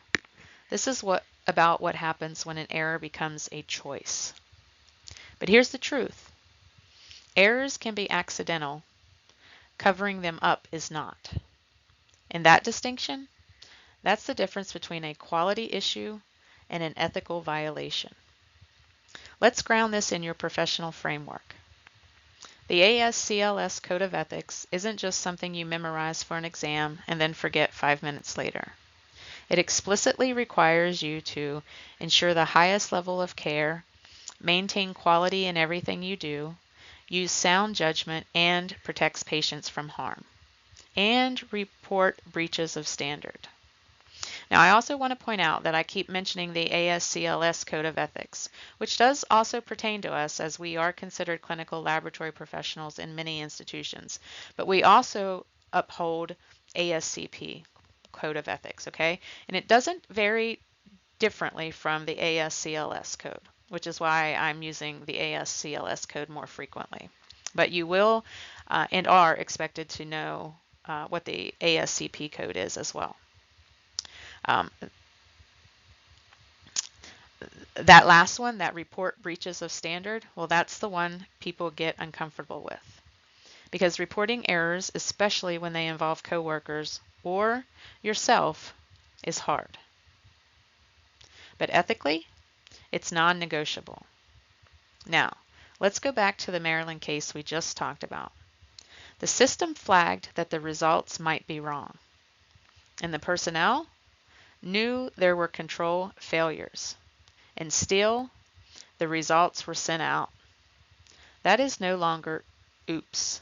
this is about what happens when an error becomes a choice. But here's the truth. Errors can be accidental. Covering them up is not. And that distinction, that's the difference between a quality issue and an ethical violation. Let's ground this in your professional framework. The ASCLS Code of Ethics isn't just something you memorize for an exam and then forget 5 minutes later. It explicitly requires you to ensure the highest level of care, maintain quality in everything you do, use sound judgment, and protects patients from harm, and report breaches of standard. Now, I also want to point out that I keep mentioning the ASCLS Code of Ethics, which does also pertain to us as we are considered clinical laboratory professionals in many institutions, but we also uphold ASCP Code of Ethics, okay? And it doesn't vary differently from the ASCLS code, which is why I'm using the ASCLS code more frequently. But you will and are expected to know what the ASCP code is as well. That last one, that report breaches of standard, well, that's the one people get uncomfortable with. Because reporting errors, especially when they involve coworkers or yourself, is hard. But ethically, it's non-negotiable. Now, let's go back to the Maryland case we just talked about. The system flagged that the results might be wrong, and the personnel knew there were control failures, and still the results were sent out. That is no longer oops.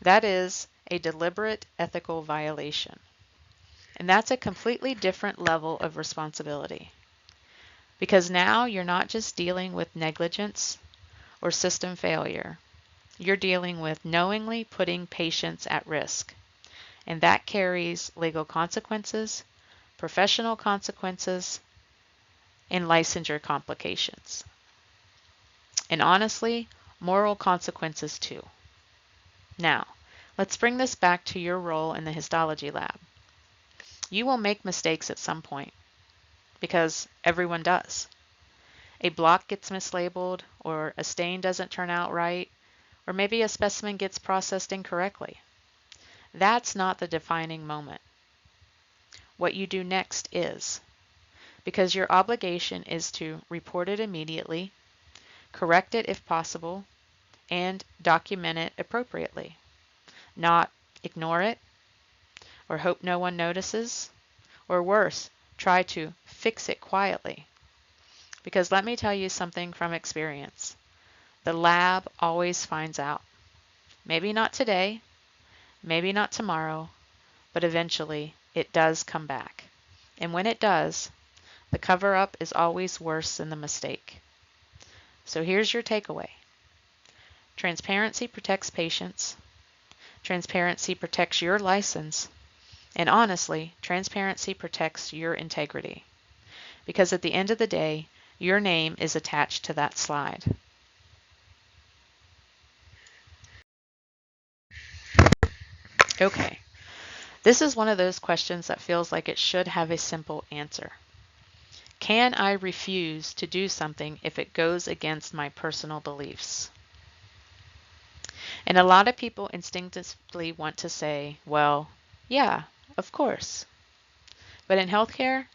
That is a deliberate ethical violation. And that's a completely different level of responsibility. Because now you're not just dealing with negligence or system failure. You're dealing with knowingly putting patients at risk. And that carries legal consequences, professional consequences, and licensure complications. And honestly, moral consequences too. Now, let's bring this back to your role in the histology lab. You will make mistakes at some point, because everyone does. A block gets mislabeled, or a stain doesn't turn out right, or maybe a specimen gets processed incorrectly. That's not the defining moment. What you do next is, because your obligation is to report it immediately, correct it if possible, and document it appropriately. Not ignore it, or hope no one notices, or worse, try to fix it quietly. Because let me tell you something from experience. The lab always finds out. Maybe not today, maybe not tomorrow, but eventually it does come back. And when it does, the cover-up is always worse than the mistake. So here's your takeaway. Transparency protects patients. Transparency protects your license. And honestly, transparency protects your integrity. Because at the end of the day, your name is attached to that slide. Okay, this is one of those questions that feels like it should have a simple answer. Can I refuse to do something if it goes against my personal beliefs? And a lot of people instinctively want to say, well, yeah, of course. But in healthcare,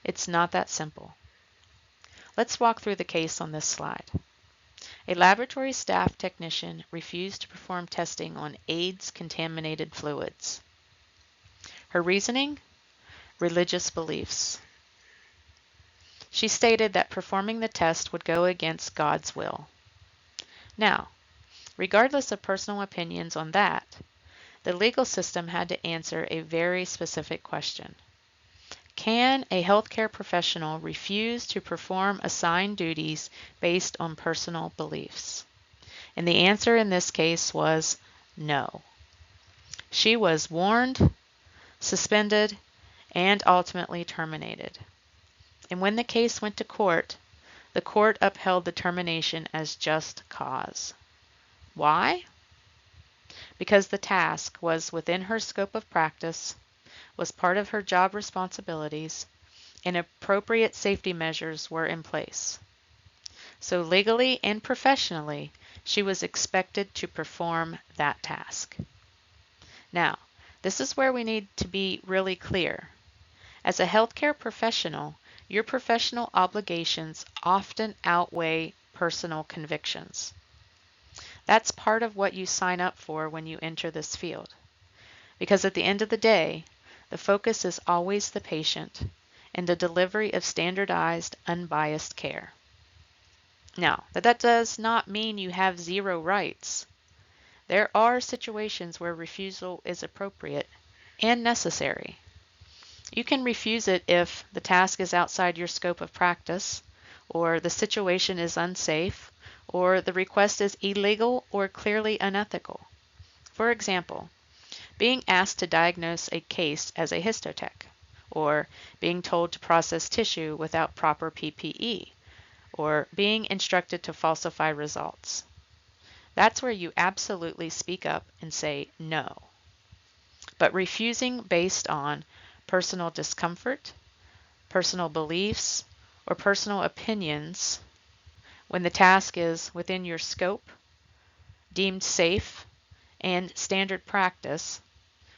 it's not that simple. Let's walk through the case on this slide. A laboratory staff technician refused to perform testing on AIDS-contaminated fluids. Her reasoning? Religious beliefs. She stated that performing the test would go against God's will. Now, regardless of personal opinions on that, the legal system had to answer a very specific question. Can a healthcare professional refuse to perform assigned duties based on personal beliefs? And the answer in this case was no. She was warned, suspended, and ultimately terminated. And when the case went to court, the court upheld the termination as just cause. Why? Because the task was within her scope of practice, was part of her job responsibilities, and appropriate safety measures were in place. So legally and professionally, she was expected to perform that task. Now, this is where we need to be really clear. As a healthcare professional, your professional obligations often outweigh personal convictions. That's part of what you sign up for when you enter this field. Because at the end of the day, the focus is always the patient and the delivery of standardized, unbiased care. Now, that does not mean you have zero rights. There are situations where refusal is appropriate and necessary. You can refuse it if the task is outside your scope of practice, or the situation is unsafe, or the request is illegal or clearly unethical. For example, being asked to diagnose a case as a histotech, or being told to process tissue without proper PPE, or being instructed to falsify results. That's where you absolutely speak up and say no. But refusing based on personal discomfort, personal beliefs, or personal opinions when the task is within your scope, deemed safe, and standard practice,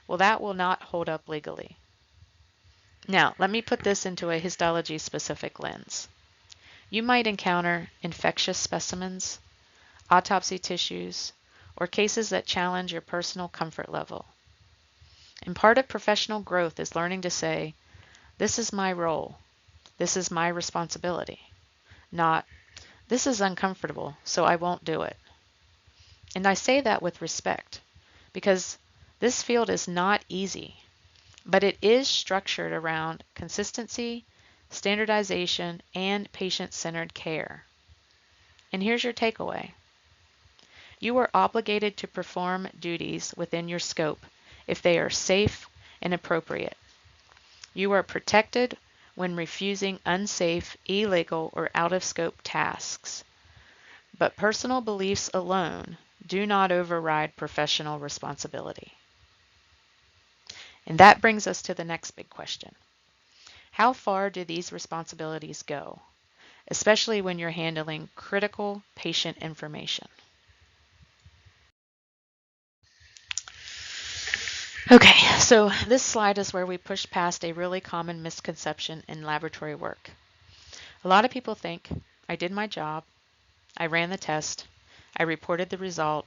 well, that will not hold up legally. Now, let me put this into a histology-specific lens. You might encounter infectious specimens, autopsy tissues, or cases that challenge your personal comfort level. And part of professional growth is learning to say, this is my role, this is my responsibility, not, this is uncomfortable, so I won't do it. And I say that with respect, because this field is not easy, but it is structured around consistency, standardization, and patient-centered care. And here's your takeaway. You are obligated to perform duties within your scope if they are safe and appropriate. You are protected when refusing unsafe, illegal, or out-of-scope tasks. But personal beliefs alone do not override professional responsibility. And that brings us to the next big question. How far do these responsibilities go, especially when you're handling critical patient information? Okay, so this slide is where we push past a really common misconception in laboratory work. A lot of people think, I did my job, I ran the test, I reported the result,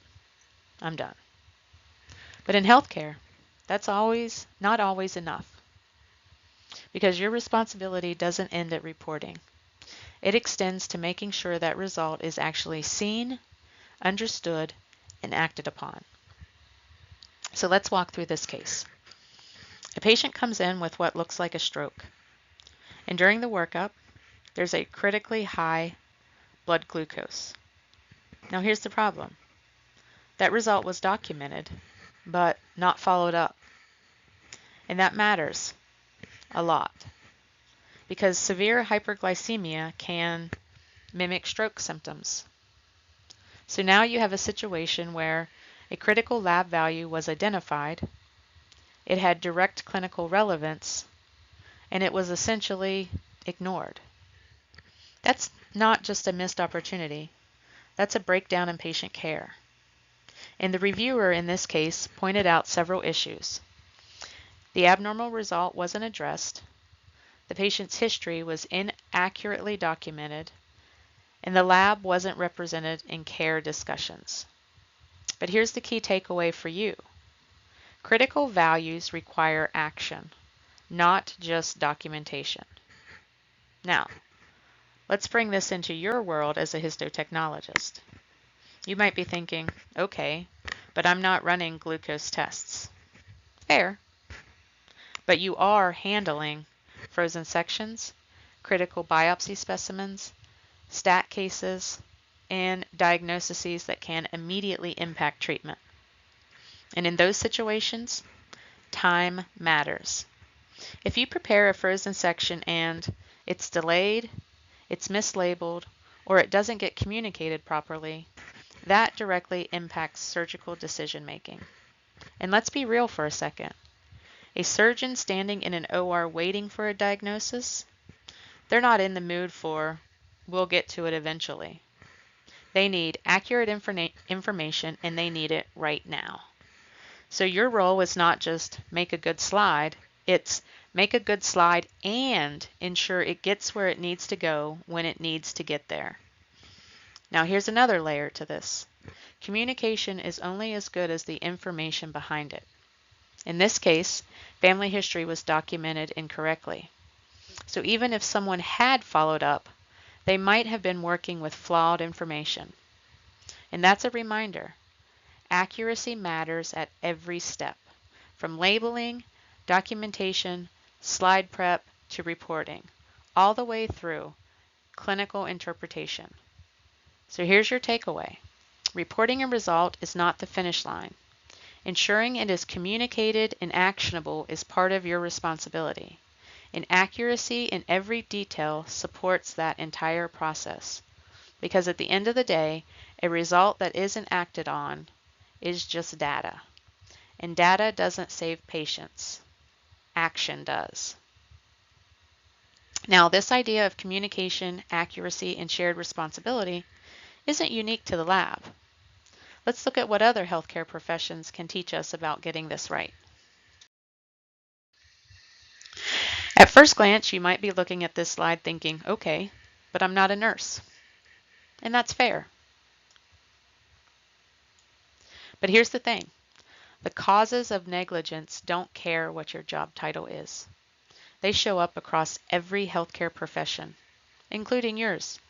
I'm done. But in healthcare, that's not always enough. Because your responsibility doesn't end at reporting. It extends to making sure that result is actually seen, understood, and acted upon. So let's walk through this case. A patient comes in with what looks like a stroke. And during the workup, there's a critically high blood glucose. Now here's the problem. That result was documented, but not followed up. And that matters a lot, because severe hyperglycemia can mimic stroke symptoms. So now you have a situation where a critical lab value was identified, it had direct clinical relevance, and it was essentially ignored. That's not just a missed opportunity, that's a breakdown in patient care. And the reviewer in this case pointed out several issues. The abnormal result wasn't addressed, the patient's history was inaccurately documented, and the lab wasn't represented in care discussions. But here's the key takeaway for you. Critical values require action, not just documentation. Now, let's bring this into your world as a histotechnologist. You might be thinking, okay, but I'm not running glucose tests. Fair. But you are handling frozen sections, critical biopsy specimens, stat cases, and diagnoses that can immediately impact treatment. And in those situations, Time matters. If you prepare a frozen section and it's delayed, it's mislabeled, or it doesn't get communicated properly, that directly impacts surgical decision making. And let's be real for a second. A surgeon standing in an OR waiting for a diagnosis, they're not in the mood for, we'll get to it eventually. They need accurate information and they need it right now. So your role is not just make a good slide, it's make a good slide and ensure it gets where it needs to go when it needs to get there. Now here's another layer to this. Communication is only as good as the information behind it. In this case, family history was documented incorrectly. So even if someone had followed up, they might have been working with flawed information. And that's a reminder. Accuracy matters at every step, from labeling, documentation, slide prep, to reporting, all the way through clinical interpretation. So here's your takeaway. Reporting a result is not the finish line. Ensuring it is communicated and actionable is part of your responsibility. And accuracy in every detail supports that entire process. Because at the end of the day, a result that isn't acted on is just data. And data doesn't save patients. Action does. Now, this idea of communication, accuracy, and shared responsibility isn't unique to the lab. Let's look at what other healthcare professions can teach us about getting this right. At first glance, you might be looking at this slide thinking, okay, but I'm not a nurse. And that's fair. But here's the thing. The causes of negligence don't care what your job title is. They show up across every healthcare profession, including yours.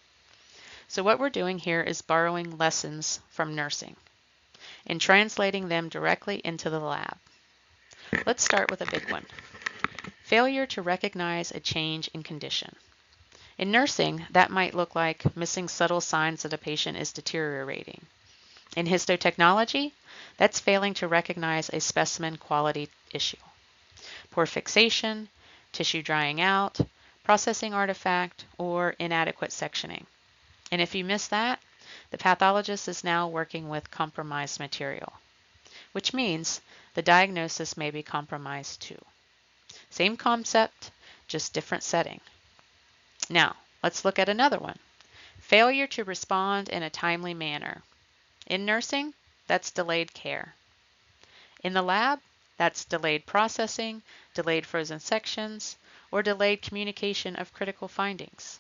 So what we're doing here is borrowing lessons from nursing and translating them directly into the lab. Let's start with a big one. Failure to recognize a change in condition. In nursing, that might look like missing subtle signs that a patient is deteriorating. In histotechnology, that's failing to recognize a specimen quality issue. Poor fixation, tissue drying out, processing artifact, or inadequate sectioning. And if you miss that, the pathologist is now working with compromised material, which means the diagnosis may be compromised too. Same concept, just different setting. Now, let's look at another one. Failure to respond in a timely manner. In nursing, that's delayed care. In the lab, that's delayed processing, delayed frozen sections, or delayed communication of critical findings.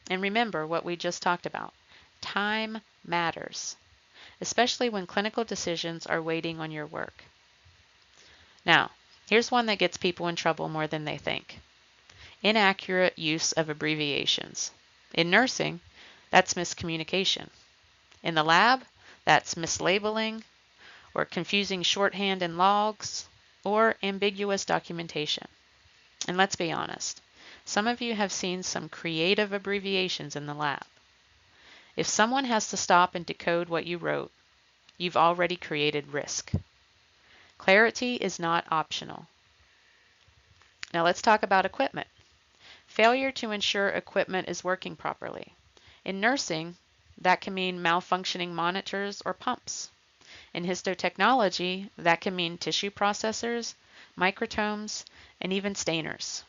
And remember what we just talked about. Time matters, especially when clinical decisions are waiting on your work. Now, here's one that gets people in trouble more than they think. Inaccurate use of abbreviations. In nursing, that's miscommunication. In the lab, that's mislabeling, or confusing shorthand and logs, or ambiguous documentation. And let's be honest, some of you have seen some creative abbreviations in the lab. If someone has to stop and decode what you wrote, you've already created risk. Clarity is not optional. Now let's talk about equipment. Failure to ensure equipment is working properly. In nursing, that can mean malfunctioning monitors or pumps. In histotechnology, that can mean tissue processors, microtomes, and even stainers.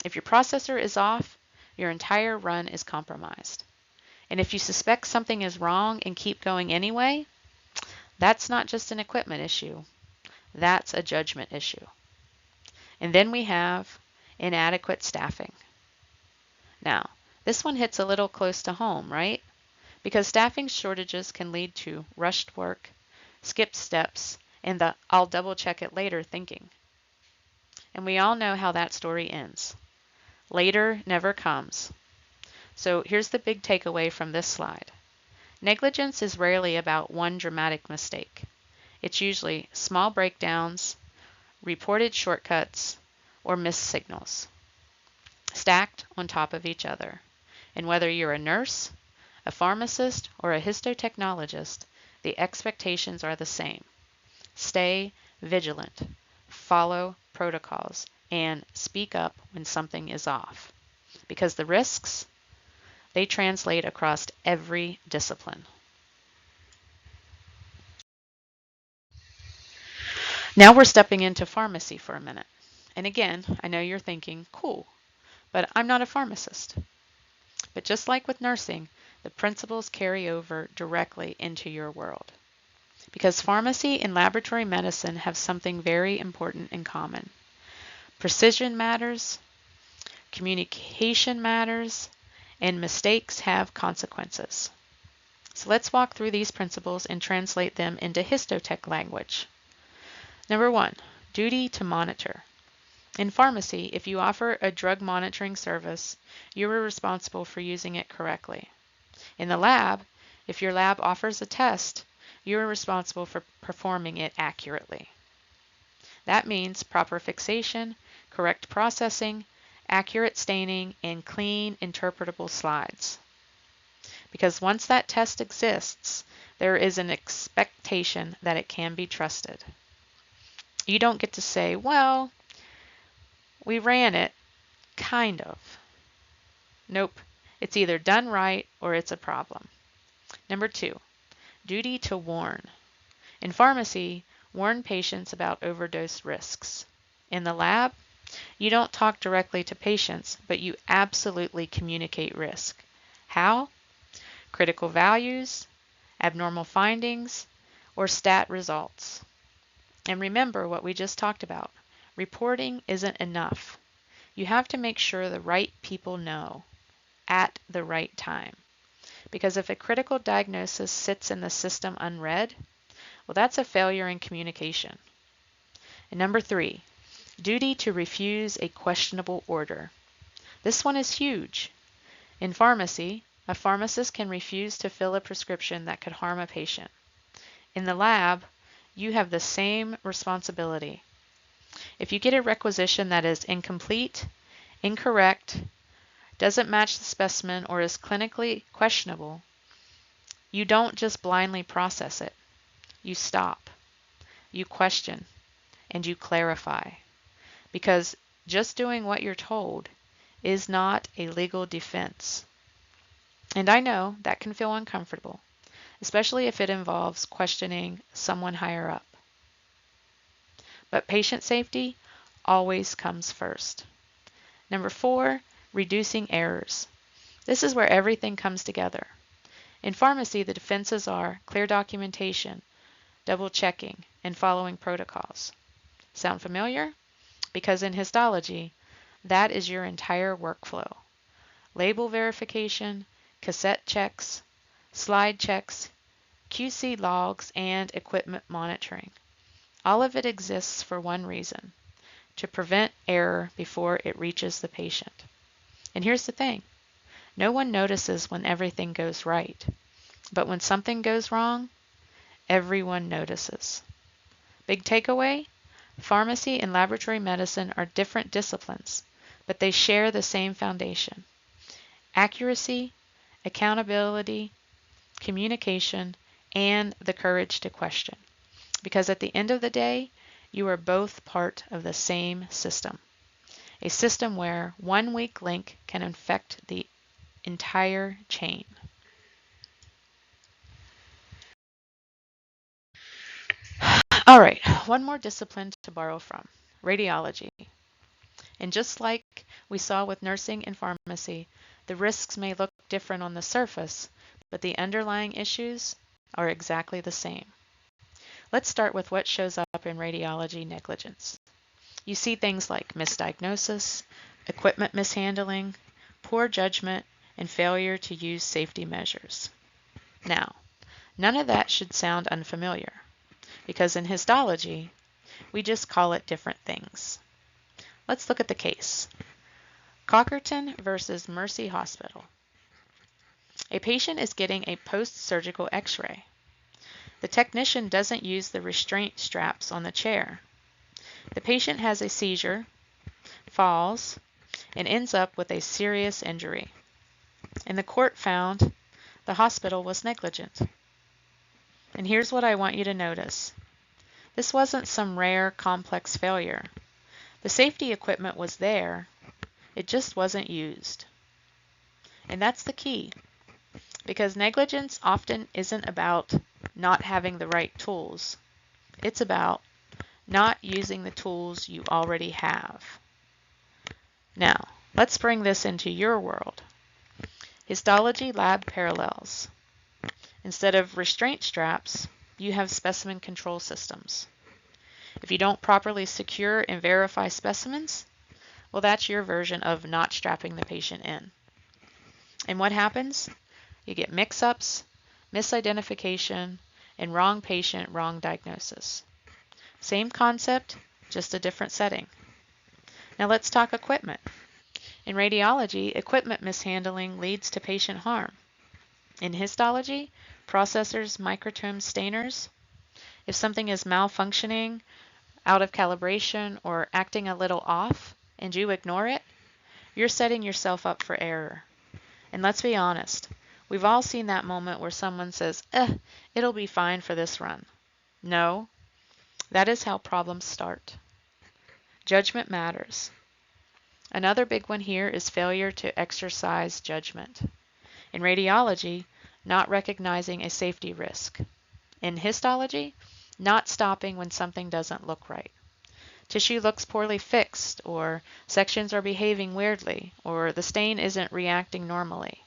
If your processor is off, your entire run is compromised. And if you suspect something is wrong and keep going anyway, that's not just an equipment issue. That's a judgment issue. And then we have inadequate staffing. Now, this one hits a little close to home, right? Because staffing shortages can lead to rushed work, skipped steps, and the I'll double check it later thinking. And we all know how that story ends. Later never comes. So here's the big takeaway from this slide. Negligence is rarely about one dramatic mistake. It's usually small breakdowns, reported shortcuts, or missed signals, stacked on top of each other. And whether you're a nurse, a pharmacist, or a histotechnologist, the expectations are the same. Stay vigilant. follow protocols, and speak up when something is off. Because the risks, they translate across every discipline. Now we're stepping into pharmacy for a minute. And again, I know you're thinking, cool, but I'm not a pharmacist. But just like with nursing, the principles carry over directly into your world. Because pharmacy and laboratory medicine have something very important in common. Precision matters, communication matters, and mistakes have consequences. So let's walk through these principles and translate them into histotech language. Number 1, duty to monitor. In pharmacy, if you offer a drug monitoring service, you are responsible for using it correctly. In the lab, if your lab offers a test, you are responsible for performing it accurately. That means proper fixation, correct processing, accurate staining, and clean, interpretable slides. Because once that test exists, there is an expectation that it can be trusted. You don't get to say, well, we ran it, kind of. Nope, it's either done right or it's a problem. Number 2, duty to warn. In pharmacy, warn patients about overdose risks. In the lab, you don't talk directly to patients, but you absolutely communicate risk. How? Critical values, abnormal findings, or stat results. And remember what we just talked about. Reporting isn't enough. You have to make sure the right people know at the right time. Because if a critical diagnosis sits in the system unread, well, that's a failure in communication. And number 3, duty to refuse a questionable order. This one is huge. In pharmacy, a pharmacist can refuse to fill a prescription that could harm a patient. In the lab, you have the same responsibility. If you get a requisition that is incomplete, incorrect, doesn't match the specimen, or is clinically questionable, you don't just blindly process it. You stop, you question, and you clarify. Because just doing what you're told is not a legal defense. And I know that can feel uncomfortable, especially if it involves questioning someone higher up. But patient safety always comes first. Number 4, reducing errors. This is where everything comes together. In pharmacy, the defenses are clear documentation, double checking, and following protocols. Sound familiar? Because in histology, that is your entire workflow. Label verification, cassette checks, slide checks, QC logs, and equipment monitoring. All of it exists for one reason: to prevent error before it reaches the patient. And here's the thing: no one notices when everything goes right, but when something goes wrong, everyone notices. Big takeaway: pharmacy and laboratory medicine are different disciplines, but they share the same foundation: accuracy, accountability, communication, and the courage to question. Because at the end of the day, you are both part of the same system. A system where one weak link can infect the entire chain. All right, one more discipline to borrow from: radiology. And just like we saw with nursing and pharmacy, the risks may look different on the surface, but the underlying issues are exactly the same. Let's start with what shows up in radiology negligence. You see things like misdiagnosis, equipment mishandling, poor judgment, and failure to use safety measures. Now, none of that should sound unfamiliar, because in histology, we just call it different things. Let's look at the case. Cockerton versus Mercy Hospital. A patient is getting a post-surgical x-ray. The technician doesn't use the restraint straps on the chair. The patient has a seizure, falls, and ends up with a serious injury. And the court found the hospital was negligent. And here's what I want you to notice. This wasn't some rare, complex failure. The safety equipment was there, it just wasn't used. And that's the key, because negligence often isn't about not having the right tools. It's about not using the tools you already have. Now, let's bring this into your world. Histology lab parallels. Instead of restraint straps, you have specimen control systems. If you don't properly secure and verify specimens, well, that's your version of not strapping the patient in. And what happens? You get mix-ups, misidentification, and wrong patient, wrong diagnosis. Same concept, just a different setting. Now let's talk equipment. In radiology, equipment mishandling leads to patient harm. In histology, processors, microtomes, stainers. If something is malfunctioning, out of calibration, or acting a little off, and you ignore it, you're setting yourself up for error. And let's be honest, we've all seen that moment where someone says, it'll be fine for this run. No, that is how problems start. Judgment matters. Another big one here is failure to exercise judgment. In radiology, not recognizing a safety risk. In histology, not stopping when something doesn't look right. Tissue looks poorly fixed, or sections are behaving weirdly, or the stain isn't reacting normally.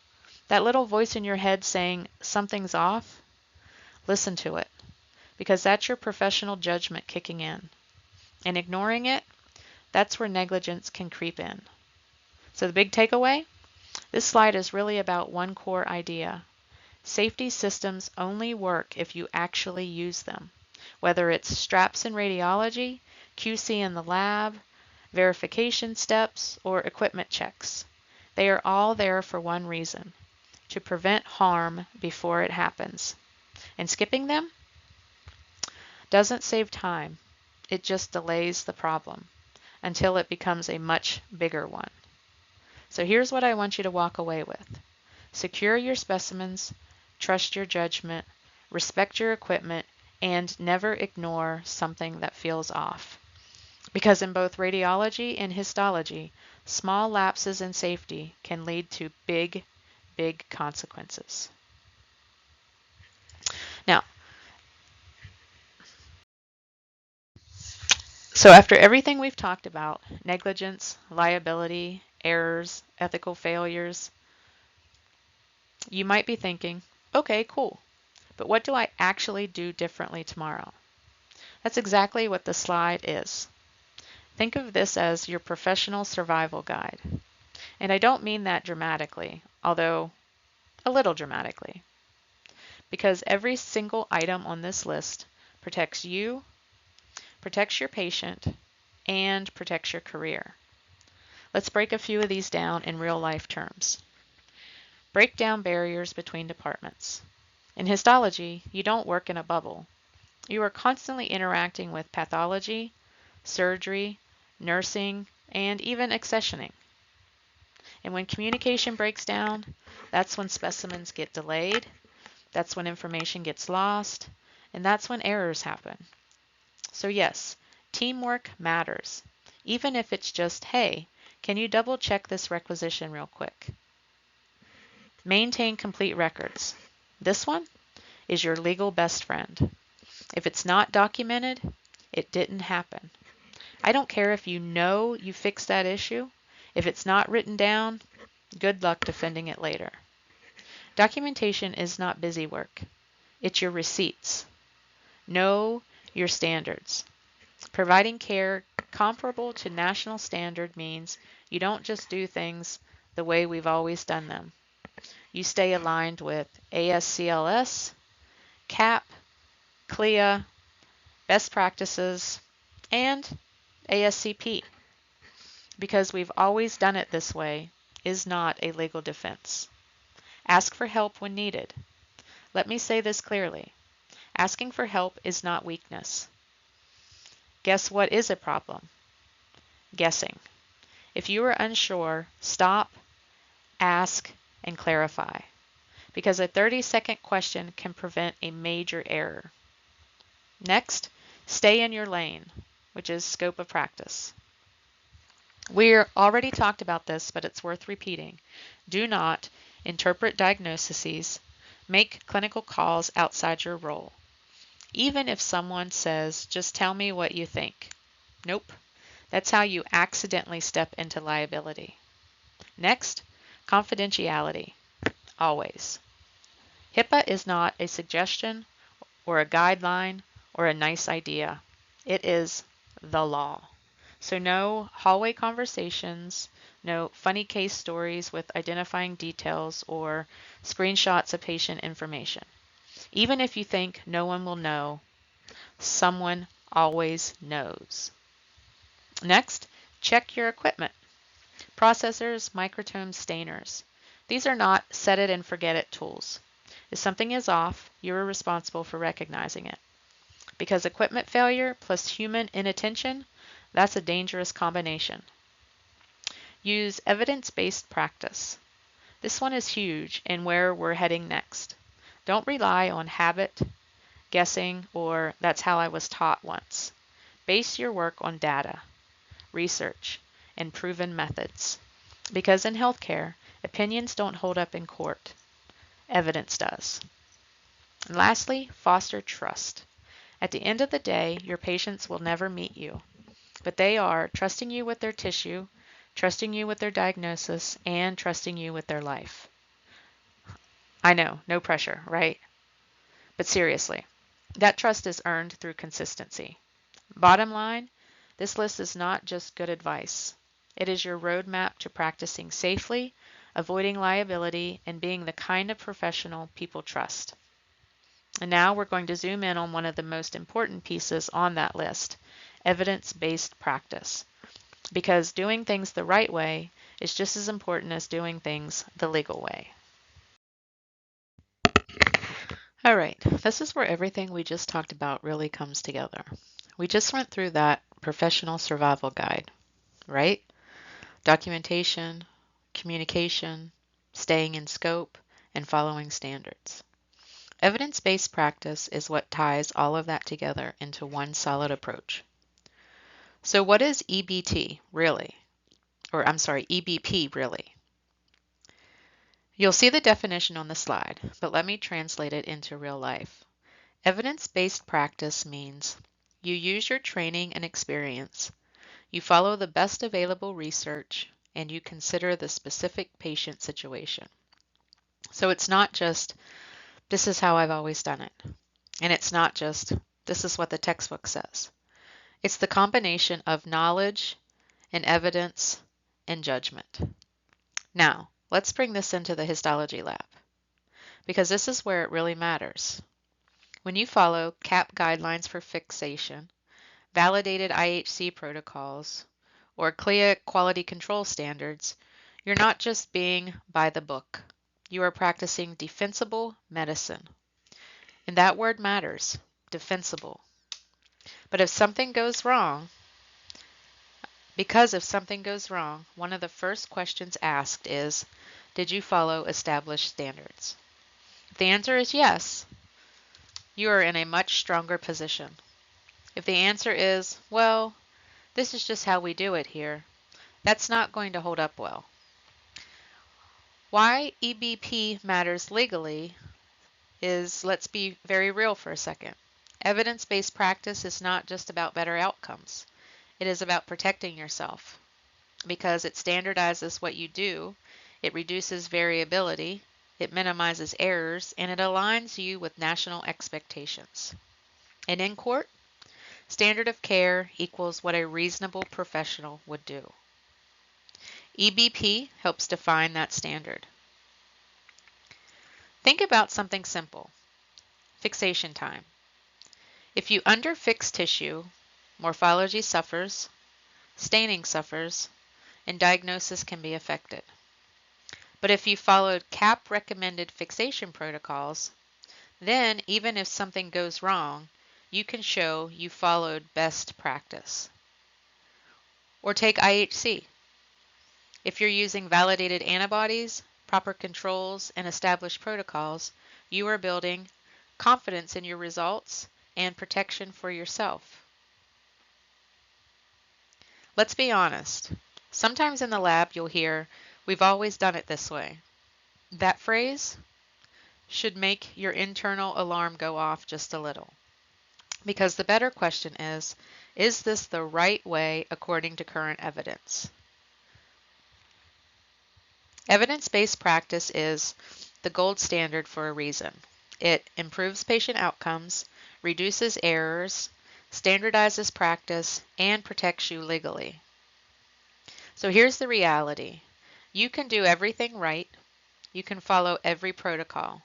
That little voice in your head saying something's off, listen to it, because that's your professional judgment kicking in. And ignoring it, that's where negligence can creep in. So the big takeaway? This slide is really about one core idea. Safety systems only work if you actually use them, whether it's straps in radiology, QC in the lab, verification steps, or equipment checks. They are all there for one reason, to prevent harm before it happens. And skipping them doesn't save time. It just delays the problem until it becomes a much bigger one. So here's what I want you to walk away with. Secure your specimens, trust your judgment, respect your equipment, and never ignore something that feels off. Because in both radiology and histology, small lapses in safety can lead to big, big consequences. Now, so after everything we've talked about, negligence, liability, errors, ethical failures, you might be thinking, okay, cool, but what do I actually do differently tomorrow? That's exactly what the slide is. Think of this as your professional survival guide. And I don't mean that dramatically, although a little dramatically, because every single item on this list protects you, protects your patient, and protects your career. Let's break a few of these down in real life terms. Break down barriers between departments. In histology, you don't work in a bubble. You are constantly interacting with pathology, surgery, nursing, and even accessioning. And when communication breaks down, that's when specimens get delayed, that's when information gets lost, and that's when errors happen. So yes, teamwork matters, even if it's just, hey, can you double check this requisition real quick? Maintain complete records. This one is your legal best friend. If it's not documented, it didn't happen. I don't care if you know you fixed that issue. If it's not written down, good luck defending it later. Documentation is not busy work. It's your receipts. Know your standards. Providing care comparable to national standard means you don't just do things the way we've always done them. You stay aligned with ASCLS, CAP, CLIA, best practices, and ASCP. Because we've always done it this way is not a legal defense. Ask for help when needed. Let me say this clearly. Asking for help is not weakness. Guess what is a problem? Guessing. If you are unsure, stop, ask, and clarify. Because a 30-second question can prevent a major error. Next, Stay in your lane, which is scope of practice. We already talked about this, but it's worth repeating. Do not interpret diagnoses, make clinical calls outside your role. Even if someone says, just tell me what you think. Nope. That's how you accidentally step into liability. Next, confidentiality. Always. HIPAA is not a suggestion or a guideline or a nice idea. It is the law. So no hallway conversations, no funny case stories with identifying details or screenshots of patient information. Even if you think no one will know, someone always knows. Next, check your equipment. Processors, microtomes, stainers. These are not set it and forget it tools. If something is off, you are responsible for recognizing it. Because equipment failure plus human inattention, that's a dangerous combination. Use evidence-based practice. This one is huge and where we're heading next. Don't rely on habit, guessing, or that's how I was taught once. Base your work on data, research, and proven methods. Because in healthcare, opinions don't hold up in court. Evidence does. And lastly, foster trust. At the end of the day, your patients will never meet you, but they are trusting you with their tissue, trusting you with their diagnosis, and trusting you with their life. I know, no pressure, right? But seriously, that trust is earned through consistency. Bottom line, this list is not just good advice. It is your roadmap to practicing safely, avoiding liability, and being the kind of professional people trust. And now we're going to zoom in on one of the most important pieces on that list, evidence-based practice. Because doing things the right way is just as important as doing things the legal way. All right, this is where everything we just talked about really comes together. We just went through that professional survival guide, right? Documentation, communication, staying in scope, and following standards. Evidence-based practice is what ties all of that together into one solid approach. So what is EBT really? Or I'm sorry, EBP really? You'll see the definition on the slide, but let me translate it into real life. Evidence-based practice means you use your training and experience, you follow the best available research, and you consider the specific patient situation. So it's not just, this is how I've always done it. And it's not just, this is what the textbook says. It's the combination of knowledge and evidence and judgment. Now, let's bring this into the histology lab, because this is where it really matters. When you follow CAP guidelines for fixation, validated IHC protocols, or CLIA quality control standards, you're not just being by the book. You are practicing defensible medicine. And that word matters, defensible. But if something goes wrong, one of the first questions asked is, did you follow established standards? If the answer is yes, you are in a much stronger position. If the answer is, well, this is just how we do it here, that's not going to hold up well. Why EBP matters legally is, let's be very real for a second. Evidence-based practice is not just about better outcomes. It is about protecting yourself. Because it standardizes what you do, it reduces variability, it minimizes errors, and it aligns you with national expectations. And in court, standard of care equals what a reasonable professional would do. EBP helps define that standard. Think about something simple. Fixation time. If you underfix tissue, morphology suffers, staining suffers, and diagnosis can be affected. But if you followed CAP recommended fixation protocols, then even if something goes wrong, you can show you followed best practice. Or take IHC. If you're using validated antibodies, proper controls, and established protocols, you are building confidence in your results and protection for yourself. Let's be honest. Sometimes in the lab you'll hear, "We've always done it this way." That phrase should make your internal alarm go off just a little. Because the better question is this the right way according to current evidence? Evidence-based practice is the gold standard for a reason. It improves patient outcomes, reduces errors, standardizes practice, and protects you legally. So here's the reality. You can do everything right. You can follow every protocol.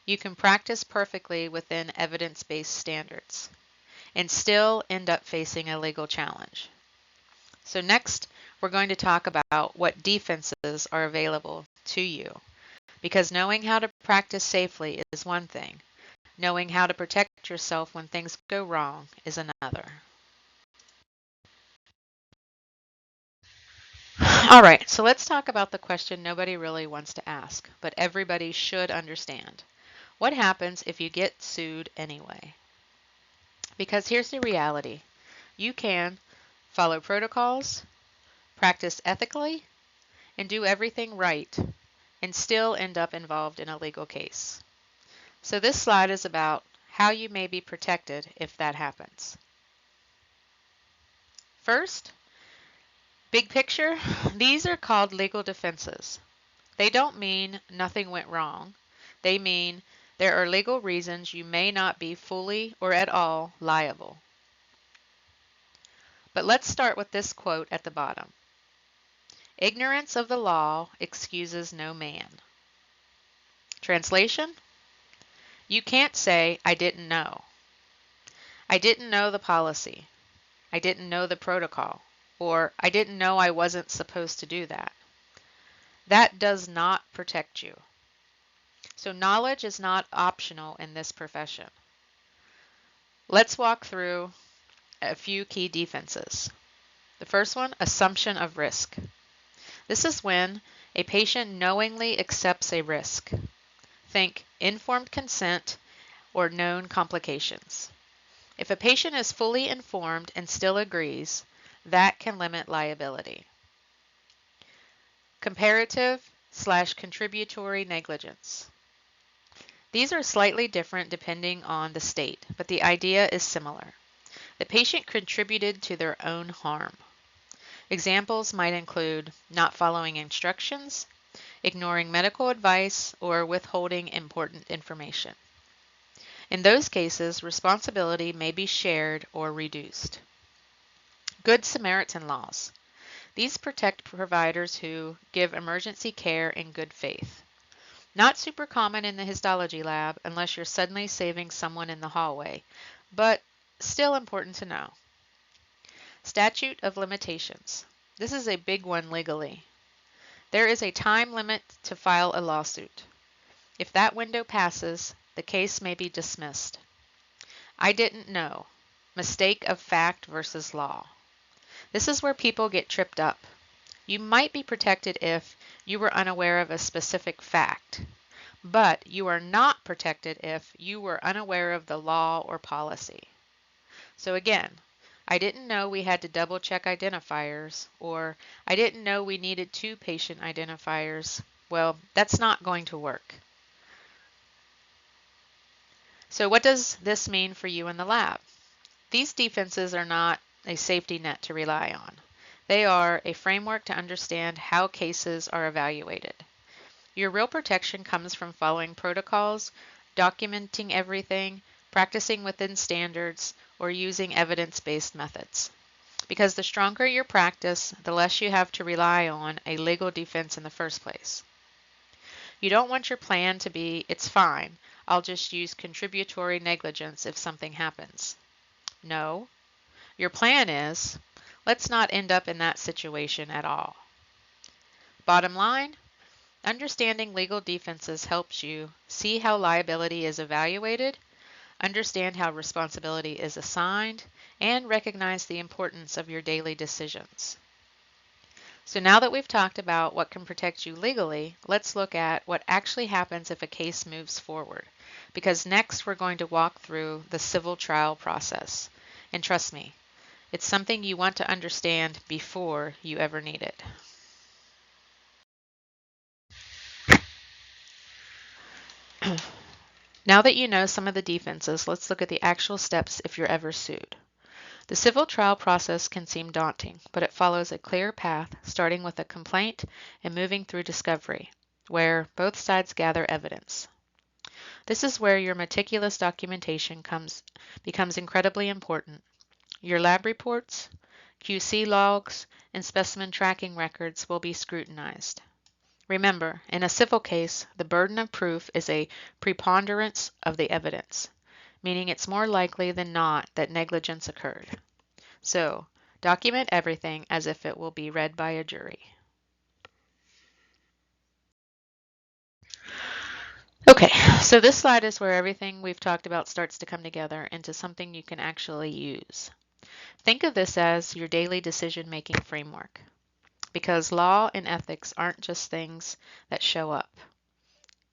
You can practice perfectly within evidence-based standards and still end up facing a legal challenge. So next, we're going to talk about what defenses are available to you, because knowing how to practice safely is one thing. Knowing how to protect yourself when things go wrong is another. All right, so let's talk about the question nobody really wants to ask, but everybody should understand. What happens if you get sued anyway? Because here's the reality. You can follow protocols, practice ethically, and do everything right, and still end up involved in a legal case. So this slide is about how you may be protected if that happens. First, big picture, these are called legal defenses. They don't mean nothing went wrong. They mean there are legal reasons you may not be fully or at all liable. But let's start with this quote at the bottom. "Ignorance of the law excuses no man." Translation? You can't say, "I didn't know." "I didn't know the policy." "I didn't know the protocol," or "I didn't know I wasn't supposed to do that." That does not protect you. So knowledge is not optional in this profession. Let's walk through a few key defenses. The first one, assumption of risk. This is when a patient knowingly accepts a risk. Think informed consent or known complications. If a patient is fully informed and still agrees, that can limit liability. Comparative/contributory negligence. These are slightly different depending on the state, but the idea is similar. The patient contributed to their own harm. Examples might include not following instructions, ignoring medical advice, or withholding important information. In those cases, responsibility may be shared or reduced. Good Samaritan laws. These protect providers who give emergency care in good faith. Not super common in the histology lab unless you're suddenly saving someone in the hallway, but still important to know. Statute of limitations. This is a big one legally. There is a time limit to file a lawsuit. If that window passes, the case may be dismissed. I didn't know. Mistake of fact versus law. This is where people get tripped up. You might be protected if you were unaware of a specific fact, but you are not protected if you were unaware of the law or policy. So again, I didn't know we had to double check identifiers, or I didn't know we needed 2 patient identifiers. Well, that's not going to work. So what does this mean for you in the lab? These defenses are not a safety net to rely on. They are a framework to understand how cases are evaluated. Your real protection comes from following protocols, documenting everything, practicing within standards, or using evidence-based methods. Because the stronger your practice, the less you have to rely on a legal defense in the first place. You don't want your plan to be, "It's fine, I'll just use contributory negligence if something happens." No. Your plan is, "Let's not end up in that situation at all." Bottom line, understanding legal defenses helps you see how liability is evaluated, understand how responsibility is assigned, and recognize the importance of your daily decisions. So now that we've talked about what can protect you legally, let's look at what actually happens if a case moves forward. Because next we're going to walk through the civil trial process. And trust me, it's something you want to understand before you ever need it. Now that you know some of the defenses, let's look at the actual steps if you're ever sued. The civil trial process can seem daunting, but it follows a clear path, starting with a complaint and moving through discovery, where both sides gather evidence. This is where your meticulous documentation becomes incredibly important. Your lab reports, QC logs, and specimen tracking records will be scrutinized. Remember, in a civil case, the burden of proof is a preponderance of the evidence, meaning it's more likely than not that negligence occurred. So, document everything as if it will be read by a jury. Okay, so this slide is where everything we've talked about starts to come together into something you can actually use. Think of this as your daily decision-making framework, because law and ethics aren't just things that show up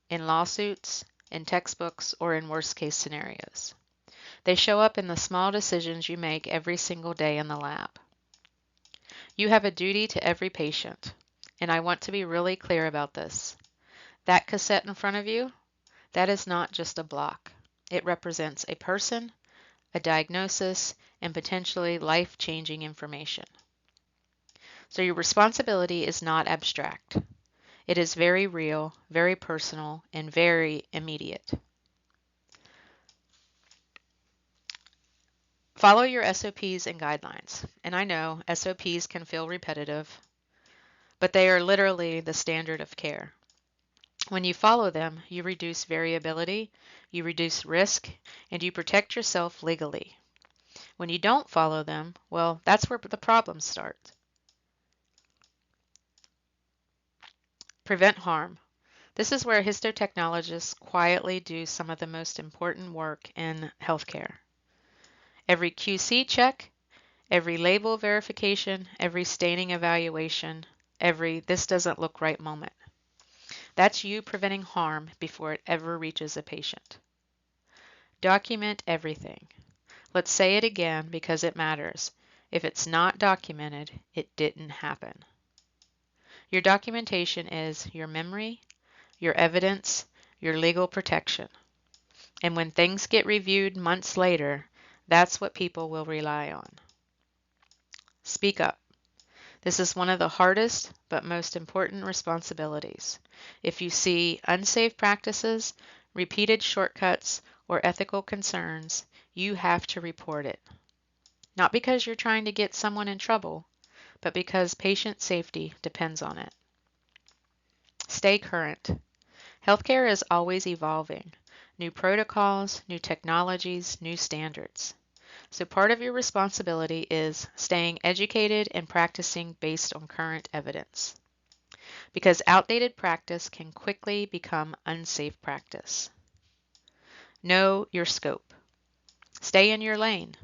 in lawsuits, in textbooks, or in worst-case scenarios. They show up in the small decisions you make every single day in the lab. You have a duty to every patient, and I want to be really clear about this. That cassette in front of you, that is not just a block. It represents a person, a diagnosis, and potentially life-changing information. So your responsibility is not abstract. It is very real, very personal, and very immediate. Follow your SOPs and guidelines. And I know SOPs can feel repetitive, but they are literally the standard of care. When you follow them, you reduce variability, you reduce risk, and you protect yourself legally. When you don't follow them, well, that's where the problems start. Prevent harm. This is where histotechnologists quietly do some of the most important work in healthcare. Every QC check, every label verification, every staining evaluation, every this doesn't look right moment. That's you preventing harm before it ever reaches a patient. Document everything. Let's say it again because it matters. If it's not documented, it didn't happen. Your documentation is your memory, your evidence, your legal protection. And when things get reviewed months later, that's what people will rely on. Speak up. This is one of the hardest but most important responsibilities. If you see unsafe practices, repeated shortcuts, or ethical concerns, you have to report it. Not because you're trying to get someone in trouble, but because patient safety depends on it. Stay current. Healthcare is always evolving. New protocols, new technologies, new standards. So part of your responsibility is staying educated and practicing based on current evidence. Because outdated practice can quickly become unsafe practice. Know your scope. Stay in your lane.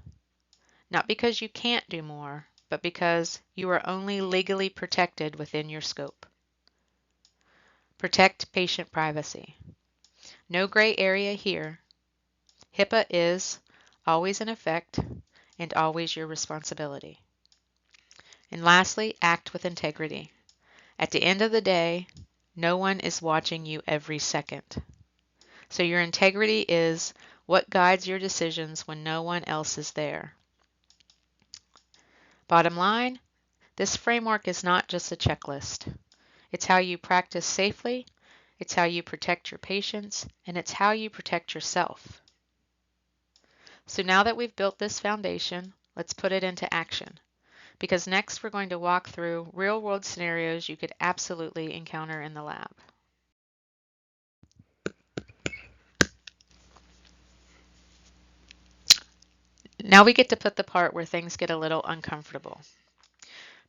Not because you can't do more, but because you are only legally protected within your scope. Protect patient privacy. No gray area here. HIPAA is always in effect and always your responsibility. And lastly, act with integrity. At the end of the day, no one is watching you every second. So your integrity is what guides your decisions when no one else is there. Bottom line, this framework is not just a checklist. It's how you practice safely, it's how you protect your patients, and it's how you protect yourself. So now that we've built this foundation, let's put it into action. Because next we're going to walk through real-world scenarios you could absolutely encounter in the lab. Now we get to put the part where things get a little uncomfortable.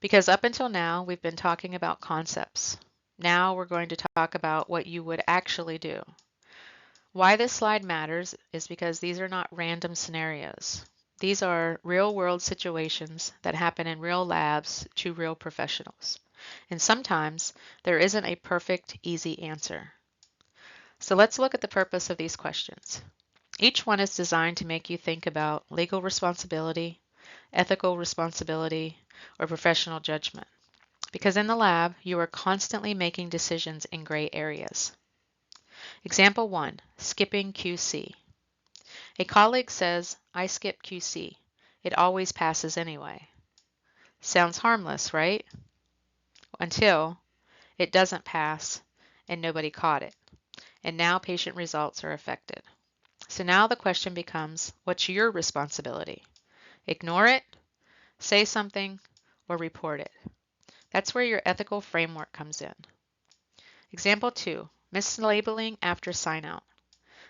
Because up until now, we've been talking about concepts. Now we're going to talk about what you would actually do. Why this slide matters is because these are not random scenarios. These are real-world situations that happen in real labs to real professionals. And sometimes there isn't a perfect, easy answer. So let's look at the purpose of these questions. Each one is designed to make you think about legal responsibility, ethical responsibility, or professional judgment. Because in the lab, you are constantly making decisions in gray areas. Example 1, skipping QC. A colleague says, I skip QC. It always passes anyway. Sounds harmless, right? Until it doesn't pass and nobody caught it. And now patient results are affected. So now the question becomes, what's your responsibility? Ignore it, say something, or report it. That's where your ethical framework comes in. Example 2, mislabeling after sign-out.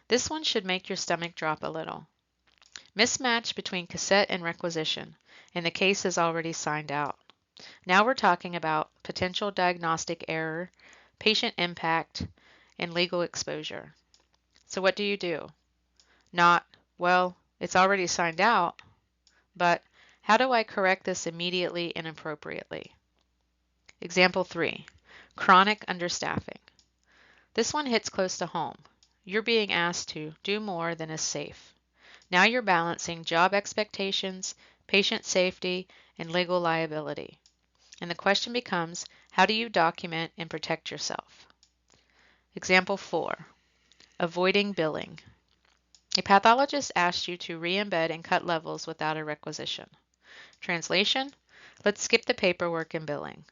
This one should make your stomach drop a little. Mismatch between cassette and requisition, and the case is already signed out. Now we're talking about potential diagnostic error, patient impact, and legal exposure. So what do? Not, well, it's already signed out, but how do I correct this immediately and appropriately? Example 3, chronic understaffing. This one hits close to home. You're being asked to do more than is safe. Now you're balancing job expectations, patient safety, and legal liability. And the question becomes, how do you document and protect yourself? Example 4, avoiding billing. A pathologist asked you to re-embed and cut levels without a requisition. Translation, let's skip the paperwork and billing.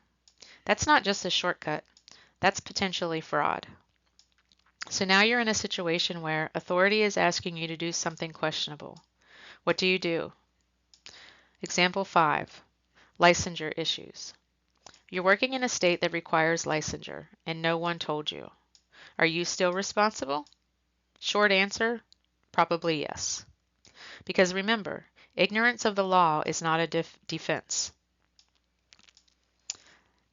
That's not just a shortcut, that's potentially fraud. So now you're in a situation where authority is asking you to do something questionable. What do? Example 5, licensure issues. You're working in a state that requires licensure, and no one told you. Are you still responsible? Short answer, probably yes. Because remember, ignorance of the law is not a defense.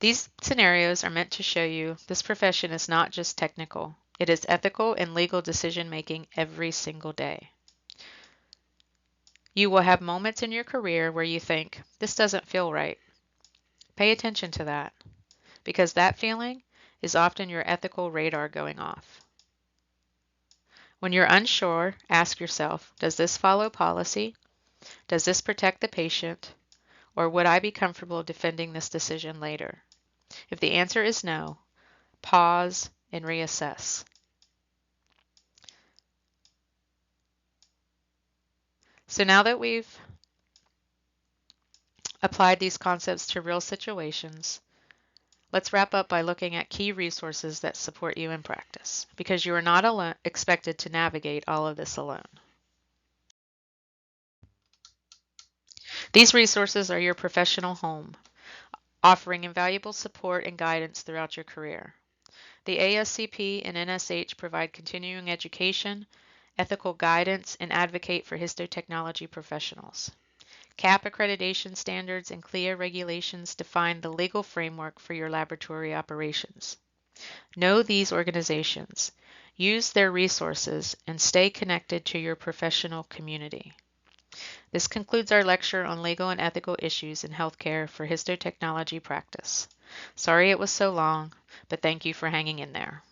These scenarios are meant to show you this profession is not just technical. It is ethical and legal decision making every single day. You will have moments in your career where you think, this doesn't feel right. Pay attention to that, because that feeling is often your ethical radar going off. When you're unsure, ask yourself, does this follow policy? Does this protect the patient? Or would I be comfortable defending this decision later? If the answer is no, pause and reassess. So now that we've applied these concepts to real situations, let's wrap up by looking at key resources that support you in practice, because you are not expected to navigate all of this alone. These resources are your professional home, offering invaluable support and guidance throughout your career. The ASCP and NSH provide continuing education, ethical guidance, and advocate for histotechnology professionals. CAP accreditation standards and CLIA regulations define the legal framework for your laboratory operations. Know these organizations, use their resources, and stay connected to your professional community. This concludes our lecture on legal and ethical issues in healthcare for histotechnology practice. Sorry it was so long, but thank you for hanging in there.